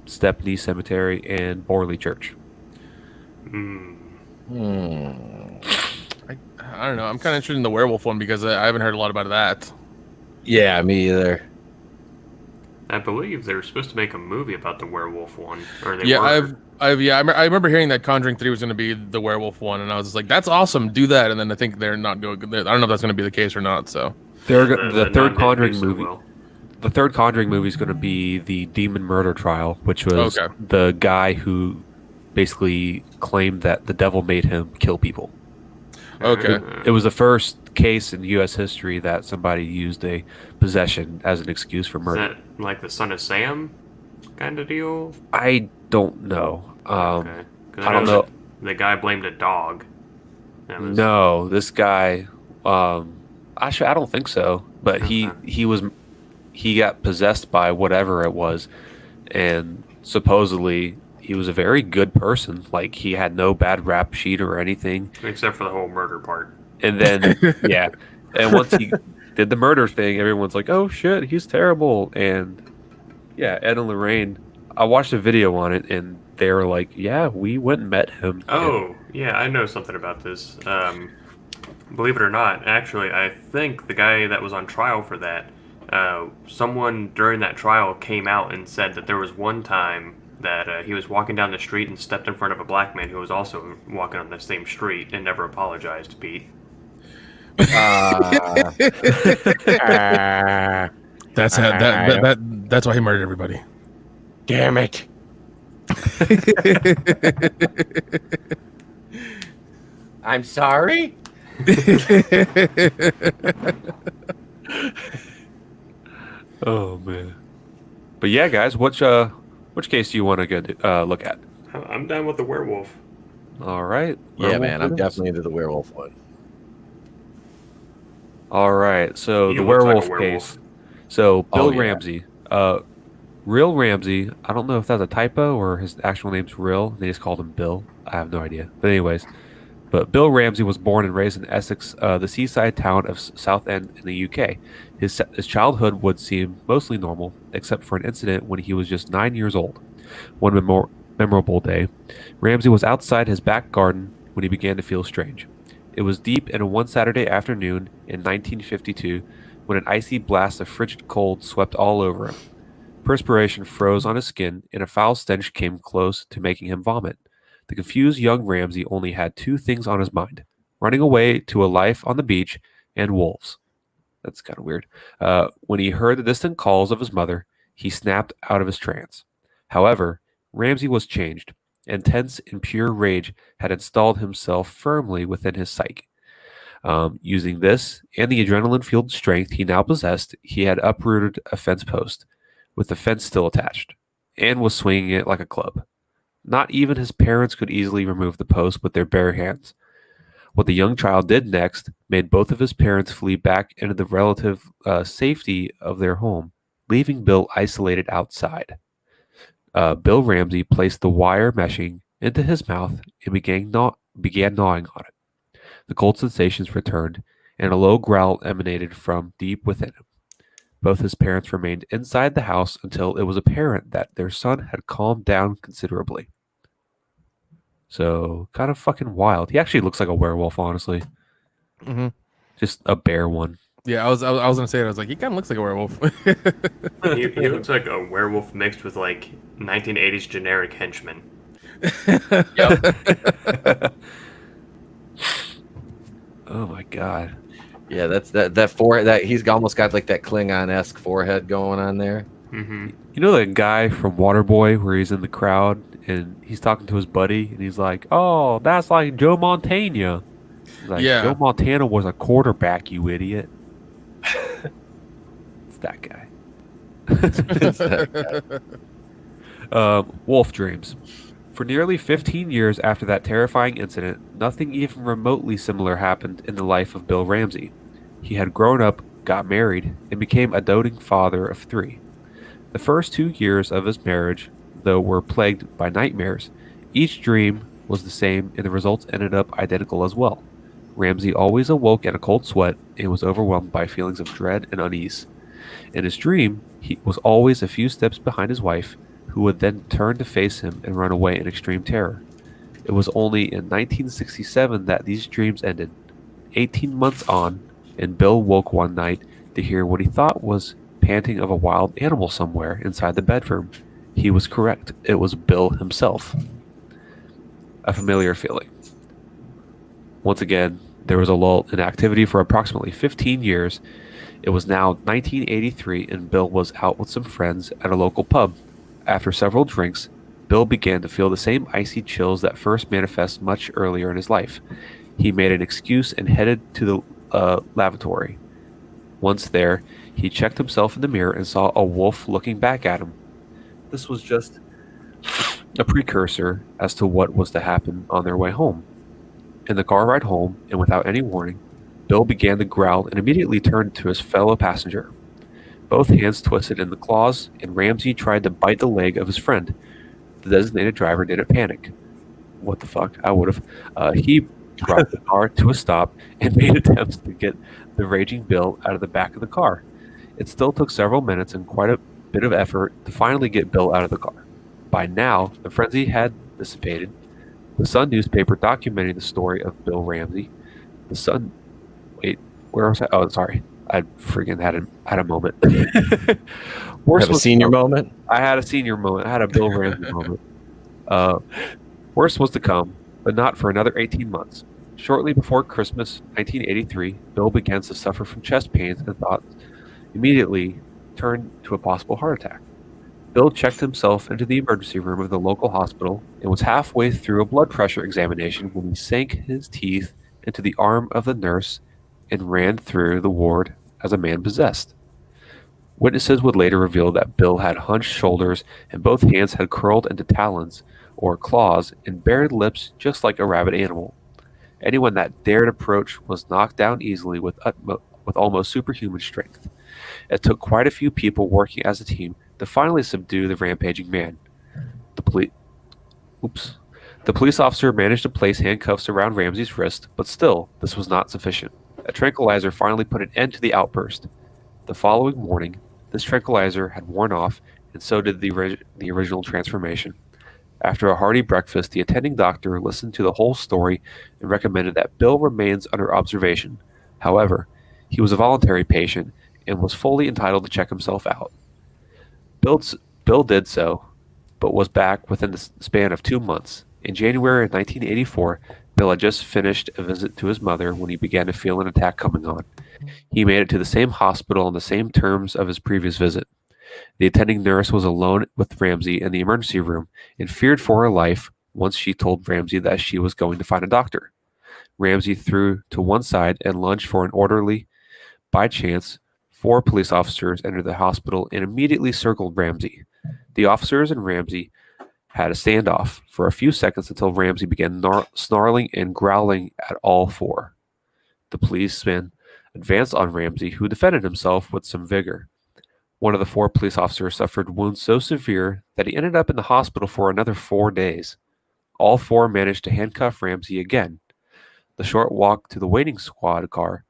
Stepney Cemetery, and Borley Church. I don't know. I'm kind of interested in the werewolf one because I haven't heard a lot about that. Yeah, me either. I believe they're supposed to make a movie about the werewolf one. Or they Yeah, were. I remember hearing that Conjuring 3 was going to be the werewolf one, and I was just like, "That's awesome, do that." And then I think they're not doing. I don't know if that's going to be the case or not. So The third Conjuring so movie. well. The third Conjuring movie is going to be the Demon Murder Trial, which was Okay. the guy who basically claimed that the devil made him kill people. Okay. It was the first case in U.S. history that somebody used a possession as an excuse for Is murder. that like the Son of Sam kind of deal? I don't know. Okay. 'Cause I don't know. The guy blamed a dog. That was- No, this guy. Actually, I don't think so. But he got possessed by whatever it was, and supposedly he was a very good person. Like, he had no bad rap sheet or anything. Except for the whole murder part. And then yeah, and once he did the murder thing, everyone's like, "Oh shit, he's terrible." And yeah, Ed and Lorraine, I watched a video on it, and they were like, "Yeah, we went and met him." Oh, yeah, I know something about this. Believe it or not, actually, I think the guy that was on trial for that, someone during that trial came out and said that there was one time that he was walking down the street and stepped in front of a black man who was also walking on the same street and never apologized, Pete. That's why he murdered everybody. Damn it. I'm sorry. Oh man. But yeah, guys, which case do you want to go look at? I'm down with the werewolf. All right. Yeah, Werewolf man, I'm it is. definitely into the werewolf one. All right. So He the looks like a werewolf werewolf. case. So Bill yeah. Ramsey, Real Ramsey. I don't know if that's a typo or his actual name's Real. They just called him Bill. I have no idea. But anyways, Bill Ramsey was born and raised in Essex, the seaside town of Southend in the UK. His childhood would seem mostly normal, except for an incident when he was just 9 years old. One memorable day, Ramsey was outside his back garden when he began to feel strange. It was deep in one Saturday afternoon in 1952 when an icy blast of frigid cold swept all over him. Perspiration froze on his skin, and a foul stench came close to making him vomit. The confused young Ramsey only had two things on his mind: running away to a life on the beach and wolves. That's kind of weird. When he heard the distant calls of his mother, he snapped out of his trance. However, Ramsey was changed, and tense and pure rage had installed himself firmly within his psyche. Using this and the adrenaline-fueled strength he now possessed, he had uprooted a fence post, with the fence still attached, and was swinging it like a club. Not even his parents could easily remove the post with their bare hands. What the young child did next made both of his parents flee back into the relative safety of their home, leaving Bill isolated outside. Bill Ramsey placed the wire meshing into his mouth and began gnawing on it. The cold sensations returned, and a low growl emanated from deep within him. Both his parents remained inside the house until it was apparent that their son had calmed down considerably. So, kind of fucking wild. He actually looks like a werewolf, honestly. Mm-hmm. Just a bear one. Yeah, I was gonna say it. I was like, he kind of looks like a werewolf. He looks like a werewolf mixed with like 1980s generic henchman. Yep. Oh my god. Yeah, that's that forehead. That he's almost got like that Klingon-esque forehead going on there. Mm-hmm. You know that guy from Waterboy where he's in the crowd and he's talking to his buddy and he's like, "Oh, that's like Joe Montana." He's like, Yeah. Joe Montana was a quarterback, you idiot. It's that guy. It's that guy. Wolf dreams. For nearly 15 years after that terrifying incident, nothing even remotely similar happened in the life of Bill Ramsey. He had grown up, got married, and became a doting father of 3. The first 2 years of his marriage, though, were plagued by nightmares. Each dream was the same, and the results ended up identical as well. Ramsey always awoke in a cold sweat and was overwhelmed by feelings of dread and unease. In his dream, he was always a few steps behind his wife, who would then turn to face him and run away in extreme terror. It was only in 1967 that these dreams ended. 18 months on, and Bill woke one night to hear what he thought was panting of a wild animal somewhere inside the bedroom. He was correct. It was Bill himself. A familiar feeling. Once again, there was a lull in activity for approximately 15 years. It was now 1983, and Bill was out with some friends at a local pub. After several drinks, Bill began to feel the same icy chills that first manifest much earlier in his life. He made an excuse and headed to the lavatory. Once there, he checked himself in the mirror and saw a wolf looking back at him. This was just a precursor as to what was to happen on their way home. In the car ride home, and without any warning, Bill began to growl and immediately turned to his fellow passenger. Both hands twisted in the claws, and Ramsey tried to bite the leg of his friend. The designated driver didn't panic. What the fuck? I would have. He brought the car to a stop and made attempts to get the raging Bill out of the back of the car. It still took several minutes and quite a bit of effort to finally get Bill out of the car. By now, the frenzy had dissipated. The Sun newspaper documenting the story of Bill Ramsey. The Sun... Wait, where was I? Oh, sorry. I freaking had a moment. Have a senior moment? I had a senior moment. I had a Bill Ramsey moment. Worse was to come, but not for another 18 months. Shortly before Christmas 1983, Bill begins to suffer from chest pains and thoughts immediately turned to a possible heart attack. Bill checked himself into the emergency room of the local hospital and was halfway through a blood pressure examination when he sank his teeth into the arm of the nurse and ran through the ward as a man possessed. Witnesses would later reveal that Bill had hunched shoulders and both hands had curled into talons or claws and bared lips just like a rabid animal. Anyone that dared approach was knocked down easily with almost superhuman strength. It took quite a few people working as a team to finally subdue the rampaging man. The police officer managed to place handcuffs around Ramsey's wrist, but still, this was not sufficient. A tranquilizer finally put an end to the outburst. The following morning, this tranquilizer had worn off, and so did the original transformation. After a hearty breakfast, the attending doctor listened to the whole story and recommended that Bill remains under observation. However, he was a voluntary patient and was fully entitled to check himself out. Bill did so, but was back within the span of 2 months. In January of 1984, Bill had just finished a visit to his mother when he began to feel an attack coming on. He made it to the same hospital on the same terms of his previous visit. The attending nurse was alone with Ramsey in the emergency room and feared for her life once she told Ramsey that she was going to find a doctor. Ramsey threw to one side and lunged for an orderly. By chance, 4 police officers entered the hospital and immediately circled Ramsey. The officers and Ramsey had a standoff for a few seconds until Ramsey began snarling and growling at all 4. The policemen advanced on Ramsey, who defended himself with some vigor. One of the 4 police officers suffered wounds so severe that he ended up in the hospital for another 4 days. All 4 managed to handcuff Ramsey again. The short walk to the waiting squad car.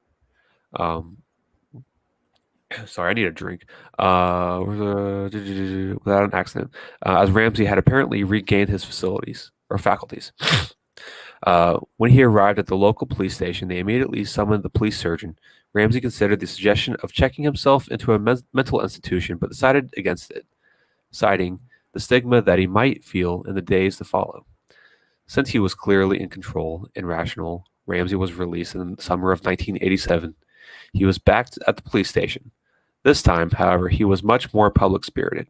Sorry, I need a drink. Without an accident, as Ramsey had apparently regained his faculties. When he arrived at the local police station, they immediately summoned the police surgeon. Ramsey considered the suggestion of checking himself into a mental institution, but decided against it, citing the stigma that he might feel in the days to follow. Since he was clearly in control and rational, Ramsey was released in the summer of 1987. He was back at the police station. This time, however, he was much more public-spirited.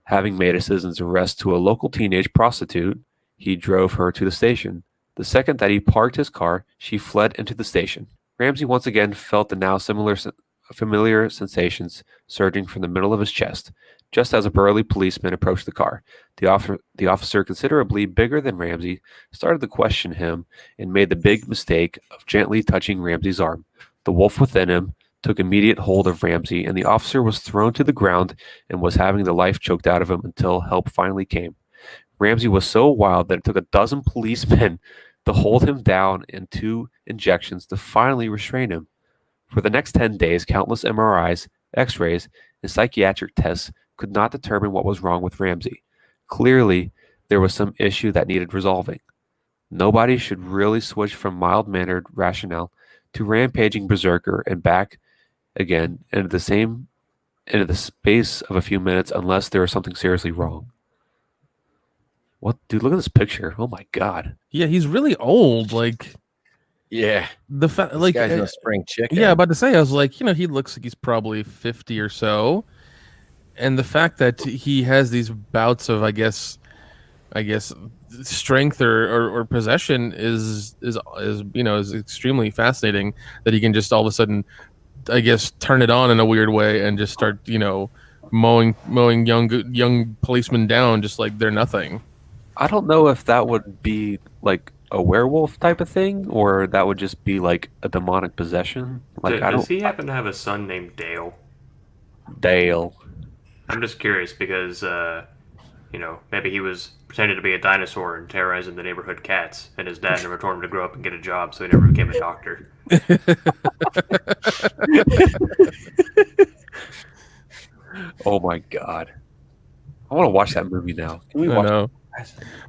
Having made a citizen's arrest to a local teenage prostitute, he drove her to the station. The second that he parked his car, she fled into the station. Ramsey once again felt the now familiar sensations surging from the middle of his chest. Just as a burly policeman approached the car, the officer, considerably bigger than Ramsey, started to question him and made the big mistake of gently touching Ramsey's arm. The wolf within him took immediate hold of Ramsey, and the officer was thrown to the ground and was having the life choked out of him until help finally came. Ramsey was so wild that it took 12 policemen to hold him down and 2 injections to finally restrain him. For the next 10 days, countless MRIs, X-rays, and psychiatric tests could not determine what was wrong with Ramsey. Clearly, there was some issue that needed resolving. Nobody should really switch from mild-mannered rationale to rampaging berserker and back again into the space of a few minutes unless there is something seriously wrong. What, dude? Look at this picture. Oh my god. Yeah, he's really old. Like, Yeah. the This guy's no spring chicken. Yeah, about to say, I was like, he looks like he's probably 50 or so, and the fact that he has these bouts of, I guess, strength or possession is extremely fascinating. That he can just all of a sudden, I guess, turn it on in a weird way and just start, mowing young policemen down just like they're nothing. I don't know if that would be like a werewolf type of thing, or that would just be like a demonic possession. Like, Does he happen to have a son named Dale? Dale. I'm just curious because, maybe he was pretending to be a dinosaur and terrorizing the neighborhood cats, and his dad never told him to grow up and get a job, so he never became a doctor. Oh my god. I want to watch that movie now. Can we watch it?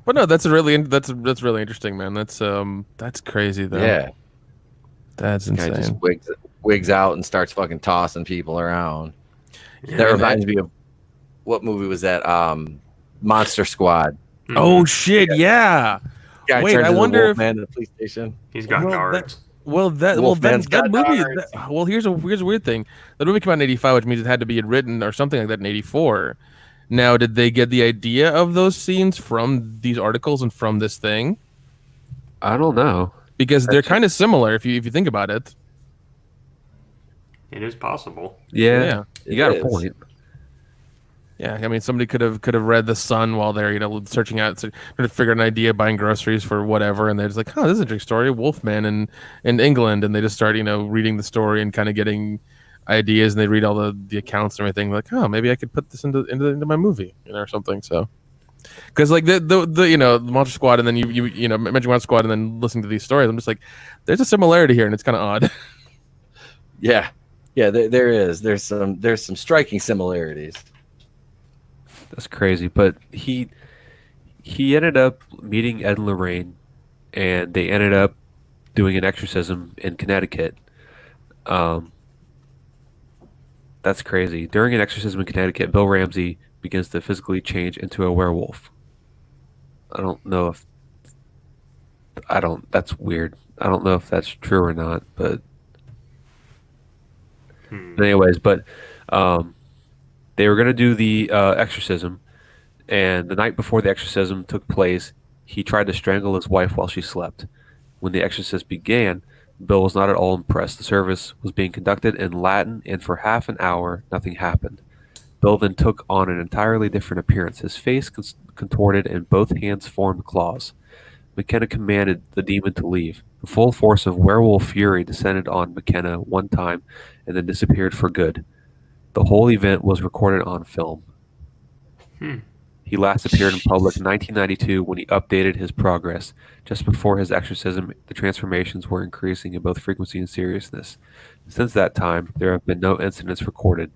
But no, that's really interesting, man. That's crazy though. Yeah. That's Guy just insane. wigs out and starts fucking tossing people around. Yeah, That reminds me of what movie was that? Monster Squad. Oh shit! Yeah. Guy Wait, turns I into the wonder if Wolfman at the police station. He's got nards. Wolfman's that got movie. darts. Here's a weird thing. The movie came out in '85, which means it had to be written or something like that in '84. Now, did they get the idea of those scenes from these articles and from this thing? I don't know. Because they're kind of similar if you think about it. It is possible. Yeah. You got a point. Yeah, I mean, somebody could have read The Sun while they're searching out, trying to figure out an idea, buying groceries for whatever, and they're just like, "Oh, this is an interesting story, Wolfman in England," and they just start reading the story and kind of getting ideas, and they read all the accounts and everything, like, "Oh, maybe I could put this into my movie, or something." So, because like the Monster Squad, and then you mention Monster Squad, and then listening to these stories, I'm just like, there's a similarity here, and it's kind of odd. Yeah, there is. There's some striking similarities. That's crazy. But he ended up meeting Ed and Lorraine, and they ended up doing an exorcism in Connecticut. That's crazy. During an exorcism in Connecticut, Bill Ramsey begins to physically change into a werewolf. I don't know if that's weird. I don't know if that's true or not, but anyways, they were going to do the exorcism, and the night before the exorcism took place, he tried to strangle his wife while she slept. When the exorcism began, Bill was not at all impressed. The service was being conducted in Latin, and for half an hour, nothing happened. Bill then took on an entirely different appearance. His face contorted, and both hands formed claws. McKenna commanded the demon to leave. The full force of werewolf fury descended on McKenna one time and then disappeared for good. The whole event was recorded on film. He last appeared in public in 1992 when he updated his progress. Just before his exorcism, the transformations were increasing in both frequency and seriousness. Since that time, there have been no incidents recorded.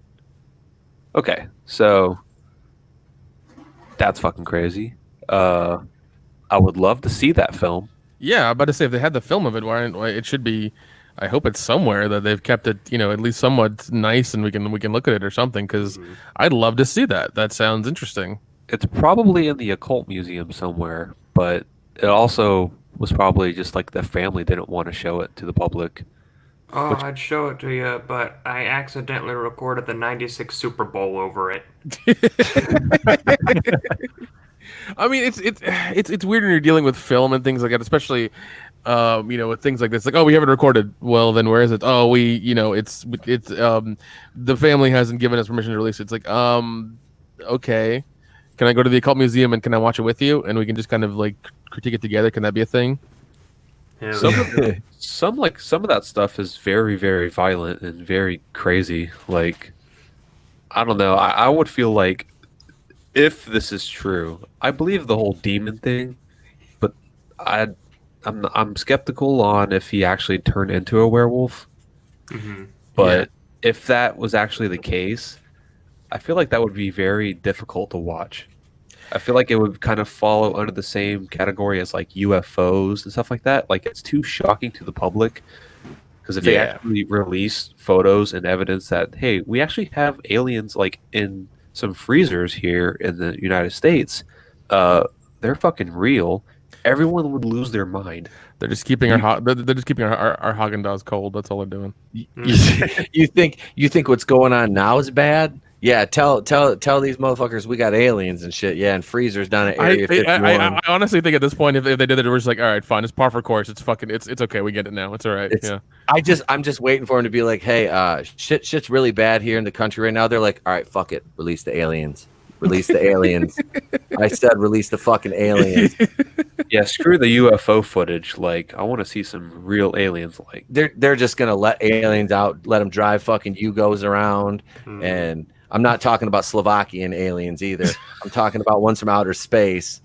Okay, so that's fucking crazy. I would love to see that film. Yeah, I'm about to say, if they had the film of it, why it should be. I hope it's somewhere that they've kept it, at least somewhat nice, and we can look at it or something. Because I'd love to see that. That sounds interesting. It's probably in the occult museum somewhere, but it also was probably just like the family didn't want to show it to the public. Oh, I'd show it to you, but I accidentally recorded the '96 Super Bowl over it. I mean, it's weird when you're dealing with film and things like that, especially, with things like this. Like, oh, we haven't recorded. Well, then where is it? Oh, it's the family hasn't given us permission to release it. It's like, okay, can I go to the occult museum and can I watch it with you? And we can just kind of like critique it together. Can that be a thing? Yeah, Some of that stuff is very, very violent and very crazy. Like, I don't know. I would feel like, if this is true, I believe the whole demon thing, but I'm skeptical on if he actually turned into a werewolf. But if that was actually the case, I feel like that would be very difficult to watch. I feel like it would kind of follow under the same category as like UFOs and stuff like that. Like, it's too shocking to the public, because if they actually release photos and evidence that, hey, we actually have aliens like in some freezers here in the United States, they're fucking real, everyone would lose their mind. They're just keeping our Haagen-Dazs cold. That's all they're doing. You think what's going on now is bad? Yeah, tell these motherfuckers we got aliens and shit. Yeah, and freezers down at Area 51. I honestly think at this point, if they did it, we're just like, all right, fine, it's par for course. It's fucking, it's okay. We get it now. It's all right. I'm just waiting for him to be like, hey, shit's really bad here in the country right now. They're like, all right, fuck it, release the aliens. Release the aliens. I said release the fucking aliens. Yeah, screw the UFO footage. Like, I want to see some real aliens. Like, they're just gonna let aliens out, let them drive fucking Yugos around, and I'm not talking about Slovakian aliens either. I'm talking about ones from outer space,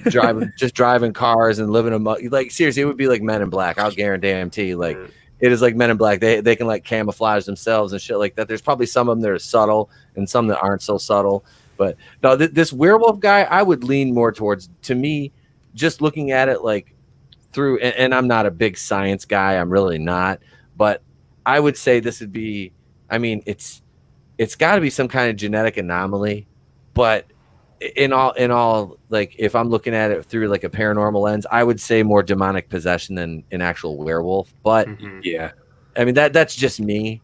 driving cars and living like, seriously, it would be like Men in Black. I'll guarantee. Like, it is like Men in Black. They can like camouflage themselves and shit like that. There's probably some of them that are subtle and some that aren't so subtle. But no, this werewolf guy, I would lean more towards, to me, just looking at it like through, and I'm not a big science guy. I'm really not. But I would say this would be, I mean, it's got to be some kind of genetic anomaly, but in all, like if I'm looking at it through like a paranormal lens, I would say more demonic possession than an actual werewolf. But yeah, I mean that's just me.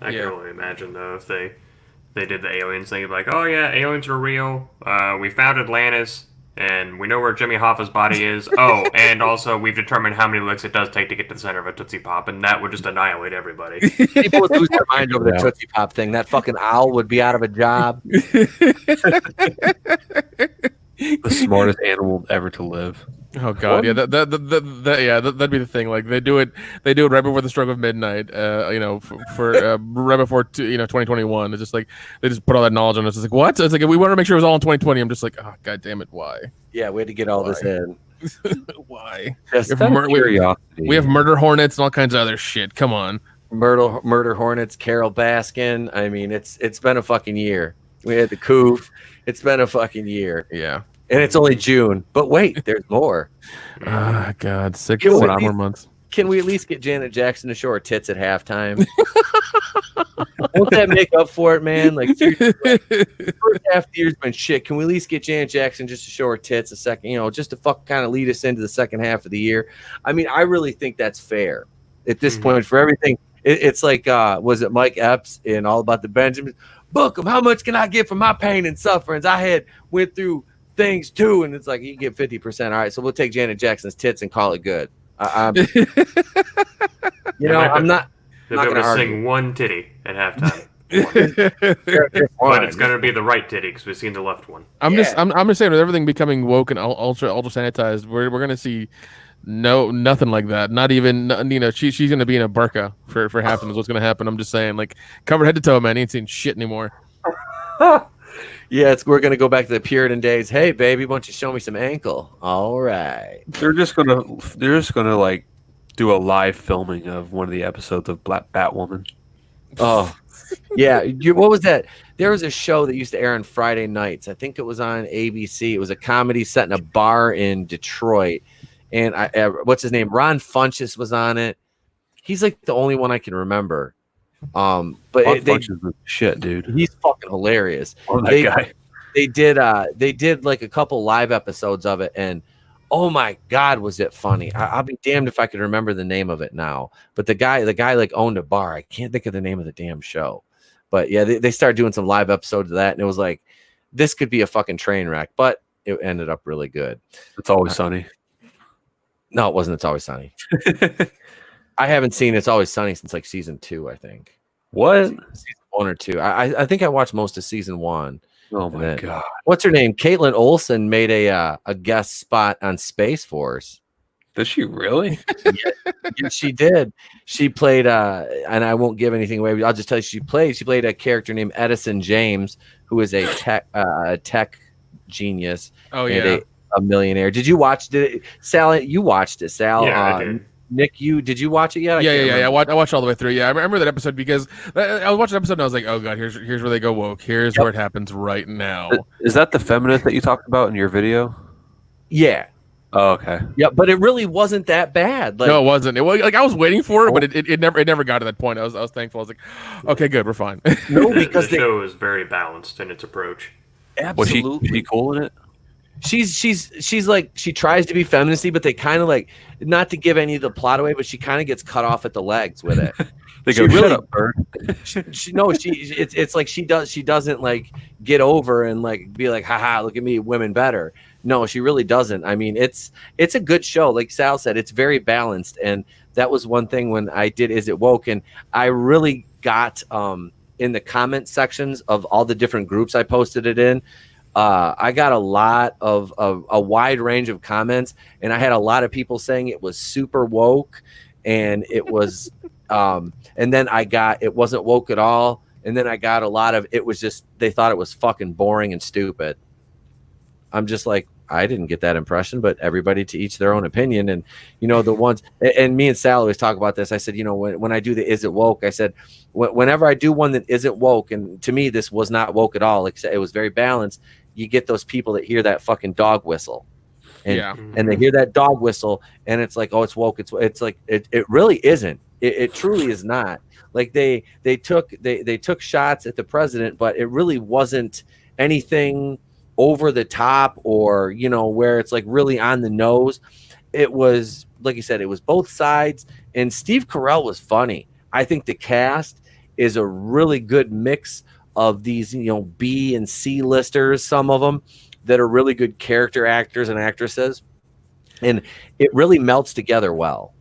I can only imagine though if they did the aliens thing, like, oh yeah, aliens are real. We found Atlantis, and we know where Jimmy Hoffa's body is. Oh, and also we've determined how many licks it does take to get to the center of a Tootsie Pop, and that would just annihilate everybody. People would lose their mind over the Tootsie Pop thing. That fucking owl would be out of a job. the smartest animal ever to live. Oh god, yeah, that'd be the thing. Like they do it right before the stroke of midnight. For right before 2021. It's just like they just put all that knowledge on us. It's like what? It's like we wanted to make sure it was all in 2020. I'm just like, oh god damn it, why? Yeah, we had to get all this in. Why? Just we have murder hornets and all kinds of other shit. Come on, murder hornets. Carol Baskin. I mean, it's been a fucking year. We had the Coof. It's been a fucking year. Yeah. And it's only June. But wait, there's more. Ah, God, 6 more months. Can we at least get Janet Jackson to show her tits at halftime? Won't that make up for it, man? Like, seriously, first half of the year's been shit. Can we at least get Janet Jackson just to show her tits a second? Just to fuck kind of lead us into the second half of the year. I mean, I really think that's fair at this point for everything. It's like, was it Mike Epps in All About the Benjamins? Book 'em. How much can I get for my pain and sufferings? I went through things too, and it's like you get 50%. All right, so we'll take Janet Jackson's tits and call it good. I'm not going to sing one titty at halftime. But it's going to be the right titty because we've seen the left one. I'm just saying, with everything becoming woke and ultra sanitized, we're going to see nothing like that. Not even she's going to be in a burqa for halftime is what's going to happen. I'm just saying, like, covered head to toe, man. Ain't seen shit anymore. Yeah, we're gonna go back to the Puritan days. Hey, baby, why don't you show me some ankle? All right. They're just gonna like do a live filming of one of the episodes of Black Batwoman. Oh, yeah. What was that? There was a show that used to air on Friday nights. I think it was on ABC. It was a comedy set in a bar in Detroit, and what's his name? Ron Funches was on it. He's like the only one I can remember. But shit, dude. He's fucking hilarious. Guy. They did like a couple live episodes of it, and oh my god, was it funny? I'll be damned if I could remember the name of it now. But the guy like owned a bar. I can't think of the name of the damn show. But yeah, they started doing some live episodes of that, and it was like this could be a fucking train wreck, but it ended up really good. It's Always Sunny. No, it wasn't. It's Always Sunny. I haven't seen It's Always Sunny since like season 2, I think. What? Season 1 or 2. I think I watched most of season 1. Oh my god! What's her name? Caitlin Olsen made a guest spot on Space Force. Did she really? Yeah, she did. She played and I won't give anything away. I'll just tell you she played a character named Edison James, who is a tech genius. Oh yeah. A millionaire. Did you watch it? Sal, you watched it, Sal. Yeah, I did. Nick, did you watch it yet? Yeah. I watched all the way through. Yeah, I remember that episode because I was watching the episode and I was like, oh god, here's where they go woke. Here's where it happens right now. Is that the feminist that you talked about in your video? Yeah. Oh, okay. Yeah, but it really wasn't that bad. Like, no, it wasn't. It was like I was waiting for it, but it never got to that point. I was thankful. I was like, okay, good, we're fine. No, because the show is very balanced in its approach. Absolutely. Was she cool in it? She's like, she tries to be feministy, but they kind of like, not to give any of the plot away, but she kind of gets cut off at the legs with it. They go, shut up, bird. It's like she doesn't like get over and like be like, haha, look at me, women better. No, she really doesn't. I mean, it's a good show. Like Sal said, it's very balanced. And that was one thing when I did Is It Woke? And I really got in the comment sections of all the different groups I posted it in. I got a lot of a wide range of comments, and I had a lot of people saying it was super woke, and it was, and then I got it wasn't woke at all, and then I got a lot of it was just they thought it was fucking boring and stupid. I'm just like, I didn't get that impression, but everybody to each their own opinion. And the ones, and me and Sal always talk about this. I said, when I do the Is It Woke, I said, whenever I do one that isn't woke, and to me this was not woke at all, except it was very balanced. You get those people that hear that fucking dog whistle, and they hear that dog whistle, and it's like, oh, it's woke. It's like it really isn't. It truly is not. Like they took shots at the president, but it really wasn't anything over the top or where it's like really on the nose. It was, like you said, it was both sides, and Steve Carell was funny. I think the cast is a really good mix of these B and C listers, some of them that are really good character actors and actresses, and it really melts together well.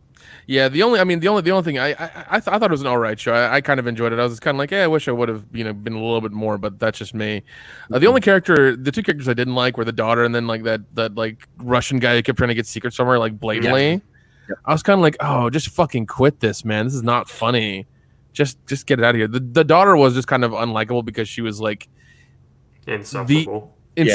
Yeah, the only thing I thought it was an all right show. I kind of enjoyed it. I was kind of like, I wish I would have been a little bit more, but that's just me. The two characters I didn't like were the daughter and then like that like Russian guy who kept trying to get secrets from her like blatantly. Yeah. I was kind of like, oh, just fucking quit this, man. This is not funny. Just get it out of here. The daughter was just kind of unlikable because she was like insufferable. And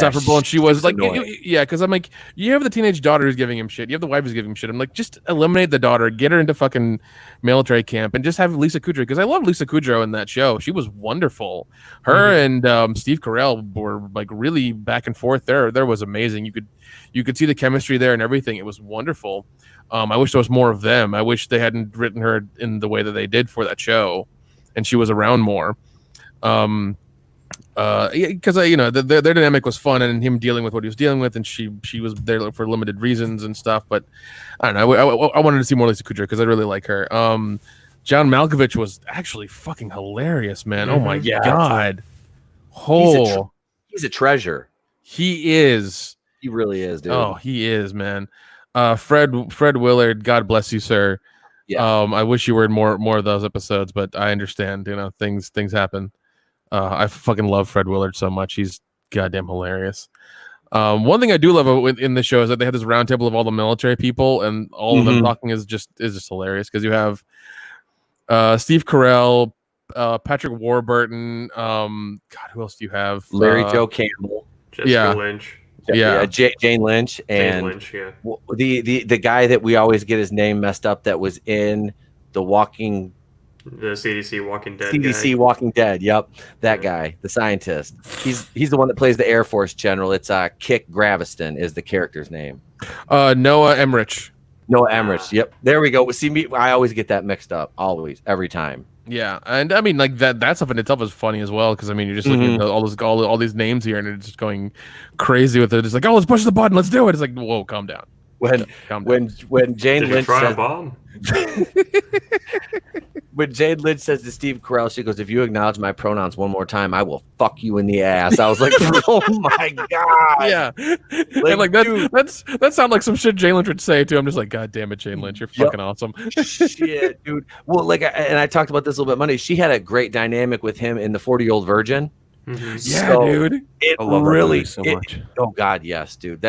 she was like, because I'm like, you have the teenage daughter who's giving him shit, you have the wife who's giving him shit. I'm like, just eliminate the daughter, get her into fucking military camp, and just have Lisa Kudrow, because I love Lisa Kudrow in that show. She was wonderful. Her and Steve Carell were like really back and forth. There was amazing. You could see the chemistry there and everything. It was wonderful. I wish there was more of them. I wish they hadn't written her in the way that they did for that show, and she was around more. Because their dynamic was fun, and him dealing with what he was dealing with, and she was there for limited reasons and stuff. But I don't know. I wanted to see more Lisa Kudrow because I really like her. John Malkovich was actually fucking hilarious, man. Oh my god! He's a treasure. He is. He really is, dude. Oh, he is, man. Fred Willard, God bless you, sir. Yeah. I wish you were in more of those episodes, but I understand. Things happen. I fucking love Fred Willard so much. He's goddamn hilarious. One thing I do love in the show is that they have this round table of all the military people, and all of them talking is just hilarious, because you have Steve Carell, Patrick Warburton, God, who else do you have? Larry Joe Campbell, Jessica Lynch. Jane Lynch, and the guy that we always get his name messed up that was in the CDC Walking Dead. CDC guy. Walking Dead. Yep, that guy, the scientist. He's the one that plays the Air Force general. It's Kit Graveston is the character's name. Noah Emmerich. Yep, there we go. See me, I always get that mixed up. Always, every time. Yeah, and I mean, like that stuff in itself is funny as well, because I mean, you're just looking at all these names here, and it's just going crazy with it. It's like, oh, let's push the button, let's do it. It's like, whoa, calm down. When Jane Lynch says, bomb? when Jane Lynch says to Steve Carell, she goes, "If you acknowledge my pronouns one more time, I will fuck you in the ass." I was like, "Oh my god!" Yeah, like that sounds like some shit Jane Lynch would say too. I'm just like, God damn it, Jane Lynch, you're fucking awesome. Shit, dude. Well, and I talked about this a little bit Monday. She had a great dynamic with him in the 40-Year-Old Virgin. Mm-hmm. Yeah, so dude. I love really so much. Oh god, yes, dude.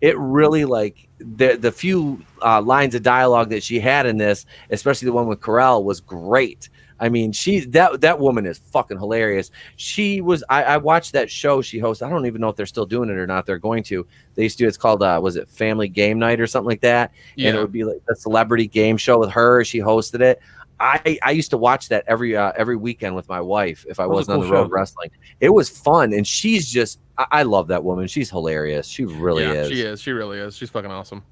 It really, like the few lines of dialogue that she had in this, especially the one with Carell, was great. I mean, that woman is fucking hilarious. She was. I watched that show she hosts. I don't even know if they're still doing it or not. They're going to. They used to. It's called was it Family Game Night or something like that? Yeah. And it would be like a celebrity game show with her. She hosted it. I used to watch that every weekend with my wife if I wasn't on the road wrestling. It was fun, and she's just I love that woman. She's hilarious. She really is. She is. She really is. She's fucking awesome.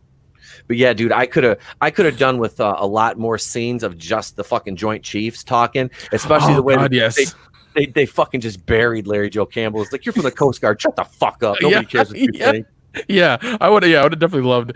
But yeah, dude, I could have done with a lot more scenes of just the fucking Joint Chiefs talking, especially the way they fucking just buried Larry Joe Campbell. It's like, you're from the Coast Guard. Shut the fuck up. Nobody cares what you think. Yeah, I would have definitely loved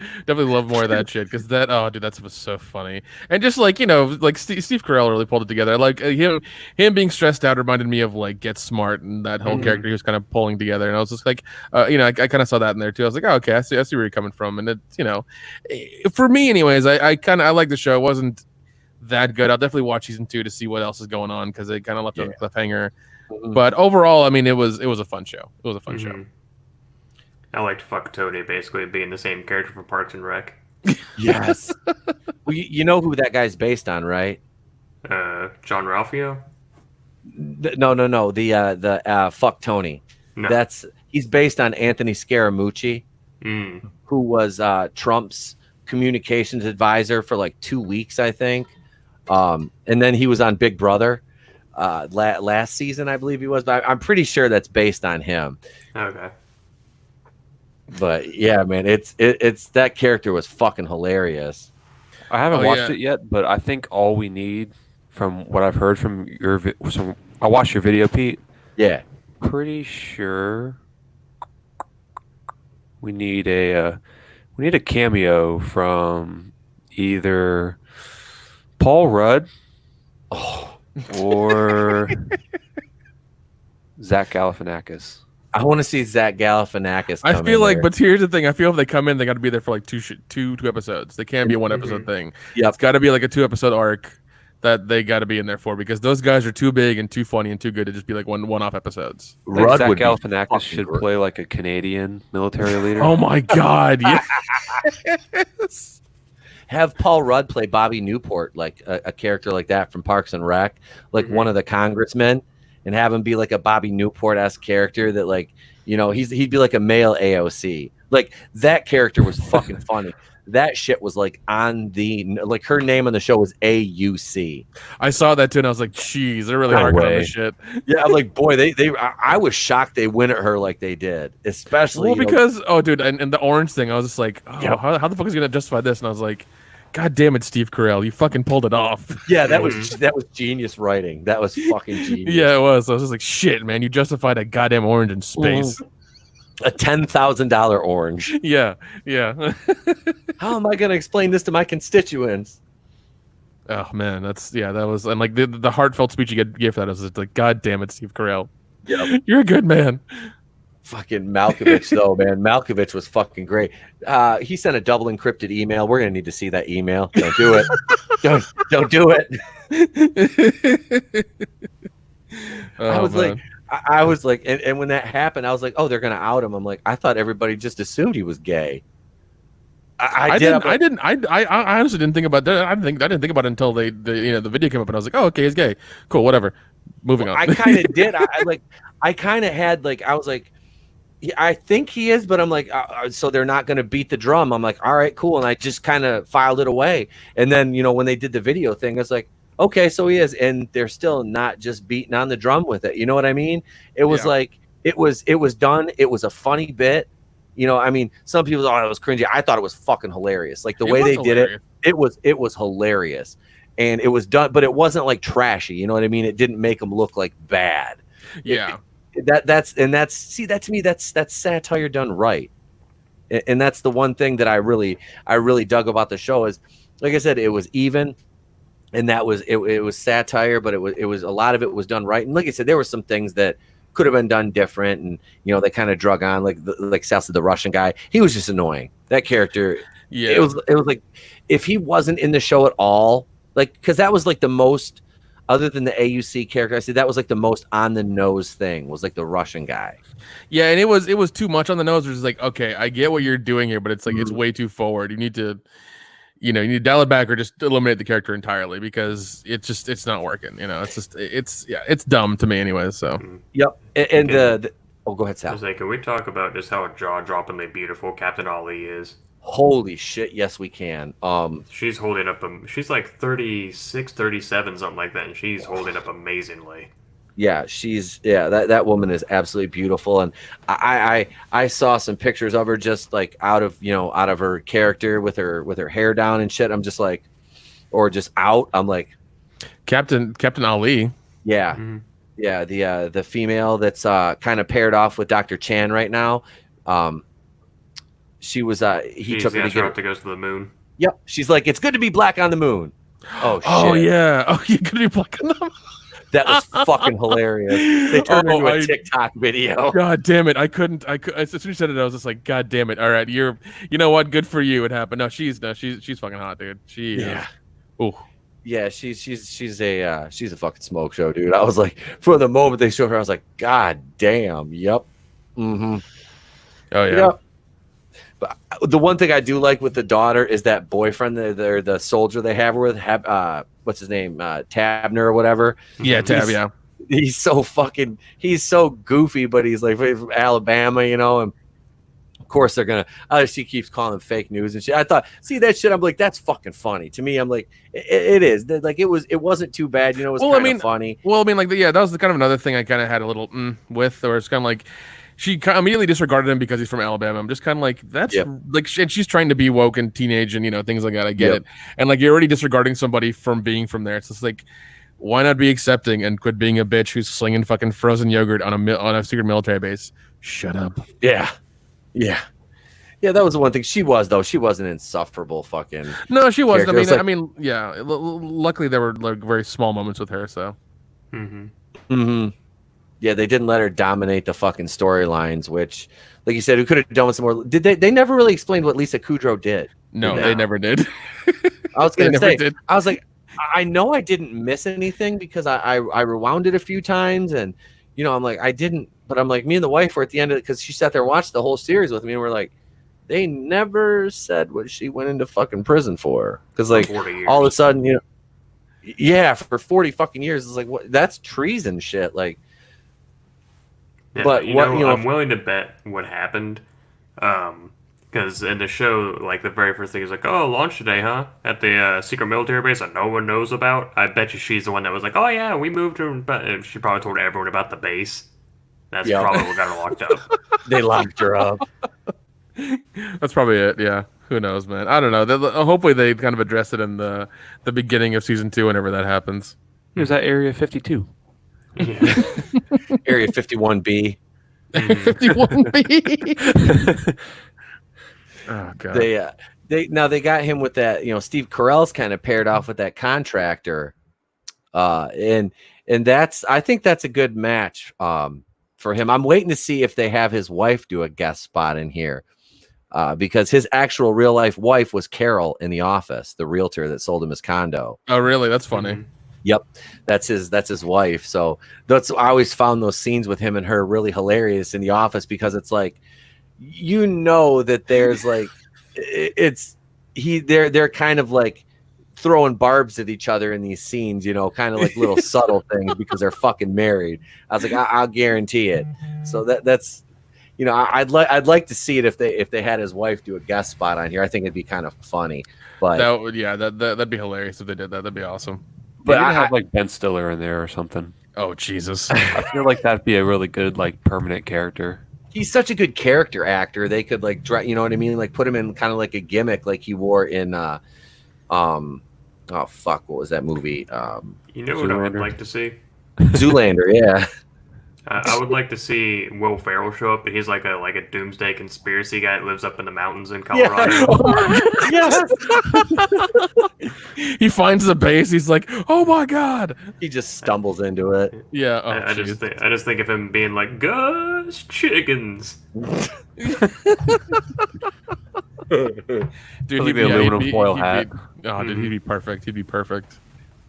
more of that shit, because that that was so funny. And just like, like Steve Carell really pulled it together. Like him being stressed out reminded me of like Get Smart and that whole character he was kind of pulling together. And I was just like, I kind of saw that in there too. I was like, oh, okay, I see where you're coming from. And it's, for me anyways, I like the show. It wasn't that good. I'll definitely watch season 2 to see what else is going on, because it kind of left a cliffhanger. But overall, I mean, it was a fun show. It was a fun show. I liked Fuck Tony basically being the same character from Parks and Rec. Yes. Well, you know who that guy's based on, right? John Ralphio? No. The Fuck Tony. No. He's based on Anthony Scaramucci, who was Trump's communications advisor for like 2 weeks, I think. And then he was on Big Brother last season, I believe he was. But I'm pretty sure that's based on him. Okay. But yeah, man, it's that character was fucking hilarious. I haven't watched it yet, but I think all we need, from what I've heard from I watched your video, Pete. Yeah. Pretty sure we need a cameo from either Paul Rudd or Zach Galifianakis. I want to see Zach Galifianakis. I feel like, but here's the thing: I feel if they come in, they got to be there for like two episodes. They can't be a 1 episode thing. Yeah, it's got to be like a 2 episode arc that they got to be in there for, because those guys are too big and too funny and too good to just be like one-off episodes. Like Zach Galifianakis should play like a Canadian military leader. Oh my god! Yes. Have Paul Rudd play Bobby Newport, like a character like that from Parks and Rec, like one of the congressmen, and have him be like a Bobby Newport-esque character that, like, you know, he'd be like a male AOC. Like, that character was fucking funny. That shit was like on like her name on the show was AUC. I saw that too, and I was like, "Jeez, they're really hard on this shit." Yeah, I'm like, boy, I was shocked they went at her like they did, especially because dude, and the orange thing, I was just like, how the fuck is he gonna justify this? And I was like, God damn it, Steve Carell, you fucking pulled it off. Yeah, that was genius writing. That was fucking genius. Yeah, it was. I was just like, shit, man, you justified a goddamn orange in space. A $10,000 orange. Yeah. How am I going to explain this to my constituents? Oh man, that was, and like the heartfelt speech you gave for that, I was just like, God damn it, Steve Carell. Yeah, you're a good man. Fucking Malkovich though, man. Malkovich was fucking great. He sent a double encrypted email. We're gonna need to see that email. Don't do it. don't do it. I was like, and when that happened, I was like, oh, they're gonna out him. I'm like, I thought everybody just assumed he was gay. I honestly didn't think about that. I didn't think about it until the video came up, and I was like, oh, okay, he's gay. Cool, whatever. Moving on. I kind of did. I kind of had like, I was like, yeah, I think he is, but I'm like, so they're not going to beat the drum. I'm like, all right, cool. And I just kind of filed it away. And then, when they did the video thing, I was like, okay, so he is. And they're still not just beating on the drum with it. You know what I mean? It was like, it was done. It was a funny bit. I mean, some people thought it was cringy. I thought it was fucking hilarious. Like the way they did it, it was hilarious. And it was done, but it wasn't like trashy. You know what I mean? It didn't make them look like bad. Yeah. That's that to me, that's satire done right. And that's the one thing that I really dug about the show is, like I said, it was even, and that was it was satire, but it was a lot of it was done right. And like I said, there were some things that could have been done different, and they kind of drug on, like Sal said, the Russian guy, he was just annoying. That character, it was like, if he wasn't in the show at all, like, because that was like the most, other than the AUC character, I said that was like the most on the nose thing, was like the Russian guy. Yeah, and it was too much on the nose. It was like, okay, I get what you're doing here, but it's like it's way too forward. You need to, you need to dial it back or just eliminate the character entirely, because it's not working. It's dumb to me anyway. So yep. And go ahead, Sal. Can we talk about just how jaw-droppingly beautiful Captain Ali is? Holy shit, yes we can. She's holding up, she's like 36, 37, something like that, and she's holding up amazingly. Yeah, that woman is absolutely beautiful. And I saw some pictures of her just like out of her character with her hair down and shit. I'm just like, or just out. I'm like, Captain Ali. Yeah. Mm-hmm. Yeah, the female that's kind of paired off with Dr. Chan right now. She was he took her to go to the moon. Yep. She's like, it's good to be black on the moon. Oh shit. Oh yeah. Oh, you're gonna be black on the moon. That was fucking hilarious. They turned her into a TikTok video. God damn it. I couldn't as soon as you said it, I was just like, God damn it. All right, you know what? Good for you. It happened. No, she's fucking hot, dude. Yeah, she's a fucking smoke show, dude. I was like, from the moment they showed her, I was like, God damn. Yep. Mm-hmm. Oh yeah. Yep. But the one thing I do like with the daughter is that boyfriend, the soldier they have her with, what's his name, Tabner or whatever. Yeah, Tab. He's so goofy, but he's like from Alabama, and of course they're gonna. She keeps calling him fake news and shit. I thought, see that shit, I'm like, that's fucking funny to me. I'm like, it is like it wasn't too bad, it was kind of funny. Well, I mean, like that was kind of another thing I kind of had a little with, or it's kind of like, she immediately disregarded him because he's from Alabama. I'm just kind of like, that's like, and she's trying to be woke and teenage and, you know, things like that. I get it. And like, you're already disregarding somebody from being from there. It's just like, why not be accepting and quit being a bitch who's slinging fucking frozen yogurt on a secret military base? Shut up. Yeah. That was the one thing she was though. She wasn't insufferable fucking. No, she wasn't. Character. Luckily there were like very small moments with her. So. Yeah, they didn't let her dominate the fucking storylines, which, like you said, we could have done with some more. Did they? They never really explained what Lisa Kudrow did. No, they never did. I was gonna say. I was like, I know I didn't miss anything because I rewound it a few times, and you know, I'm like, I didn't. But I'm like, me and the wife were at the end of it because she sat there and watched the whole series with me, and we're like, they never said what she went into fucking prison for. Because like all of a sudden, you know, yeah, for 40 fucking years, it's like, what? That's treason shit. Like. Yeah, but I'm willing to bet what happened, because in the show, like the very first thing is like, "Oh, launch today, huh?" At the secret military base that no one knows about. I bet you she's the one that was like, "Oh yeah, we moved her," but she probably told everyone about the base. That's probably what got her locked up. They locked her up. That's probably it. Yeah, who knows, man? I don't know. Hopefully, they kind of address it in the beginning of season 2, whenever that happens. Here's that Area 52. Yeah. Area 51B. 51B. Oh god. They got him with that, you know, Steve Carell's kind of paired off with that contractor. And that's, I think that's a good match for him. I'm waiting to see if they have his wife do a guest spot in here. Because his actual real life wife was Carol in The Office, the realtor that sold him his condo. Oh really? That's funny. Mm-hmm. Yep, that's his wife. So I always found those scenes with him and her really hilarious in The Office because it's like, you know, that there's like, they're kind of like throwing barbs at each other in these scenes, you know, kind of like little subtle things because they're fucking married. I was like, I'll guarantee it. So that's, you know, I'd like to see it if they had his wife do a guest spot on here. I think it'd be kind of funny. But that'd be hilarious if they did that. That'd be awesome. But I have like Ben Stiller in there or something. Oh Jesus! I feel like that'd be a really good like permanent character. He's such a good character actor. They could like, you know what I mean? Like put him in kind of like a gimmick, like he wore in, oh fuck, what was that movie? You know what I would like to see? Zoolander, yeah. I would like to see Will Ferrell show up, but he's like a doomsday conspiracy guy that lives up in the mountains in Colorado. Yes. He finds the base. He's like, "Oh my god!" He just stumbles into it. Yeah. I just think of him being like, "Gosh, chickens." Dude, like the aluminum foil hat. Dude, he'd be perfect. He'd be perfect.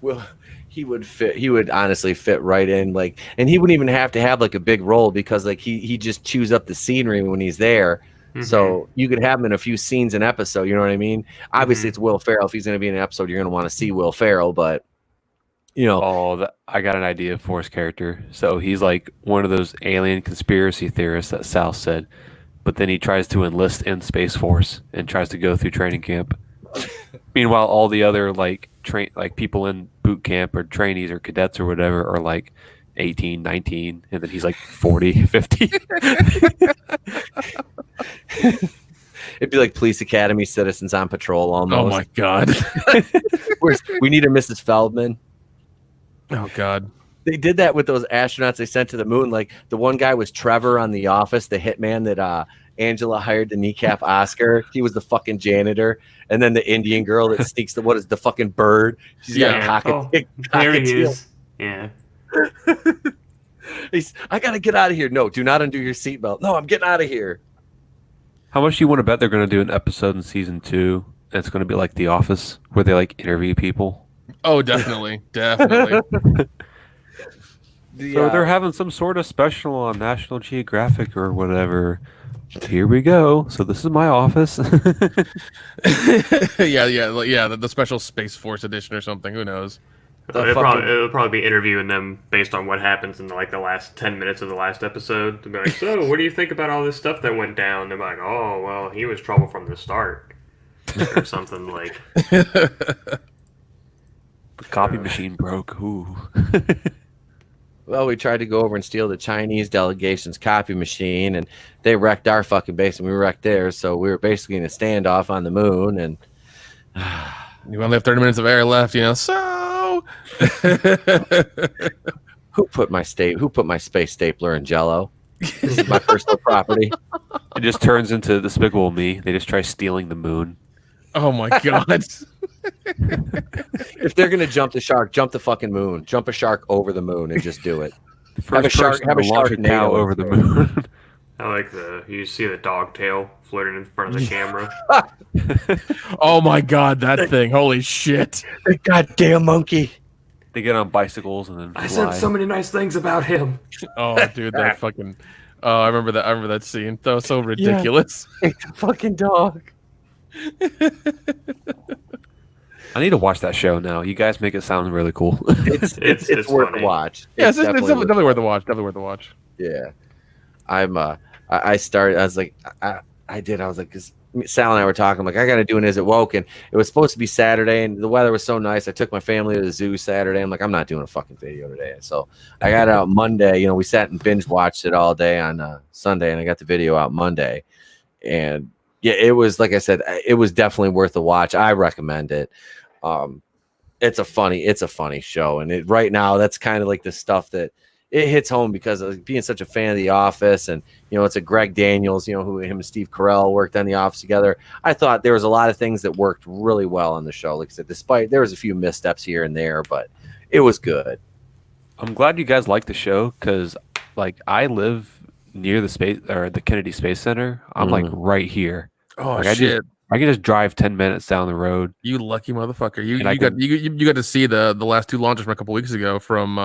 Well, he would fit. He would honestly fit right in. Like, and he wouldn't even have to have like a big role because like he just chews up the scenery when he's there. Mm-hmm. So you could have him in a few scenes an episode. You know what I mean? Obviously, it's Will Ferrell. If he's going to be in an episode, you're going to want to see Will Ferrell. But you know, I got an idea for his character. So he's like one of those alien conspiracy theorists that Sal said, but then he tries to enlist in Space Force and tries to go through training camp. Meanwhile, all the other like people in boot camp or trainees or cadets or whatever are like 18, 19, and then he's like 40, 50. It'd be like Police Academy Citizens on Patrol almost. Oh my god. We need a Mrs. Feldman. Oh god. They did that with those astronauts they sent to the moon. Like the one guy was Trevor on The Office, the hitman that Angela hired to kneecap Oscar. He was the fucking janitor. And then the Indian girl that sneaks the fucking bird. She's got a there he is. Yeah. I gotta get out of here. No, do not undo your seatbelt. No, I'm getting out of here. How much do you want to bet they're going to do an episode in season 2? And it's going to be like The Office, where they like interview people. Oh, definitely, definitely. So they're having some sort of special on National Geographic or whatever. Here we go. So this is my office. yeah. The special Space Force edition or something. Who knows? It'll probably be interviewing them based on what happens in like the last 10 minutes of the last episode. To be like, so what do you think about all this stuff that went down? They're like, oh, well, he was trouble from the start, or something like. The copy machine broke. Ooh. Well, we tried to go over and steal the Chinese delegation's copy machine, and they wrecked our fucking base, and we wrecked theirs. So we were basically in a standoff on the moon, and you only have 30 minutes of air left, So who put my space stapler in Jello? This is my personal property. It just turns into Despicable Me. They just try stealing the moon. Oh my god! If they're gonna jump the shark, jump the fucking moon. Jump a shark over the moon and just do it. Have a shark cow over the moon. I like you see the dog tail floating in front of the camera. Oh my god, that thing! Holy shit! The goddamn monkey! They get on bicycles and then fly. I said so many nice things about him. Oh, dude, that fucking. Oh, I remember that. I remember that scene. That was so ridiculous. Yeah, it's a fucking dog. I need to watch that show now. You guys make it sound really cool. It's worth funny. a watch. Yeah, it's definitely worth a watch. Definitely worth a watch. Yeah, I started. I was like, I was like, because Sal and I were talking. I'm like, I got to do an Is It Woke, and it was supposed to be Saturday, and the weather was so nice. I took my family to the zoo Saturday. I'm like, I'm not doing a fucking video today. So I got it out Monday. We sat and binge watched it all day on Sunday, and I got the video out Monday. And yeah, it was, like I said, it was definitely worth a watch. I recommend it. It's a funny show, and right now that's kind of like the stuff that it hits home because of being such a fan of The Office, and it's a Greg Daniels, who him and Steve Carell worked on The Office together. I thought there was a lot of things that worked really well on the show. Like I said, despite there was a few missteps here and there, but it was good. I'm glad you guys like the show because, like, I live near the Kennedy Space Center. I'm like right here. Oh like, shit! I can just drive 10 minutes down the road. You lucky motherfucker! You got to see the last two launches from a couple weeks ago from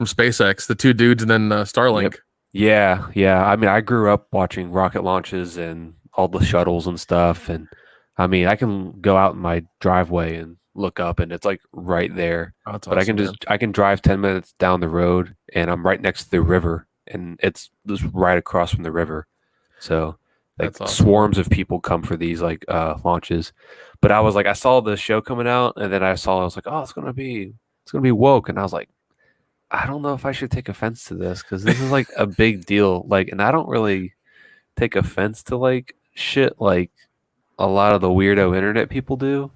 SpaceX, the two dudes, and then Starlink. Yep. Yeah. I mean, I grew up watching rocket launches and all the shuttles and stuff, and I mean, I can go out in my driveway and look up, and it's like right there. Oh, that's but awesome, I can drive 10 minutes down the road, and I'm right next to the river, and it's just right across from the river. So. Like That's awesome. Swarms of people come for these launches, but I was like, I saw the show coming out, and then I was like, oh, it's gonna be woke, and I was like, I don't know if I should take offense to this because this is like a big deal, like, and I don't really take offense to like shit like a lot of the weirdo internet people do.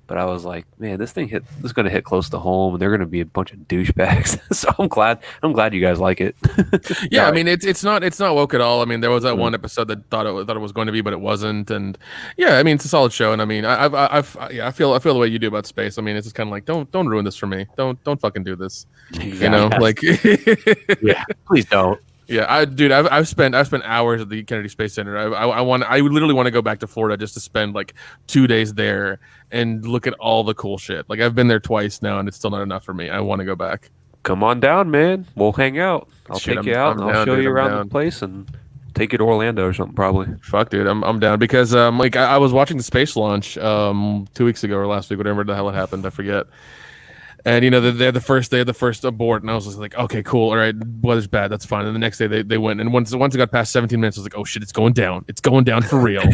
But I was like, man, this is gonna hit close to home, and they're gonna be a bunch of douchebags. So I'm glad you guys like it. Yeah, I mean, it's not woke at all. I mean, there was that one episode that thought it was going to be, but it wasn't. And yeah, I mean, it's a solid show. And I mean, I feel the way you do about space. I mean, it's just kind of like, don't ruin this for me. Don't fucking do this. Exactly. Like, Yeah, please don't. Yeah, I've spent hours at the Kennedy Space Center. I literally want to go back to Florida just to spend like 2 days there and look at all the cool shit. Like I've been there twice now, and it's still not enough for me. I want to go back. Come on down, man. We'll hang out. I'll take you out, and I'll show you around the place, and take you to Orlando or something, probably. Fuck, dude, I'm down because like I was watching the space launch 2 weeks ago or last week, whatever the hell it happened, I forget. And they're the first day of the first abort, and I was just like, okay, cool, all right, weather's bad, that's fine. And the next day they went, and once it got past 17 minutes, I was like, oh shit, it's going down for real.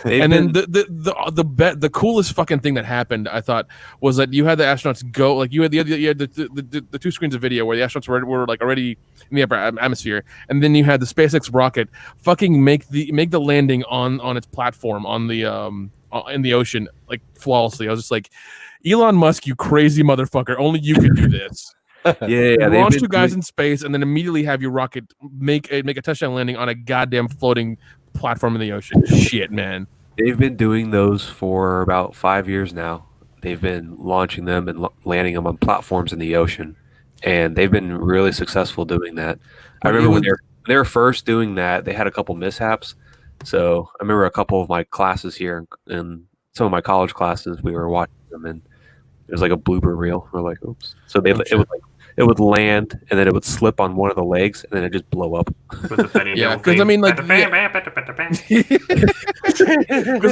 And then the coolest fucking thing that happened, I thought, was that you had the astronauts go, like you had the two screens of video where the astronauts were like already in the upper atmosphere, and then you had the SpaceX rocket fucking make the landing on its platform on the in the ocean like flawlessly. I was just like, Elon Musk, you crazy motherfucker! Only you can do this. Yeah. Launch two guys in space and then immediately have your rocket make a touchdown landing on a goddamn floating platform in the ocean. Shit, man. They've been doing those for about 5 years now. They've been launching them and landing them on platforms in the ocean, and they've been really successful doing that. I remember when they were first doing that, they had a couple mishaps. So I remember a couple of my classes here, and some of my college classes, we were watching them, and it was like a blooper reel. We're like, oops. So it would land, and then it would slip on one of the legs, and then it just blow up. Yeah, because I mean, like, because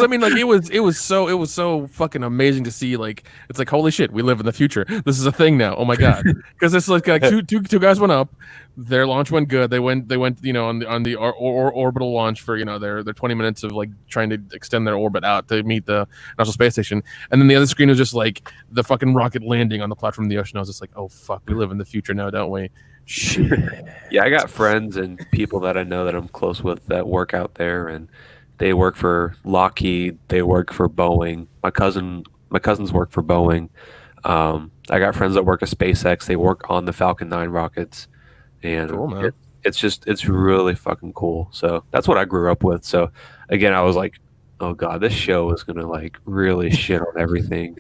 I mean, like, it was so fucking amazing to see. Like, it's like, holy shit, we live in the future. This is a thing now. Oh my god, because it's like two guys went up. Their launch went good. They went, on the orbital launch for their 20 minutes of like trying to extend their orbit out to meet the National Space Station, and then the other screen was just like the fucking rocket landing on the platform in the ocean. I was just like, oh fuck, we live in the future now, don't we? Shit. Yeah, I got friends and people that I know that I'm close with that work out there, and they work for Lockheed. They work for Boeing. My cousins work for Boeing. I got friends that work at SpaceX. They work on the Falcon 9 rockets, and Cool, man. it's really fucking cool. So that's what I grew up with. So again, I was like, oh god, this show is gonna like really shit on everything.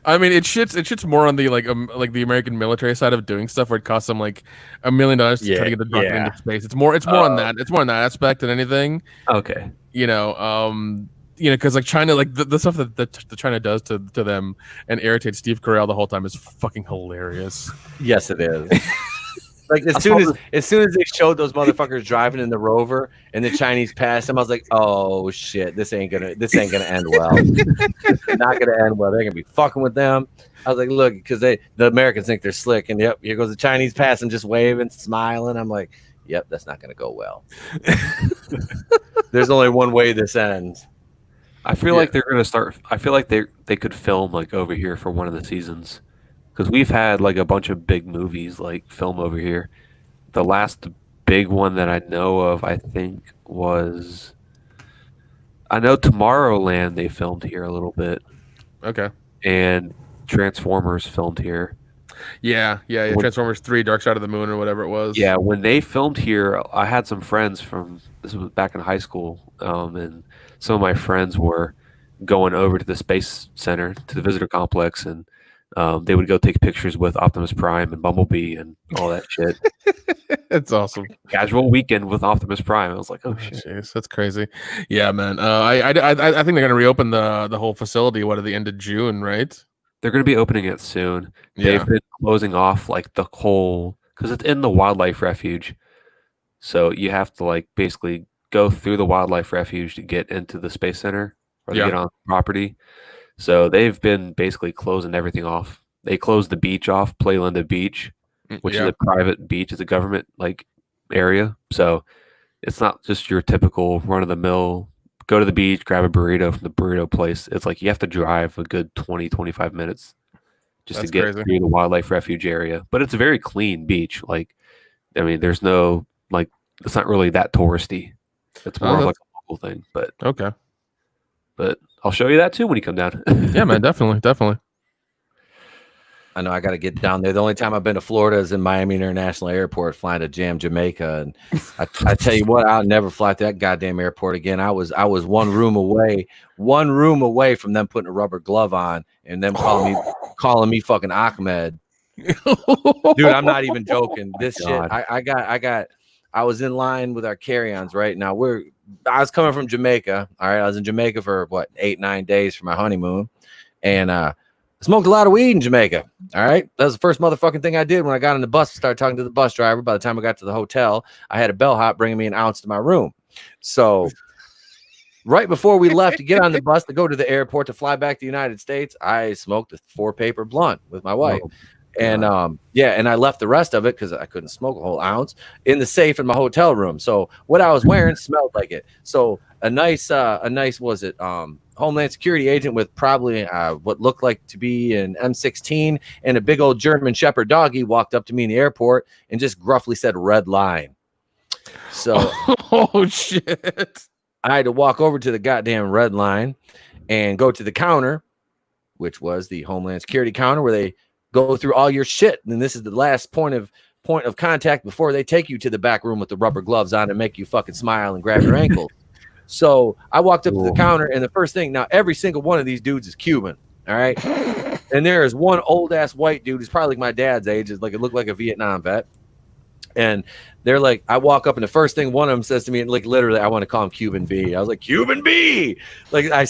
I mean, it shits more on the like the American military side of doing stuff where it costs them like $1 million to try to get the rocket into space. It's more on that. It's more on that aspect than anything. Okay. Because like China, like the stuff that China does to them and irritates Steve Carell the whole time is fucking hilarious. Yes, it is. Like as soon as they showed those motherfuckers driving in the rover and the Chinese passed them, I was like, oh shit, this ain't gonna end well. It's not gonna end well. They're gonna be fucking with them. I was like, look, because the Americans think they're slick, and yep, here goes the Chinese passing, just waving, smiling. I'm like, yep, that's not gonna go well. There's only one way this ends. I feel like they're gonna start. I feel like they could film like over here for one of the seasons. Because we've had like a bunch of big movies like film over here. The last big one that I know of, I think, was I know Tomorrowland they filmed here a little bit. Okay. And Transformers filmed here. Yeah. Transformers 3, Dark Side of the Moon, or whatever it was. Yeah, when they filmed here, I had some friends from this was back in high school, and some of my friends were going over to the Space Center, to the visitor complex, and they would go take pictures with Optimus Prime and Bumblebee and all that shit. It's awesome. Casual weekend with Optimus Prime. I was like, oh shit, jeez, that's crazy. Yeah, man. I think they're gonna reopen the whole facility. At the end of June, right? They're gonna be opening it soon. Yeah. They've been closing off like the whole because it's in the wildlife refuge, so you have to like basically go through the wildlife refuge to get into the Space Center or to get on property. So they've been basically closing everything off. They closed the beach off, Playlinda Beach, which is a private beach. It's a government like area. So it's not just your typical run-of-the-mill, go to the beach, grab a burrito from the burrito place. It's like you have to drive a good 20, 25 minutes just to get through the wildlife refuge area. But it's a very clean beach. Like, I mean, there's no, like, it's not really that touristy. It's more of like a local thing. But okay. But I'll show you that too when you come down. Yeah, man, definitely. I know I got to get down there. The only time I've been to Florida is in Miami International Airport, flying to Jamaica, and I tell you what, I'll never fly to that goddamn airport again. I was one room away from them putting a rubber glove on and them calling me fucking Ahmed. Dude, I'm not even joking. This shit, I was in line with our carry-ons right now. I was coming from Jamaica. All right, I was in Jamaica for 8-9 days for my honeymoon, and smoked a lot of weed in Jamaica. All right. That was the first motherfucking thing I did when I got on the bus and started talking to the bus driver. By the time I got to the hotel, I had a bellhop bringing me an ounce to my room. So right before we left to get on the bus to go to the airport to fly back to the United States, I smoked a 4-paper blunt with my wife. And and I left the rest of it because I couldn't smoke a whole ounce in the safe in my hotel room. So what I was wearing smelled like it. So a nice Homeland Security agent with probably what looked like to be an M16 and a big old German Shepherd doggy walked up to me in the airport and just gruffly said "red line." So oh shit! I had to walk over to the goddamn red line and go to the counter, which was the Homeland Security counter where they go through all your shit. And this is the last point of contact before they take you to the back room with the rubber gloves on and make you fucking smile and grab your ankles. So I walked up to the counter, and the first thing, now every single one of these dudes is Cuban, all right? And there is one old-ass white dude who's probably like my dad's age. It looked like a Vietnam vet. And they're like, I walk up, and the first thing one of them says to me, like literally, I want to call him Cuban B. I was like, Cuban B! Like, I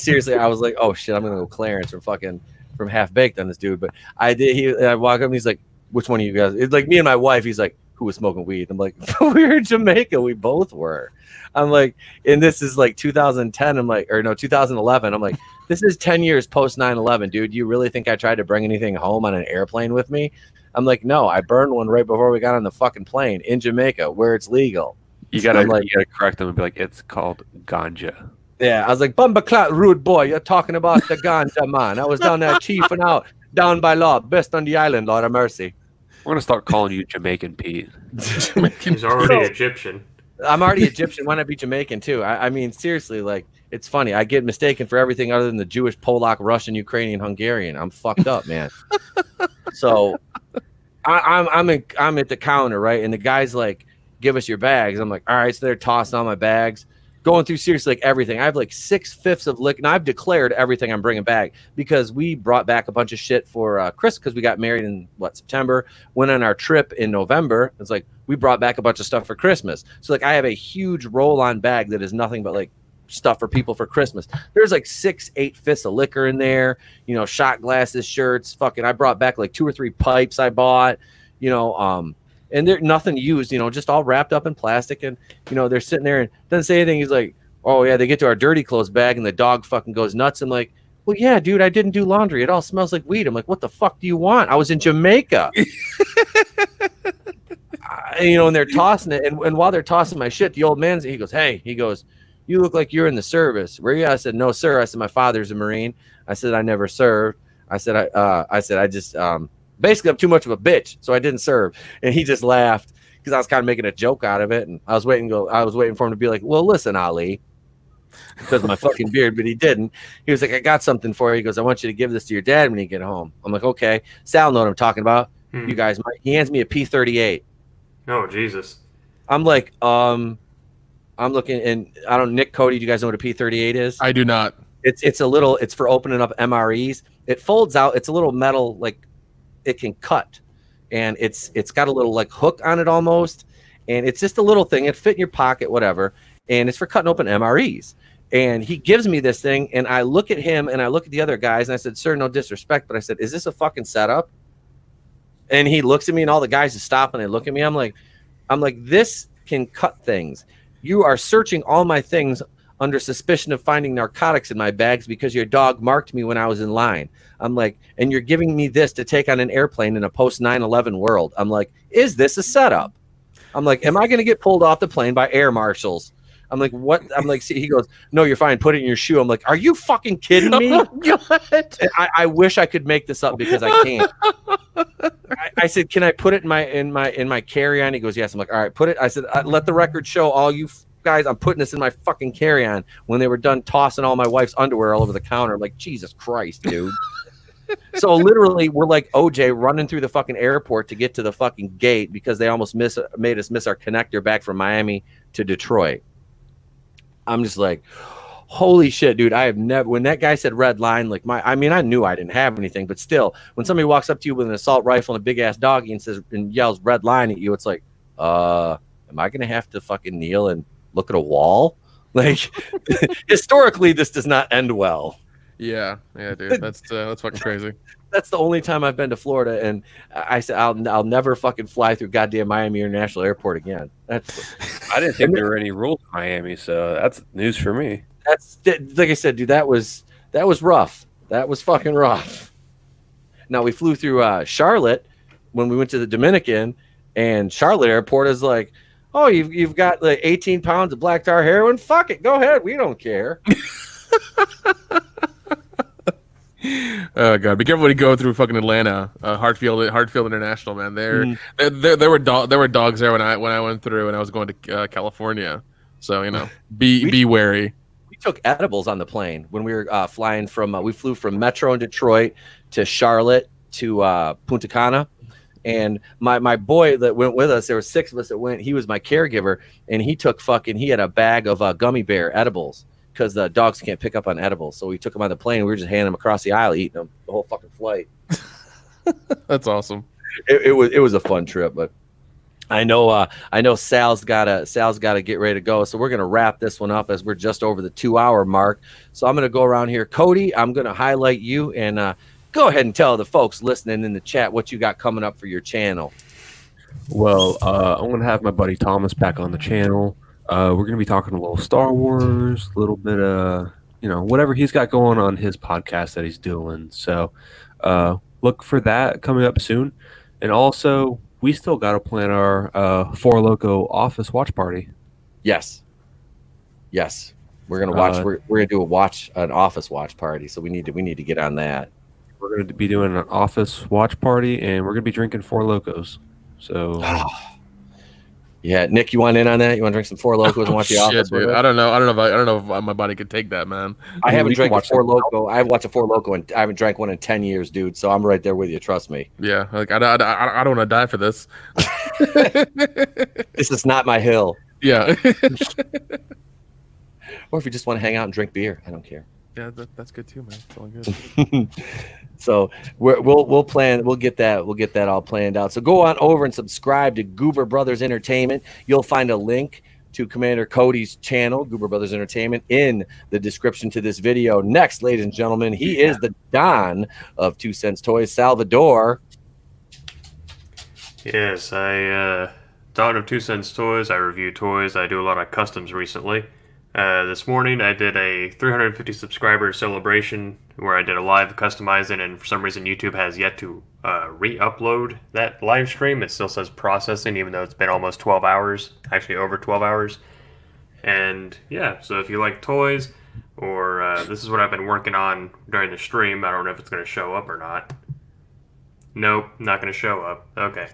was like, oh, shit, I'm going to go Clarence from Half-Baked on this dude. But I did. I walk up, and he's like, which one of you guys? It's like me and my wife. He's like, who was smoking weed? I'm like, we were in Jamaica. We both were. I'm like, and this is like 2010. I'm like, or no, 2011. I'm like, this is 10 years post 9/11, dude. You really think I tried to bring anything home on an airplane with me? I'm like, no, I burned one right before we got on the fucking plane in Jamaica where it's legal. You gotta correct them and be like, it's called ganja. Yeah, I was like, Bumba Clat, rude boy, you're talking about the ganja, man. I was down there chiefing out, down by law, best on the island, Lord of mercy. We're gonna start calling you Jamaican Pete. He's already Egyptian. I'm already Egyptian. Why not be Jamaican too? I mean, seriously, like it's funny. I get mistaken for everything other than the Jewish, Polak, Russian, Ukrainian, Hungarian. I'm fucked up, man. So I'm at the counter, right? And the guy's like, "Give us your bags." I'm like, "All right." So they're tossing all my bags, going through seriously like everything. I have like 6/5 of liquor, and I've declared everything I'm bringing back because we brought back a bunch of shit for Chris because we got married in September. Went on our trip in November. It's like we brought back a bunch of stuff for Christmas. So like I have a huge roll-on bag that is nothing but like stuff for people for Christmas. There's like 6-8 fists of liquor in there, you know, shot glasses, shirts, fucking. I brought back like 2 or 3 pipes I bought, you know, and they're nothing used, you know, just all wrapped up in plastic. And, you know, they're sitting there and doesn't say anything. He's like, "Oh yeah," they get to our dirty clothes bag and the dog fucking goes nuts. I'm like, "Well, yeah, dude, I didn't do laundry. It all smells like weed." I'm like, "What the fuck do you want? I was in Jamaica." You know, and they're tossing it. And while they're tossing my shit, the old man's, he goes, "Hey," he goes, "You look like you're in the service. Where you at?" I said, "No, sir." I said, "My father's a Marine." I said, "I never served." I said, I just, basically I'm too much of a bitch. So I didn't serve." And he just laughed because I was kind of making a joke out of it. And I was waiting for him to be like, "Well, listen, Ali," because of my fucking beard, but he didn't. He was like, "I got something for you." He goes, "I want you to give this to your dad when you get home." I'm like, "Okay." Sal know what I'm talking about. You guys, he hands me a P38. Oh, Jesus. I'm like, I'm looking, and I don't, Nick, Cody, do you guys know what a P38 is? I do not. It's for opening up MREs. It folds out. It's a little metal, like it can cut, and it's got a little like hook on it almost, and it's just a little thing. It fit in your pocket, whatever, and it's for cutting open MREs. And he gives me this thing, and I look at him, and I look at the other guys, and I said, "Sir, no disrespect, but I said, is this a fucking setup?" And he looks at me, and all the guys just stop and they look at me. I'm like, "This can cut things. You are searching all my things under suspicion of finding narcotics in my bags because your dog marked me when I was in line." I'm like, "And you're giving me this to take on an airplane in a post 9/11 world." I'm like, "Is this a setup?" I'm like, "Am I going to get pulled off the plane by air marshals?" I'm like, "What?" I'm like, "See," he goes, "No, you're fine. Put it in your shoe." I'm like, "Are you fucking kidding me?" I wish I could make this up because I can't. I said, "Can I put it in my carry-on?" He goes, "Yes." I'm like, "All right, put it." I said, "Let the record show, all you guys, I'm putting this in my fucking carry-on." When they were done tossing all my wife's underwear all over the counter, I'm like, "Jesus Christ, dude." So literally, we're like OJ running through the fucking airport to get to the fucking gate because they almost made us miss our connector back from Miami to Detroit. I'm just like, holy shit, dude. I have never, when that guy said red line, like I knew I didn't have anything, but still, when somebody walks up to you with an assault rifle and a big ass doggy and yells red line at you, it's like, am I going to have to fucking kneel and look at a wall? Like, historically, this does not end well. Yeah, dude. That's fucking crazy. That's the only time I've been to Florida, and I said I'll never fucking fly through goddamn Miami International Airport again. I didn't think there were any rules in Miami, so that's news for me. That's like I said, dude. That was rough. That was fucking rough. Now we flew through Charlotte when we went to the Dominican, and Charlotte Airport is like, "Oh, you've got like 18 pounds of black tar heroin. Fuck it, go ahead. We don't care." Oh god, be careful when you go through fucking Atlanta, Hartfield International, man. There were dogs there when I went through, and I was going to California. So you know, be wary. We took edibles on the plane when we were flying from. We flew from Metro in Detroit to Charlotte to Punta Cana, and my boy that went with us. There were 6 of us that went. He was my caregiver, and he had a bag of gummy bear edibles. Because the dogs can't pick up on edibles. So we took them on the plane. And we were just handing them across the aisle, eating them the whole fucking flight. That's awesome. It was a fun trip, but I know Sal's gotta get ready to go. So we're gonna wrap this one up as we're just over the 2-hour mark. So I'm gonna go around here, Cody. I'm gonna highlight you and go ahead and tell the folks listening in the chat what you got coming up for your channel. Well, I'm gonna have my buddy Thomas back on the channel. We're going to be talking a little Star Wars, a little bit of, whatever he's got going on his podcast that he's doing. So look for that coming up soon. And also, we still got to plan our Four Loco office watch party. Yes. We're going to watch. We're going to do an office watch party. So we need to get on that. We're we're going to be doing an office watch party, and we're going to be drinking Four Locos. So, yeah, Nick, you want in on that? You want to drink some Four Locos and watch The Office? Dude. I don't know if my body could take that, man. I haven't drank a Four Loko. I haven't watched a Four Loko, and I haven't drank one in 10 years, dude. So I'm right there with you. Trust me. Yeah, like I don't want to die for this. This is not my hill. Yeah. Or if you just want to hang out and drink beer, I don't care. Yeah, that's good too, man. It's all good. So we'll plan. We'll get that all planned out. So go on over and subscribe to Goober Brothers Entertainment. You'll find a link to Commander Cody's channel, Goober Brothers Entertainment, in the description to this video. Next, ladies and gentlemen, he is the Don of 2 Cents Toys, Salvador. Yes, I Don of 2 Cents Toys. I review toys. I do a lot of customs recently. This morning I did a 350 subscriber celebration where I did a live customizing, and for some reason YouTube has yet to re-upload that live stream. It still says processing, even though it's been almost 12 hours, actually over 12 hours. And yeah, so if you like toys, or this is what I've been working on during the stream. I don't know if it's going to show up or not. Nope, not going to show up. Okay.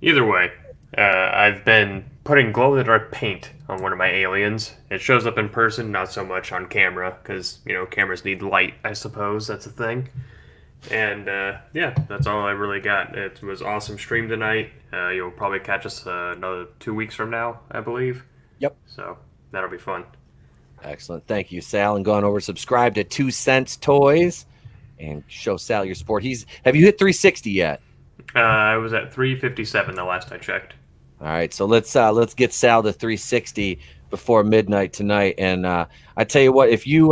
Either way, I've been putting glow-in-the-dark paint on one of my aliens. It shows up in person, not so much on camera, because, you know, cameras need light, I suppose. That's a thing. And, yeah, that's all I really got. It was awesome stream tonight. You'll probably catch us another 2 weeks from now, I believe. Yep. So, that'll be fun. Excellent. Thank you, Sal. And go on over, subscribe to 2 Cents Toys, and show Sal your support. Have you hit 360 yet? I was at 357 the last I checked. All right, so let's get Sal to 360 before midnight tonight. And I tell you what, if you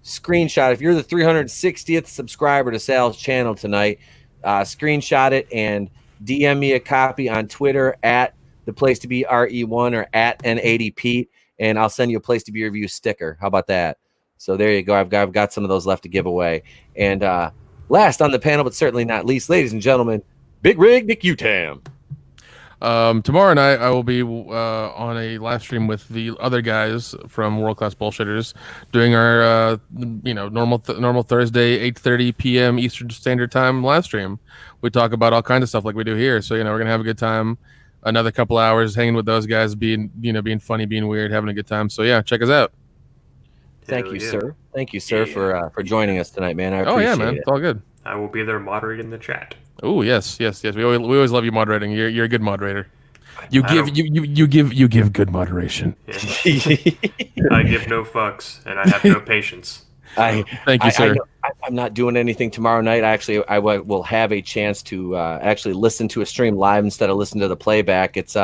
screenshot, if you're the 360th subscriber to Sal's channel tonight, screenshot it and DM me a copy on Twitter at the place to be RE1 or at N80Pete, and I'll send you a place to be review sticker. How about that? So there you go. I've got some of those left to give away. And last on the panel, but certainly not least, ladies and gentlemen, Big Rig Nik Uttam. Tomorrow night I will be on a live stream with the other guys from World Class Bullshitters, doing our normal Thursday 8:30 p.m. Eastern Standard Time live stream. We talk about all kinds of stuff like we do here. So we're gonna have a good time. Another couple hours hanging with those guys, being funny, being weird, having a good time. So yeah, check us out. Thank you, sir. Thank you, sir, for joining us tonight, man. I appreciate man. it. It's all good. I will be there moderating the chat. Oh yes. We always love you moderating. You're a good moderator. You give good moderation. Yeah. I give no fucks, and I have no patience. Thank you, sir. I'm not doing anything tomorrow night. I will have a chance to actually listen to a stream live instead of listen to the playback. It's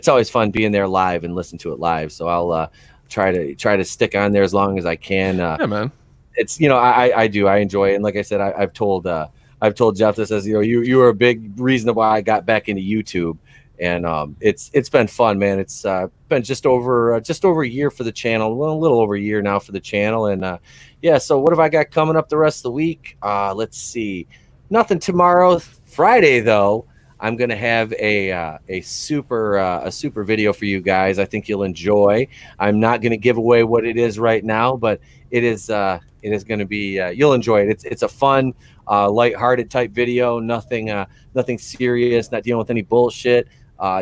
always fun being there live and listen to it live. So I'll try to stick on there as long as I can. Yeah, man. It's I enjoy it, and like I said, I've told Jeff this as you were a big reason why I got back into YouTube, and it's been fun, man. It's been just over a year for the channel, a little over a year now for the channel, and yeah. So what have I got coming up the rest of the week? Let's see, nothing tomorrow. Friday though, I'm gonna have a super video for you guys. I think you'll enjoy. I'm not gonna give away what it is right now, but it is going to be you'll enjoy it. It's a fun, lighthearted type video. Nothing serious. Not dealing with any bullshit.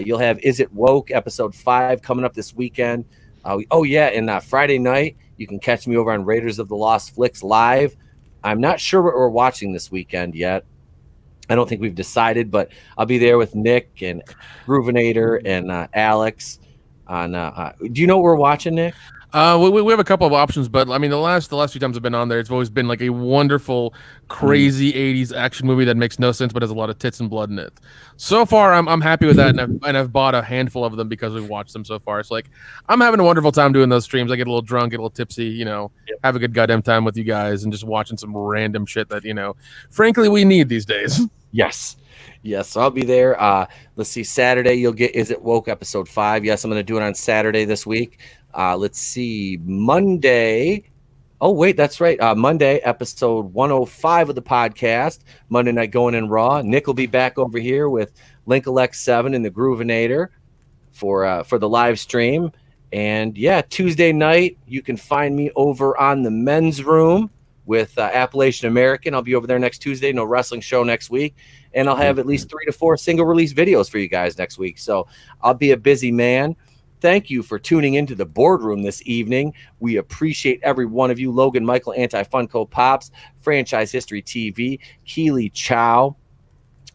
You'll have Is It Woke episode 5 coming up this weekend. And Friday night you can catch me over on Raiders of the Lost Flicks live. I'm not sure what we're watching this weekend yet. I don't think we've decided, but I'll be there with Nick and Groovinator and Alex. Do you know what we're watching, Nick? We have a couple of options, but I mean, the last few times I've been on there, it's always been like a wonderful, crazy 80s action movie that makes no sense but has a lot of tits and blood in it. So far, I'm happy with that, and I've bought a handful of them because we've watched them so far. It's like I'm having a wonderful time doing those streams. I get a little drunk, get a little tipsy, have a good goddamn time with you guys, and just watching some random shit that frankly, we need these days. Yes. So I'll be there. Let's see. Saturday, you'll get Is It Woke episode 5. Yes, I'm going to do it on Saturday this week. Let's see. Monday. Oh, wait, that's right. Monday, episode 105 of the podcast. Monday Night Going in Raw. Nick will be back over here with Linkalect 7 and the Groovinator for the live stream. And yeah, Tuesday night, you can find me over on the men's room with Appalachian American. I'll be over there next Tuesday. No wrestling show next week. And I'll have at least 3 to 4 single release videos for you guys next week. So I'll be a busy man. Thank you for tuning into the boardroom this evening. We appreciate every one of you. Logan Michael, Anti-Funko Pops, Franchise History TV, Keely Chow.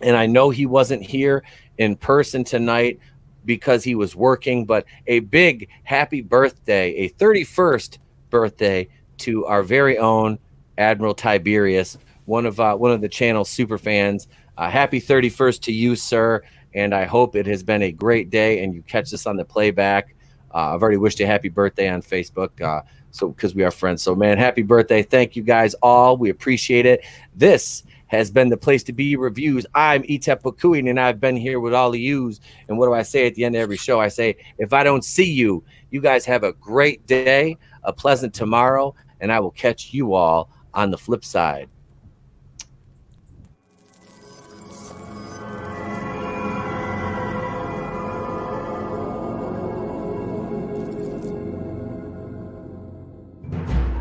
And I know he wasn't here in person tonight because he was working, but a big happy birthday, a 31st birthday to our very own Admiral Tiberius, one of the channel's super fans. Happy 31st to you, sir. And I hope it has been a great day and you catch this on the playback. I've already wished you a happy birthday on Facebook, so because we are friends. So, man, happy birthday. Thank you guys all. We appreciate it. This has been the Place to Be Reviews. I'm Etep Wokuian, and I've been here with all of yous. And what do I say at the end of every show? I say, if I don't see you, you guys have a great day, a pleasant tomorrow, and I will catch you all on the flip side.